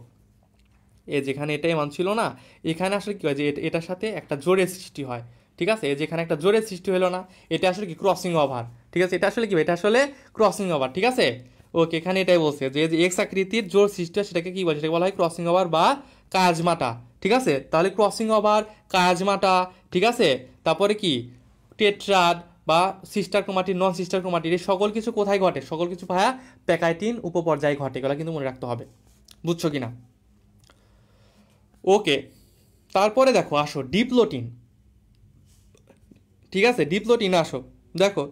এই যেখানে এটাই মান ছিল না, এখানে আসলে কি হয় যে এটার সাথে একটা জোড়ের সৃষ্টি হয়। ঠিক আছে? এই যেখানে একটা জোড়ের সৃষ্টি হলো না, এটা আসলে কি? Crossing over. ঠিক আছে? এটা আসলে কি? এটা আসলে ক্রসিং ওভার। ঠিক আছে? ওকে, এখানে এটাই বলছে যে এক্স আকৃতির জোড় সৃষ্টি হয়, সেটাকে কি বলে? সেটাকে বলা হয় ক্রসিং ওভার বা কাজমাটা। ঠিক আছে? তাহলে ক্রসিং ওভার, কাজমাটা, ঠিক আছে, তারপরে কি টেট্রাড বা সিস্টার ক্রোমাটিড, নন সিস্টার ক্রোমাটিড, এই সকল কিছু কোথায় ঘটে? সকল কিছু ভাইয়া প্যাকাইটিন উপপর্যায়ে ঘটে। এগুলো কিন্তু মনে রাখতে হবে। বুঝছো কি না? ওকে, তারপরে দেখো, আসো ডিপ্লোটিন। ঠিক আছে? ডিপ্লোটিন আসো, দেখো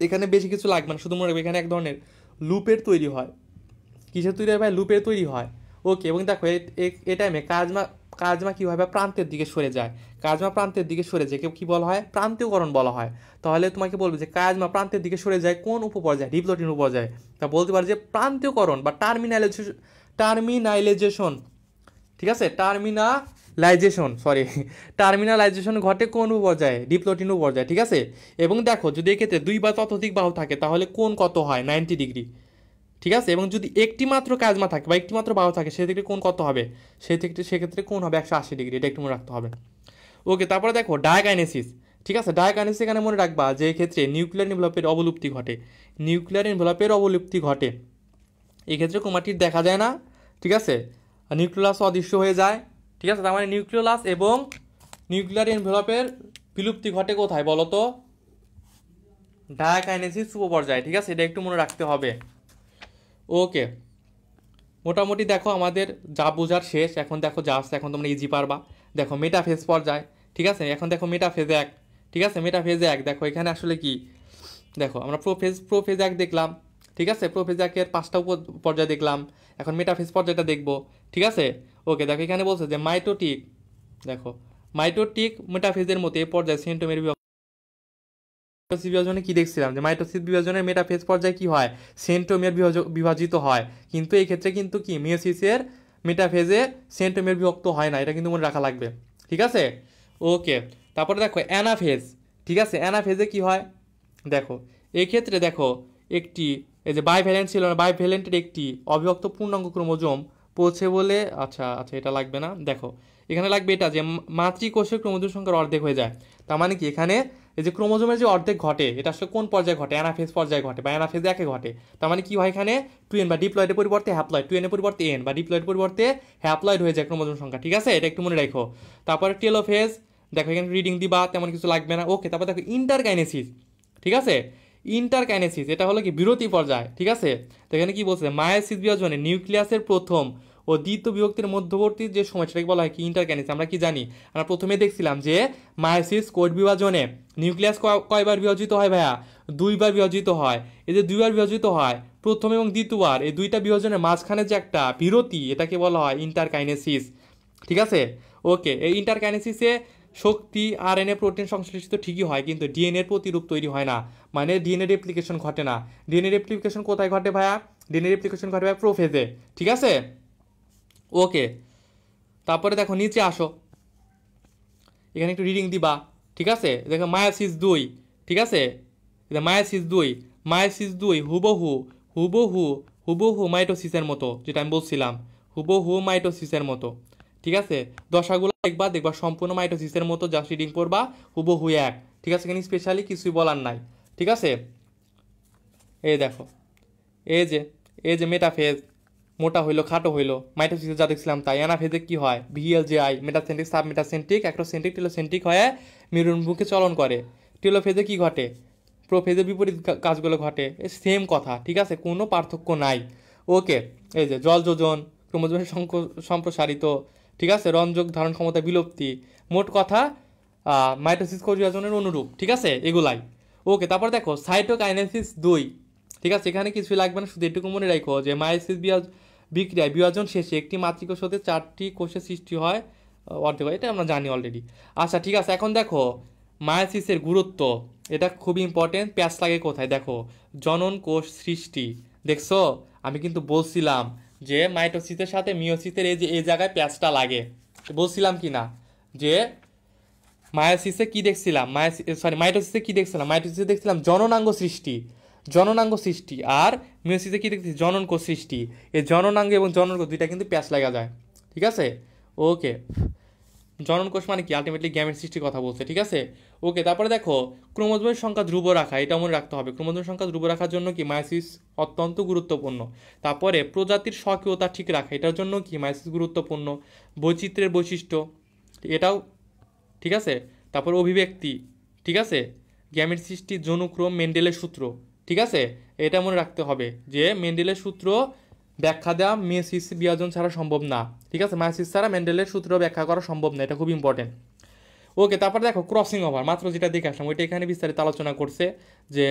এখানে বেশি কিছু লাগবে না, শুধু মনে রাখবে এখানে এক ধরনের লুপের তৈরি হয়। কিসের তৈরি হয় ভাই? লুপের তৈরি হয়। ওকে, এবং দেখো এই টাইমে কাজমা কীভাবে প্রান্তের দিকে সরে যায়? কাজমা প্রান্তের দিকে সরে যায়, কেউ কী বলা হয়? প্রান্তীয়করণ বলা হয়। তাহলে তোমাকে বলবে যে কাজমা প্রান্তের দিকে সরে যায় কোন উপপর্যায়ে? ডিপ্লোটিন উপপর্যায়ে। তা বলতে পারে যে প্রান্তীয়করণ বা টার্মিনালাইজেশন, ঠিক আছে, টার্মিনালাইজেশন ঘটে কোন পর্যায়ে? ডিপ্লোটিন পর্যায়ে। ঠিক আছে? এবং দেখো, যদি এক্ষেত্রে দুই বা ততোধিক বাহু থাকে তাহলে কোণ কত হয়? 90 ডিগ্রি। ঠিক আছে? এবং যদি একটি মাত্র কাজমা থাকে বা একটি মাত্র বাহু থাকে, সেক্ষেত্রে কোণ কত হবে? সেক্ষেত্রে কোণ হবে 180 ডিগ্রি। এটা একটু মনে রাখতে হবে। ওকে, তারপরে দেখো ডায়াকাইনেসিস। ঠিক আছে? ডায়াকাইনেসিস এখানে মনে রাখবা যে এক্ষেত্রে নিউক্লিয়ার এনভেলপের অবলুপ্তি ঘটে। এক্ষেত্রে ক্রোমাটিড দেখা যায় না। ঠিক আছে? নিউক্লিয়াস অদৃশ্য হয়ে যায়। ঠিক আছে? তার মানে নিউক্লিয়াস এবং নিউক্লিয়ার এনভেলপের বিলুপ্তি ঘটে কোথায় বলো তো? ডায়াকাইনেসিস উপপর্যায়ে। ঠিক আছে? এটা একটু মনে রাখতে হবে। ওকে, মোটামুটি দেখো আমাদের যা বোঝার শেষ। এখন দেখো জাস্ট, এখন তোমরা ইজি পারবা। দেখো মেটাফেজ পর্যায়। ঠিক আছে? এখন দেখো মেটাফেজ 1। ঠিক আছে? মেটাফেজ 1 দেখো এখানে আসলে কি, দেখো আমরা প্রোফেজ 1 দেখলাম। ঠিক আছে? প্রোফেজ 1-এর 5টা পর্যায় দেখলাম। এখন মেটাফেজ পর্যায়টা দেখবো। ঠিক আছে? ওকে, দেখো এখানে বলছে যে মাইটোটিক মেটাফেজের মতো এই পর্যায়ে সেন্ট্রোমিয়ার বিভাজনে কি দেখছিলাম যে মাইটোসিস বিভাজনের মেটাফেজ পর্যায়ে কি হয়? সেন্ট্রোমিয়ার বিভাজিত হয়। কিন্তু এই ক্ষেত্রে কিন্তু কি মিওসিসের মেটাফেজে সেন্ট্রোমিয়ার বিভক্ত হয় না। এটা কিন্তু মনে রাখা লাগবে। ঠিক আছে? ওকে, তারপরে দেখো অ্যানাফেজ। ঠিক আছে? অ্যানাফেজে কি হয় দেখো, এক্ষেত্রে দেখো একটি, এই যে বাইভ্যালেন্ট ছিল না, বাইভ্যালেন্টের একটি অবিভক্ত পূর্ণাঙ্গ ক্রোমোজোম পৌঁছে বলে, আচ্ছা আচ্ছা এটা লাগবে না। দেখো এখানে লাগবে এটা যে মাতৃকোষের ক্রোমোজোম সংখ্যার অর্ধেক হয়ে যায়। তার মানে কি এখানে এই যে ক্রোমোজোমের যে অর্ধেক ঘটে, এটা আসলে কোন পর্যায়ে ঘটে? অ্যানাফেজ পর্যায়ে ঘটে বা অ্যানাফেজ 1-এ ঘটে। তার মানে কি হয় এখানে? 2n বা ডিপ্লয়েডের পরিবর্তে হ্যাপ্লয়েড, 2n এর পরিবর্তে n বা ডিপ্লয়েডের পরিবর্তে হ্যাপ্লয়েড হয়ে যায় ক্রোমোজোম সংখ্যা। ঠিক আছে? এটা একটু মনে রাখো। তারপরে টেলোফেজ, দেখো এখানে রিডিং দিবা, তেমন কিছু লাগবে না। ওকে, তারপর দেখো ইন্টারকাইনেসিস। ঠিক আছে? ইন্টারকাইনেসিস এটা হলো কি বিরতি পর্যায়। ঠিক আছে? তো এখানে কি বলছে? মায়োসিস বিভাজনে নিউক্লিয়াসের প্রথম ও দ্বিতীয় বিভক্তির মধ্যবর্তী যে সময়, সেটাকে বলা হয় কি? ইন্টারকাইনেসিস। আমরা কি জানি? আমরা প্রথমে দেখছিলাম যে মায়োসিস কোষ বিভাজনে নিউক্লিয়াস কয়বার বিভাজিত হয় ভাইয়া? 2বার বিভাজিত হয়। এই যে 2বার বিভাজিত হয়, প্রথম এবং দ্বিতীয়বার, এই দুইটা বিভাজনের মাঝখানে যে একটা বিরতি, এটাকে বলা হয় ইন্টারকাইনেসিস। ঠিক আছে? ওকে, এই ইন্টারকাইনেসিসে শক্তি আরএনএ প্রোটিন সংশ্লেষিত ঠিকই হয়, কিন্তু ডিএনএর প্রতিরূপ তৈরি হয় না, মানে ডিএনএ রেপ্লিকেশন ঘটে না। ডিএনএ রেপ্লিকেশন কোথায় ঘটে ভাইয়া? ডিএনএ রেপ্লিকেশন ঘটে ভাইয়া প্রোফেজে। ঠিক আছে? ওকে, তারপরে দেখো নিচে আসো, এখানে একটু রিডিং দিবা। ঠিক আছে? দেখো মায়োসিস 2। ঠিক আছে? মায়োসিস 2 হুবহু মাইটোসিসের মতো, যেটা আমি বলছিলাম, হুবহু মাইটোসিসের মতো। ঠিক আছে? দশাগুলো দেখবা সম্পূর্ণ মাইটোসিসের মতো, জাস্ট রিডিং করবা হুবহু 1। ঠিক আছে? এখানে স্পেশালি কিছুই বলার নাই। ঠিক আছে? এই দেখো, এই যে এই যে মেটাফেজ, মোটা হইলো খাটো হইলো, মাইটোসিসে যা দেখছিলাম তাই। অ্যানাফেজে কি হয়, ভিএলজেআই মেটাসেন্ট্রিক সাব মেটাসেন্ট্রিক অ্যাক্টোসেন্ট্রিক টেলোসেন্ট্রিক হয়ে মেরুন্মুখে চলন করে। টেলোফেজে কি ঘটে, প্রোফেজের বিপরীত কাজগুলো ঘটে। সেম কথা, ঠিক আছে, কোনো পার্থক্য নাই। ওকে, এই যে জল যোজন, ক্রোমোজোমের সম্প্রসারিত, ঠিক আছে, রঞ্জক ধারণ ক্ষমতা বিলুপ্তি, মোট কথা মাইটোসিস কোষ বিভাজনের অনুরূপ, ঠিক আছে, এগুলাই। ওকে, তারপর দেখো সাইটোকাইনেসিস 2, ঠিক আছে, এখানে কিছুই লাগবে না, শুধু এটুকু মনে রাখো যে মায়োসিস বিক্রিয়ায় বিভাজন শেষে একটি মাতৃকোষ হতে 4টি কোষের সৃষ্টি হয়, অর্ধেক হয়, এটা আমরা জানি অলরেডি। আচ্ছা ঠিক আছে, এখন দেখো মায়োসিসের গুরুত্ব, এটা খুবই ইম্পর্টেন্ট। প্যাচ লাগে কোথায়, দেখো জনন কোষ সৃষ্টি, দেখছো আমি কিন্তু বলছিলাম যে মাইটোসিসের সাথে মিওসিসের এই যে এই জায়গায় প্যাচটা লাগে, বলছিলাম কি না যে মায়োসিসে কি দেখছিলাম, মাইটোসিসে কি দেখছিলাম, মাইটোসিসে দেখছিলাম জননাঙ্গ সৃষ্টি, জননাঙ্গ সৃষ্টি, আর মিওসিসে কি দেখছি, জনন কোষ সৃষ্টি। এই জননাঙ্গ এবং জনন কোষ দুইটা কিন্তু প্যাচ লাগা যায়, ঠিক আছে। ওকে, জনন কোষ মানে কি, আলটিমেটলি গ্যামেট সৃষ্টির কথা বলছে, ঠিক আছে। ওকে, তারপরে দেখো ক্রোমোজোমের সংখ্যা ধ্রুব রাখা, এটা মনে রাখতে হবে। ক্রোমোজোমের সংখ্যা ধ্রুব রাখার জন্য কি মায়োসিস অত্যন্ত গুরুত্বপূর্ণ। তারপরে প্রজাতির স্বকীয়তা ঠিক রাখা, এটার জন্য কি মায়োসিস গুরুত্বপূর্ণ। বৈচিত্র্যের বৈশিষ্ট্য, এটাও ঠিক আছে। তারপর অভিব্যক্তি, ঠিক আছে, গ্যামেট সৃষ্টি, যৌনক্রম, মেন্ডেলের সূত্র, ঠিক আছে, এটা মনে রাখতে হবে যে মেন্ডেলের সূত্র ব্যাখ্যা দেওয়া মিয়োসিস বিভাজন ছাড়া সম্ভব না, ঠিক আছে, মায়োসিস ছাড়া মেন্ডেলের সূত্র ব্যাখ্যা করা সম্ভব না, এটা খুব ইম্পর্টেন্ট। ওকে, তারপর দেখো ক্রসিং ওভার, মাত্র যেটা দেখে আসলাম ওইটা এখানে বিস্তারিত আলোচনা করছে যে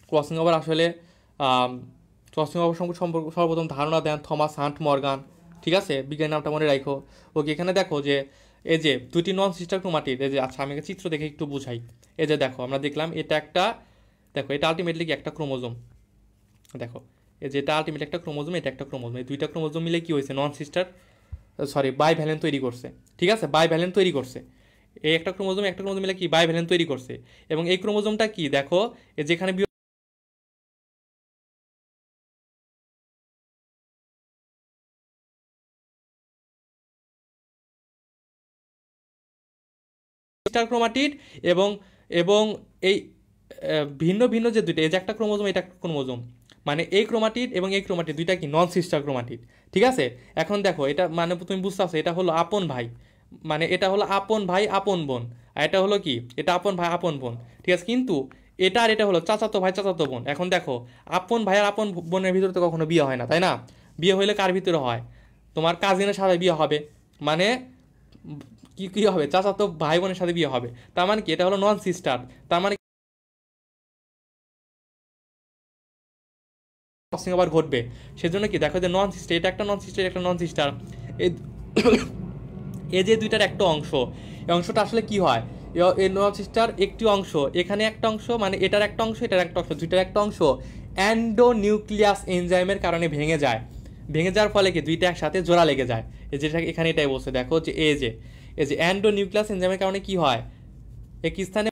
ক্রসিং ওভার আসলে ক্রসিং ওভার সম্পর্কে সর্বপ্রথম ধারণা দেন থমাস হান্ট মর্গান, ঠিক আছে, বিজ্ঞানী নামটা মনে রাখো। ওকে, এখানে দেখো যে এই যে দুটি নন সিস্টার ক্রোমাটিড, এই যে আচ্ছা আমি চিত্র দেখে একটু বুঝাই। এই যে দেখো আমরা দেখলাম এটা একটা, দেখো এটা আলটিমেটলি কি একটা ক্রোমোজোম, দেখো এই যে এটা আলটিমেটলি একটা ক্রোমোজোম, এটা একটা ক্রোমোজোম, এই দুইটা ক্রোমোজোম মিলে কি হয়েছে, নন সিস্টার বাই ভ্যালেন্ট তৈরি করছে, ঠিক আছে, বাই ভ্যালেন্ট তৈরি করছে। এই একটা ক্রোমোজোম মিলে কি বাই ভ্যালেন্ট তৈরি করছে। এবং এই ক্রোমোজোমটা কি দেখো, যেখানে সিস্টার ক্রোমাটিড এবং এবং এই ভিন্ন ভিন্ন যে দুইটা, এই যে একটা ক্রোমোজোম, এটা একটা ক্রোমোজোম, মানে এই ক্রোমাটিড এবং এই ক্রোমাটিড দুইটা কি নন সিস্টার ক্রোমাটিড, ঠিক আছে। এখন দেখো এটা মানে তুমি বুঝতে পারছো, এটা হলো আপন ভাই, মানে এটা হলো আপন ভাই আপন বোন, আর এটা হলো কি, এটা আপন ভাই আপন বোন, ঠিক আছে। কিন্তু এটা আর এটা হলো চাচাতো ভাই চাচাতো বোন। এখন দেখো আপন ভাই আর আপন বোনের ভিতরে তো কখনো বিয়ে হয় না, তাই না। বিয়ে হইলে কার ভিতরে হয়, তোমার কাজিনের সাথে বিয়ে হবে, মানে কি কি হবে, চাচাতো ভাই বোনের সাথে বিয়ে হবে, তার মানে কি এটা হলো নন সিস্টার, তার মানে ক্রসিং আবার ঘটবে। সেজন্য কি দেখো যে নন সিস্টার, এটা একটা নন সিস্টার, একটা নন সিস্টার, এই এই যে দুইটার একটা অংশ, এই অংশটা আসলে কি হয়, এই নন সিস্টার একটি অংশ, এখানে একটা অংশ, মানে এটার একটা অংশ, এটার একটা অংশ, দুইটার একটা অংশ অ্যান্ডোনিউক্লিয়াস এনজাইমের কারণে ভেঙে যায়। ভেঙে যাওয়ার ফলে কি দুইটা একসাথে জোড়া লেগে যায়। এই যেটা এখানে এটাই বলছে, দেখো যে এই যে অ্যান্ডোনিউক্লিয়াস এনজাইমের কারণে কি হয়, এক স্থানে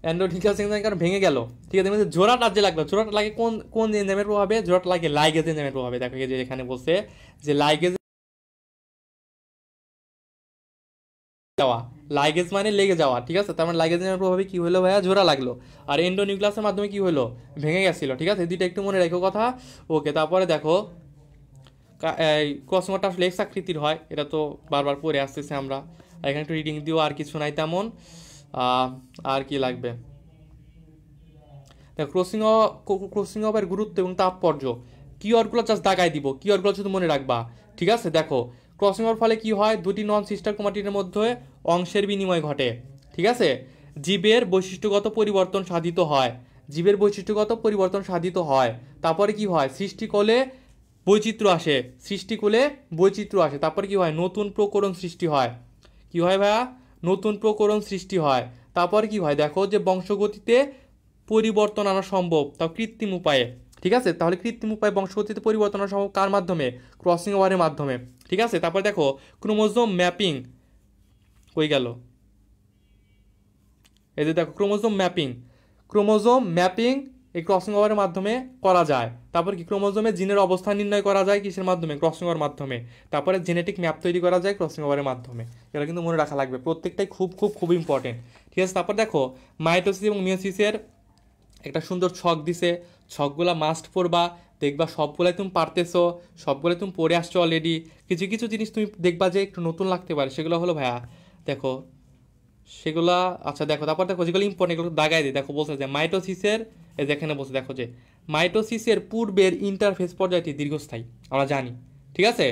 অ্যান্ডোনিউক্লিয়াস এনজাইমের কারণে ভেঙে গেল, ঠিক আছে। জোড়াটা যে লাগলো, জোড়াটা লাগে কোন কোন এনজাইমের প্রভাবে, জোড়াটা লাগে লাইগেজ এনজাইমের প্রভাবে। দেখো এই যে এখানে বলছে যে লাইগেজ যাওয়া, লাইগেজ মানে লেগে যাওয়া, ঠিক আছে। তার মানে লাইগেজের প্রভাবে কি হলো ভাইয়া, জোড়া লাগলো, আর এন্ডোনিউক্লিয়াসের মাধ্যমে কি হলো, ভেঙে গেছিল, ঠিক আছে। দুইটা একটু মনে রেখো কথা। ওকে, তারপরে দেখো এই ক্রসিংটা আসলে এক্স আকৃতির হয়, এটা তো বারবার পড়ে আসতেছে আমরা, এখানে একটু রিডিং দিও, আর কিছু নাই তেমন। আর কি লাগবে, ক্রসিং ওভার গুরুত্ব এবং তাৎপর্য, কিওয়ার্ডগুলো জাস্ট দাগায় দিব, কিওয়ার্ডগুলো শুধু মনে রাখবা, ঠিক আছে। দেখো ক্রসিং ওভার ফলে কি হয়, দুটি নন সিস্টার ক্রোমাটিডের মধ্যে অংশের বিনিময় ঘটে, ঠিক আছে। জীবের বৈশিষ্ট্যগত পরিবর্তন সাধিত হয়, জীবের বৈশিষ্ট্যগত পরিবর্তন সাধিত হয়। তারপরে কি হয়, সৃষ্টিকলে বৈচিত্র্য আসে, সৃষ্টিকলে বৈচিত্র্য আসে। তারপরে কি হয়, নতুন প্রকরণ সৃষ্টি হয়, কি হয় ভাইয়া, নতুন প্রকরণ সৃষ্টি হয়। তারপরে কি হয়, দেখো যে বংশগতিতে পরিবর্তন আনা সম্ভব, তাও কৃত্রিম উপায়ে, ঠিক আছে। তাহলে কৃত্রিম উপায়ে বংশগতিতে পরিবর্তন আনা সম্ভব কার মাধ্যমে, ক্রসিং ওভারের মাধ্যমে, ঠিক আছে। তারপর দেখো ক্রোমোজোম ম্যাপিং, কই গেল, এই যে দেখো ক্রোমোজোম ম্যাপিং এই ক্রসিং ওভারের মাধ্যমে করা যায়। তারপর কি ক্রোমোজোমে জিনের অবস্থান নির্ণয় করা যায় কিসের মাধ্যমে, ক্রসিং ওভার মাধ্যমে। তারপরে জেনেটিক ম্যাপ তৈরি করা যায় ক্রসিং ওভারের মাধ্যমে। এটা কিন্তু মনে রাখা লাগবে, প্রত্যেকটাই খুব খুব খুব ইম্পর্টেন্ট, ঠিক আছে। তারপর দেখো মাইটোসিস এবং মিওসিসের একটা সুন্দর ছক দিছে, ছকগুলা মাস্ট পড়বা, দেখবা সবগুলাই তুমি পারতেছো, সবগুলাই তুমি পড়ে আসছো অলরেডি। কিছু কিছু জিনিস তুমি দেখবা যে একটু নতুন লাগতে পারে, সেগুলো হলো ভাইয়া দেখো সেগুলা, আচ্ছা দেখো তারপর দেখো যেগুলো ইম্পর্টেন্ট এগুলো দাগাই দিই। দেখো বলছে যে মাইটোসিসের, এই যে এখানে বলছে দেখো যে মাইটোসিসের পূর্বের ইন্টারফেস পর্যায়টি দীর্ঘস্থায়ী, আমরা জানি, ঠিক আছে।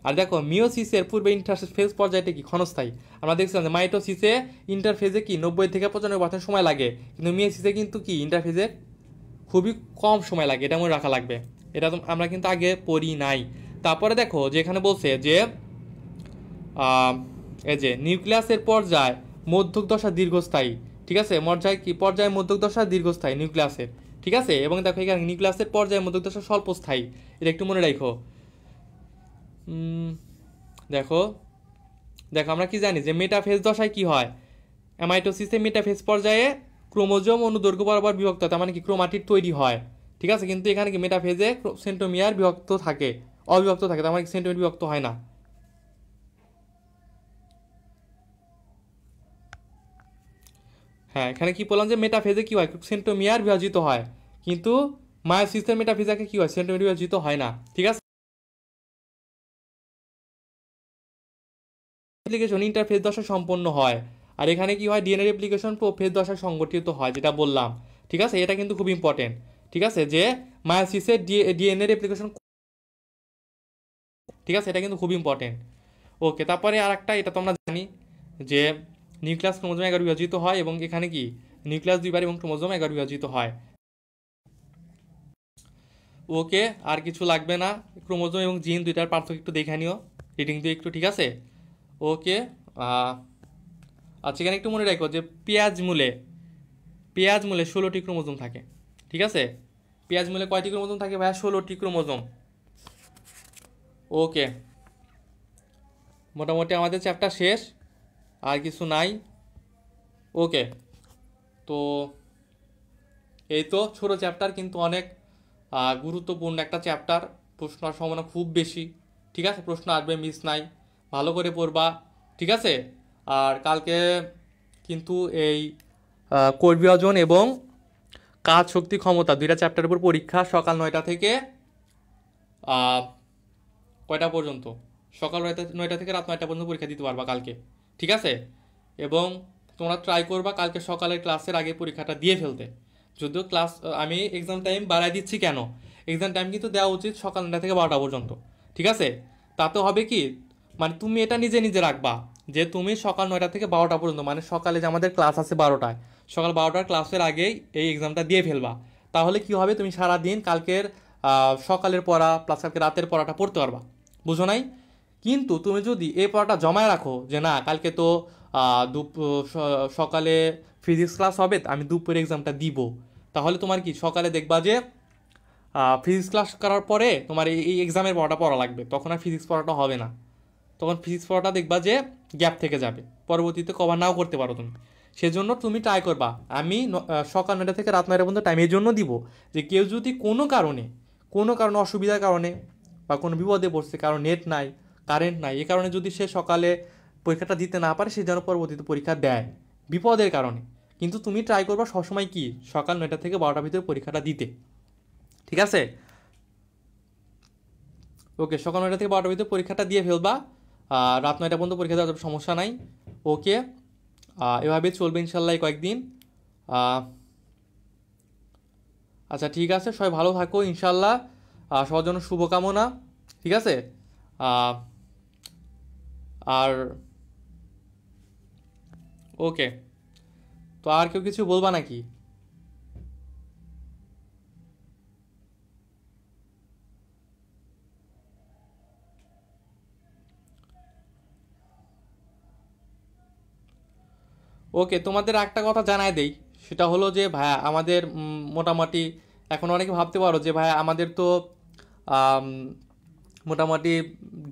আর দেখো মিওসিসের পূর্বে ইন্টারফেস পর্যায়টি কি ক্ষণস্থায়ী। আমরা দেখছিলাম যে মাইটোসিসে ইন্টারফেজে কি 90 থেকে 95% সময় লাগে, কিন্তু মিওসিসে কিন্তু কি ইন্টারফেজে খুবই কম সময় লাগে, এটা মনে রাখা লাগবে। এটা তো আমরা কিন্তু আগে পড়ি নাই। তারপরে দেখো যে এখানে বলছে যে এই যে নিউক্লিয়াসের পর্যায় মধ্যক দশা দীর্ঘস্থায়ী, ঠিক আছে। পর্যায় মধ্যক দশা দীর্ঘস্থায়ী নিউক্লিয়াসের, ঠিক আছে। এবং দেখো এখানে নিউক্লিয়াসের পর্যায় মধ্যক দশা স্বল্পস্থায়ী, এটা একটু মনে রাখো। দেখো দেখো আমরা কি জানি যে মেটাফেজ দশায় কি হয়, অ্যামাইটোসিসে মেটাফেজ পর্যায়ে ক্রোমোজোম অনুদৈর্ঘ্য বরাবর বিভক্ত, তার মানে কি ক্রোমাটিড তৈরি হয়, ঠিক আছে। কিন্তু এখানে কি মেটাফেজে সেন্টোমিয়ার বিভক্ত থাকে, অবিভক্ত থাকে, তার মানে কি সেন্টোমিয়ার বিভক্ত হয় না। হ্যাঁ এখানে কি বললাম যে মেটাফেজে কি হয়, সেন্টোমিয়ার বিভাজিত হয়, কিন্তু মায়োসিসের মেটাফেজাকে কি হয়, সেন্টোমিয়ার বিভাজিত হয় না, ঠিক আছে। অ্যাপ্লিকেশন ইন্টারফেজ দশা সম্পন্ন হয়, আর এখানে কি হয় ডিএনএ অ্যাপ্লিকেশন প্রোফেজ দশায় সংগঠিত হয়, যেটা বললাম, ঠিক আছে। এটা কিন্তু খুব ইম্পর্টেন্ট, ঠিক আছে, যে মায়োসিসের ডিএনএ অ্যাপ্লিকেশন, ঠিক আছে, এটা কিন্তু খুব ইম্পর্টেন্ট। ওকে, তারপরে আর একটা, এটা তো আমরা জানি যে নিউক্লিয়াস ক্রোমোজোম 11 বিভাজিত হয়, এবং এখানে কি নিউক্লিয়াস 2 বার এবং ক্রোমোজোম 11 বিভাজিত হয়। ওকে, আর কিছু লাগবে না, ক্রোমোজোম এবং জিন দুইটার পার্থক্য একটু দেখে নিও, রিডিং দিয়ে একটু, ঠিক আছে। ওকে, আচ্ছা এখানে একটু মনে রাখো যে পেঁয়াজ মূলে 16টি ক্রোমোজোম থাকে, ঠিক আছে। পেঁয়াজ মূলে কয়টি ক্রোমোজোম থাকে ভাইয়া, 16টি ক্রোমোজোম। ওকে, মোটামুটি আমাদের চ্যাপ্টার শেষ, আর কিছু নাই। ওকে, তো এই তো ছোট চ্যাপ্টার, কিন্তু অনেক গুরুত্বপূর্ণ একটা চ্যাপ্টার, প্রশ্ন আসার সম্ভাবনা খুব বেশি, ঠিক আছে। প্রশ্ন আসবে, মিস নাই, ভালো করে পড়বা, ঠিক আছে। আর কালকে কিন্তু এই কোষ বিভাজন এবং কাজ শক্তি ক্ষমতা দুইটা চ্যাপ্টারের উপর পরীক্ষা, সকাল 9টা থেকে আহ, কয়টা পর্যন্ত, সকাল 9টা থেকে রাত 9টা পর্যন্ত পরীক্ষা দিতে পারবা কালকে, ঠিক আছে। এবং তোমরা ট্রাই করবা কালকে সকালের ক্লাসের আগে পরীক্ষাটা দিয়ে ফেলতে। যদিও ক্লাস আমি এক্সাম টাইম বাড়াই দিচ্ছি কেন, এক্সাম টাইম কিন্তু দেওয়া উচিত সকাল 9টা থেকে 12টা পর্যন্ত, ঠিক আছে। তাতে হবে কি, মানে তুমি এটা নিজে নিজে রাখবা যে তুমি সকাল 9টা থেকে 12টা পর্যন্ত, মানে সকালে যে আমাদের ক্লাস আছে 12টায়, সকাল 12টার ক্লাসের আগেই এই এক্সামটা দিয়ে ফেলবা। তাহলে কি হবে, তুমি সারা দিন কালকের সকালের পড়া প্লাস কালকে রাতের পড়াটা পড়তে পারবা, বুঝো নাই। কিন্তু তুমি যদি এই পড়াটা জমায় রাখো যে না কালকে তো সকালে ফিজিক্স ক্লাস হবে, আমি দুপুরে এক্সামটা দিব, তাহলে তোমার কি সকালে দেখবা যে ফিজিক্স ক্লাস করার পরে তোমার এই এক্সামের পড়াটা পড়া লাগবে, তখন আর ফিজিক্স পড়াটা হবে না, তখন ফিজিক্স পড়াটা দেখবা যে গ্যাপ থেকে যাবে, পরবর্তীতে কভার নাও করতে পারো তুমি। সেজন্য তুমি ট্রাই করবা, আমি সকাল 9টা থেকে রাত 9টা পর্যন্ত টাইম এই জন্য দিব যে কেউ যদি কোনো কারণে অসুবিধার কারণে বা কোনো বিপদে পড়ছে, কারণ নেট নাই, কারেন্ট নাই, এই কারণে যদি সে সকালে পরীক্ষাটা দিতে না পারে, সে যেন পরবর্তীতে পরীক্ষা দেয় বিপদের কারণে। কিন্তু তুমি ট্রাই করবা সবসময় কি সকাল 9টা থেকে 12টার ভিতরে পরীক্ষাটা দিতে, ঠিক আছে। ওকে, সকাল 9টা থেকে 12টার ভিতরে পরীক্ষাটা দিয়ে ফেলবা, রাত 9টা পর্যন্ত পরীক্ষা দেওয়ার সমস্যা নাই। ওকে, এভাবে চলবে ইনশাল্লাহ এই কয়েকদিন। আচ্ছা ঠিক আছে, সবাই ভালো থাকো ইনশাল্লাহ, সবার জন্য শুভকামনা, ঠিক আছে। আহ, আর ওকে, তো আর কেউ কিছু বলবা নাকি? ওকে, তোমাদের একটা কথা জানাই দেই, সেটা হলো যে ভাইয়া আমাদের মোটামুটি এখন অনেকে ভাবতে পারো যে ভাইয়া আমাদের তো আম, মোটামুটি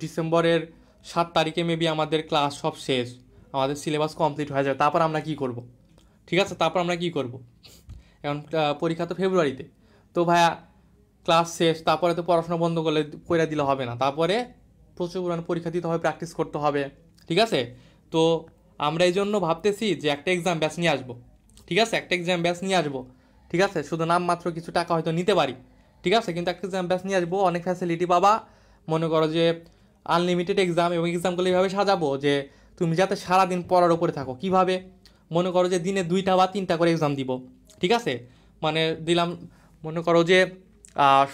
ডিসেম্বরের 7 তারিখে মেবি আমাদের ক্লাস সব শেষ, আমাদের সিলেবাস কমপ্লিট হয়ে যাবে, তারপর আমরা কি করব, ঠিক আছে, তারপর আমরা কি করব, এখন পরীক্ষা তো ফেব্রুয়ারিতে। তো ভাইয়া ক্লাস শেষ, তারপরে তো পড়াশোনা বন্ধ করলে করে দিলে হবে না, তারপরে প্রচুর পরিমাণে পরীক্ষা দিতে হবে, প্র্যাকটিস করতে হবে, ঠিক আছে। তো আমরা এই জন্য ভাবতেছি যে একটা এক্সাম ব্যাচ নিয়ে আসবো, ঠিক আছে, একটা এক্সাম ব্যাচ নিয়ে আসবো, ঠিক আছে, শুধু নামমাত্র কিছু টাকা হয়তো নিতে পারি, ঠিক আছে, কিন্তু একটা এক্সাম ব্যাচ নিয়ে আসবো, অনেক ফ্যাসিলিটি পাবা। মনে করো যে আনলিমিটেড এক্সাম, এবং এক্সামগুলো এইভাবে সাজাবো যে তুমি যাতে সারাদিন পড়ার উপরে থাকো। কিভাবে? মনে করো যে দিনে 2টা বা 3টা করে এক্সাম দিব, ঠিক আছে, মানে দিলাম, মনে করো যে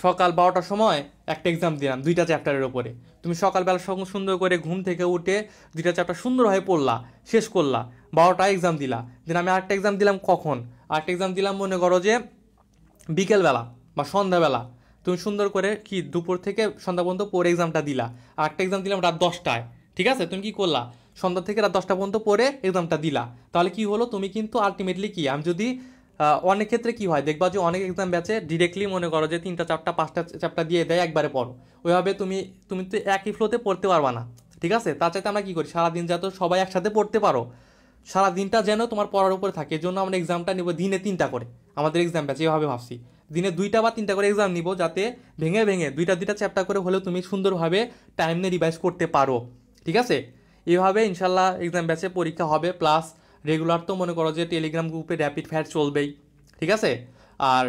সকাল 12টার সময় একটা এক্সাম দিলাম 2টা চ্যাপ্টারের ওপরে। তুমি সকালবেলা সুন্দর করে ঘুম থেকে উঠে 2টা চ্যাপ্টার সুন্দরভাবে পড়লা, শেষ করলা, 12টায় এক্সাম দিলা। দেন আমি আরেকটা এক্সাম দিলাম কখন? আরেকটা এক্সাম দিলাম মনে করো যে বিকেলবেলা বা সন্ধ্যাবেলা। তুমি সুন্দর করে কি দুপুর থেকে সন্ধ্যা পর্যন্ত পড়ে এক্সামটা দিলা। আর একটা এক্সাম দিলাম রাত 10টায়, ঠিক আছে, তুমি কি করলা? সন্ধ্যা থেকে রাত 10টা পর্যন্ত পড়ে এক্সামটা দিলা। তাহলে কি হলো? তুমি কিন্তু আলটিমেটলি কি, আমি যদি অনেক ক্ষেত্রে কি হয় দেখবা যে অনেক এক্সাম ব্যাচে ডিরেক্টলি মনে করো যে 3টা 4টা 5টা চ্যাপ্টার দিয়ে দেয় একবারে পড়ো। ওইভাবে তুমি তুমি তো একই ফ্লোতে পড়তে পারবা না, ঠিক আছে। তার চাইতে আমরা কি করি, সারাদিন যাতে সবাই একসাথে পড়তে পারো, সারাদিনটা যেন তোমার পড়ার উপরে থাকে, এই জন্য আমরা এক্সামটা নিব দিনে 3টা করে। আমাদের এক্সাম ব্যাচ এভাবে ভাবছি, দিনে 2টা বা 3টা করে এক্সাম নিব, যাতে ভেঙে ভেঙে 2টা চ্যাপ্টার করে হলেও তুমি সুন্দরভাবে টাইম নিয়ে রিভাইজ করতে পারো, ঠিক আছে। এইভাবে ইনশাল্লাহ এক্সাম ব্যাচে পরীক্ষা হবে। প্লাস রেগুলার তো মনে করো যে টেলিগ্রাম গ্রুপে র্যাপিড ফায়ার চলবেই, ঠিক আছে। আর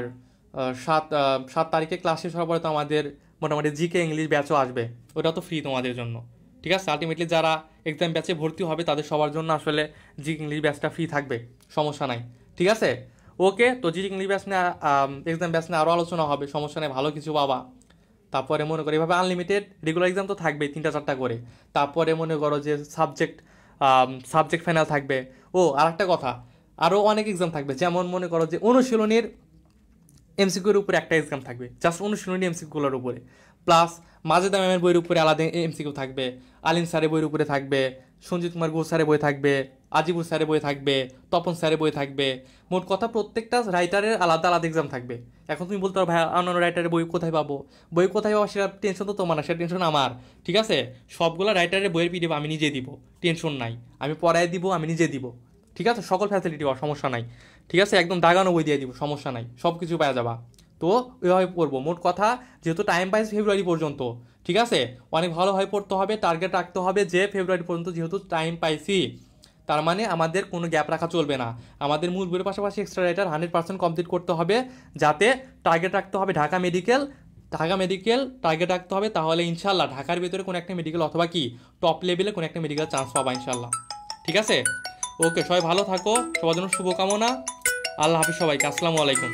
7 তারিখে ক্লাস শেষ হওয়ার পরে তো আমাদের মোটামুটি জিকে ইংলিশ ব্যাচও আসবে, ওটা তো ফ্রি তোমাদের জন্য, ঠিক আছে। আলটিমেটলি যারা এক্সাম ব্যাচে ভর্তি হবে তাদের সবার জন্য আসলে জিকে ইংলিশ ব্যাচটা ফ্রি থাকবে, সমস্যা নাই, ঠিক আছে। ওকে, তো জিকে ইংলিশ ব্যাচ নিয়ে এক্সাম ব্যাচ নিয়ে আরও আলোচনা হবে, সমস্যা নেই, ভালো কিছু পাবা। তারপরে মনে করো এভাবে আনলিমিটেড রেগুলার এক্সাম তো থাকবেই 3টা 4টা করে। তারপরে মনে করো যে সাবজেক্ট ফাইনাল থাকবে। ও আর একটা কথা, আরও অনেক এক্সাম থাকবে, যেমন মনে করো যে অনুশীলনীর এমসিকিউর উপরে একটা এক্সাম থাকবে, জাস্ট অনুশীলনী এমসিকিউগুলোর উপরে। প্লাস মাজেদা ম্যামের বইয়ের উপরে আলাদা এমসিকিউ থাকবে, আলিম স্যারের বইয়ের উপরে থাকবে, সঞ্জিত কুমার ঘোষ স্যারের বই থাকবে, আজিবুর স্যারের বই থাকবে, তপন স্যারের বই থাকবে। মোট কথা প্রত্যেকটা রাইটারের আলাদা আলাদা এক্সাম থাকবে। এখন তুমি বলতে পারো ভাই অন্যান্য রাইটারের বই কোথায় পাবো? বই কোথায় পাবো সেটা টেনশন তো তোমার না, সেটা টেনশন আমার, ঠিক আছে। সবগুলো রাইটারের বইয়ের পিডিএফ আমি নিজে দিব, টেনশন নাই, আমি পড়ায় দিব, আমি নিজে দিব, ঠিক আছে। সকল ফ্যাসিলিটি পাওয়া, সমস্যা নাই, ঠিক আছে, একদম দাগানো বই দিয়ে দিব, সমস্যা নাই, সব কিছু পাওয়া যাবা। তো ওইভাবে পড়বো। মোট কথা যেহেতু টাইম পাইছে ফেব্রুয়ারি পর্যন্ত, ঠিক আছে, অনেক ভালোভাবে পড়তে হবে, টার্গেট রাখতে হবে যে ফেব্রুয়ারি পর্যন্ত যেহেতু টাইম পাইছি, তার মানে আমাদের কোনো গ্যাপ রাখা চলবে না। আমাদের মূল বইয়ের পাশাপাশি এক্সট্রা রাইটার 100% কমপ্লিট করতে হবে, যাতে টার্গেট রাখতে হবে ঢাকা মেডিকেল টার্গেট রাখতে হবে। তাহলে ইনশাল্লাহ ঢাকার ভিতরে কোনো একটা মেডিকেল অথবা কি টপ লেভেলে কোনো একটা মেডিকেল চান্স পাবা ইনশাল্লাহ, ঠিক আছে। ওকে, সবাই ভালো থাকো, সবার জন্য শুভকামনা। আল্লাহ হাফিজ সবাইকে, আসসালামু আলাইকুম।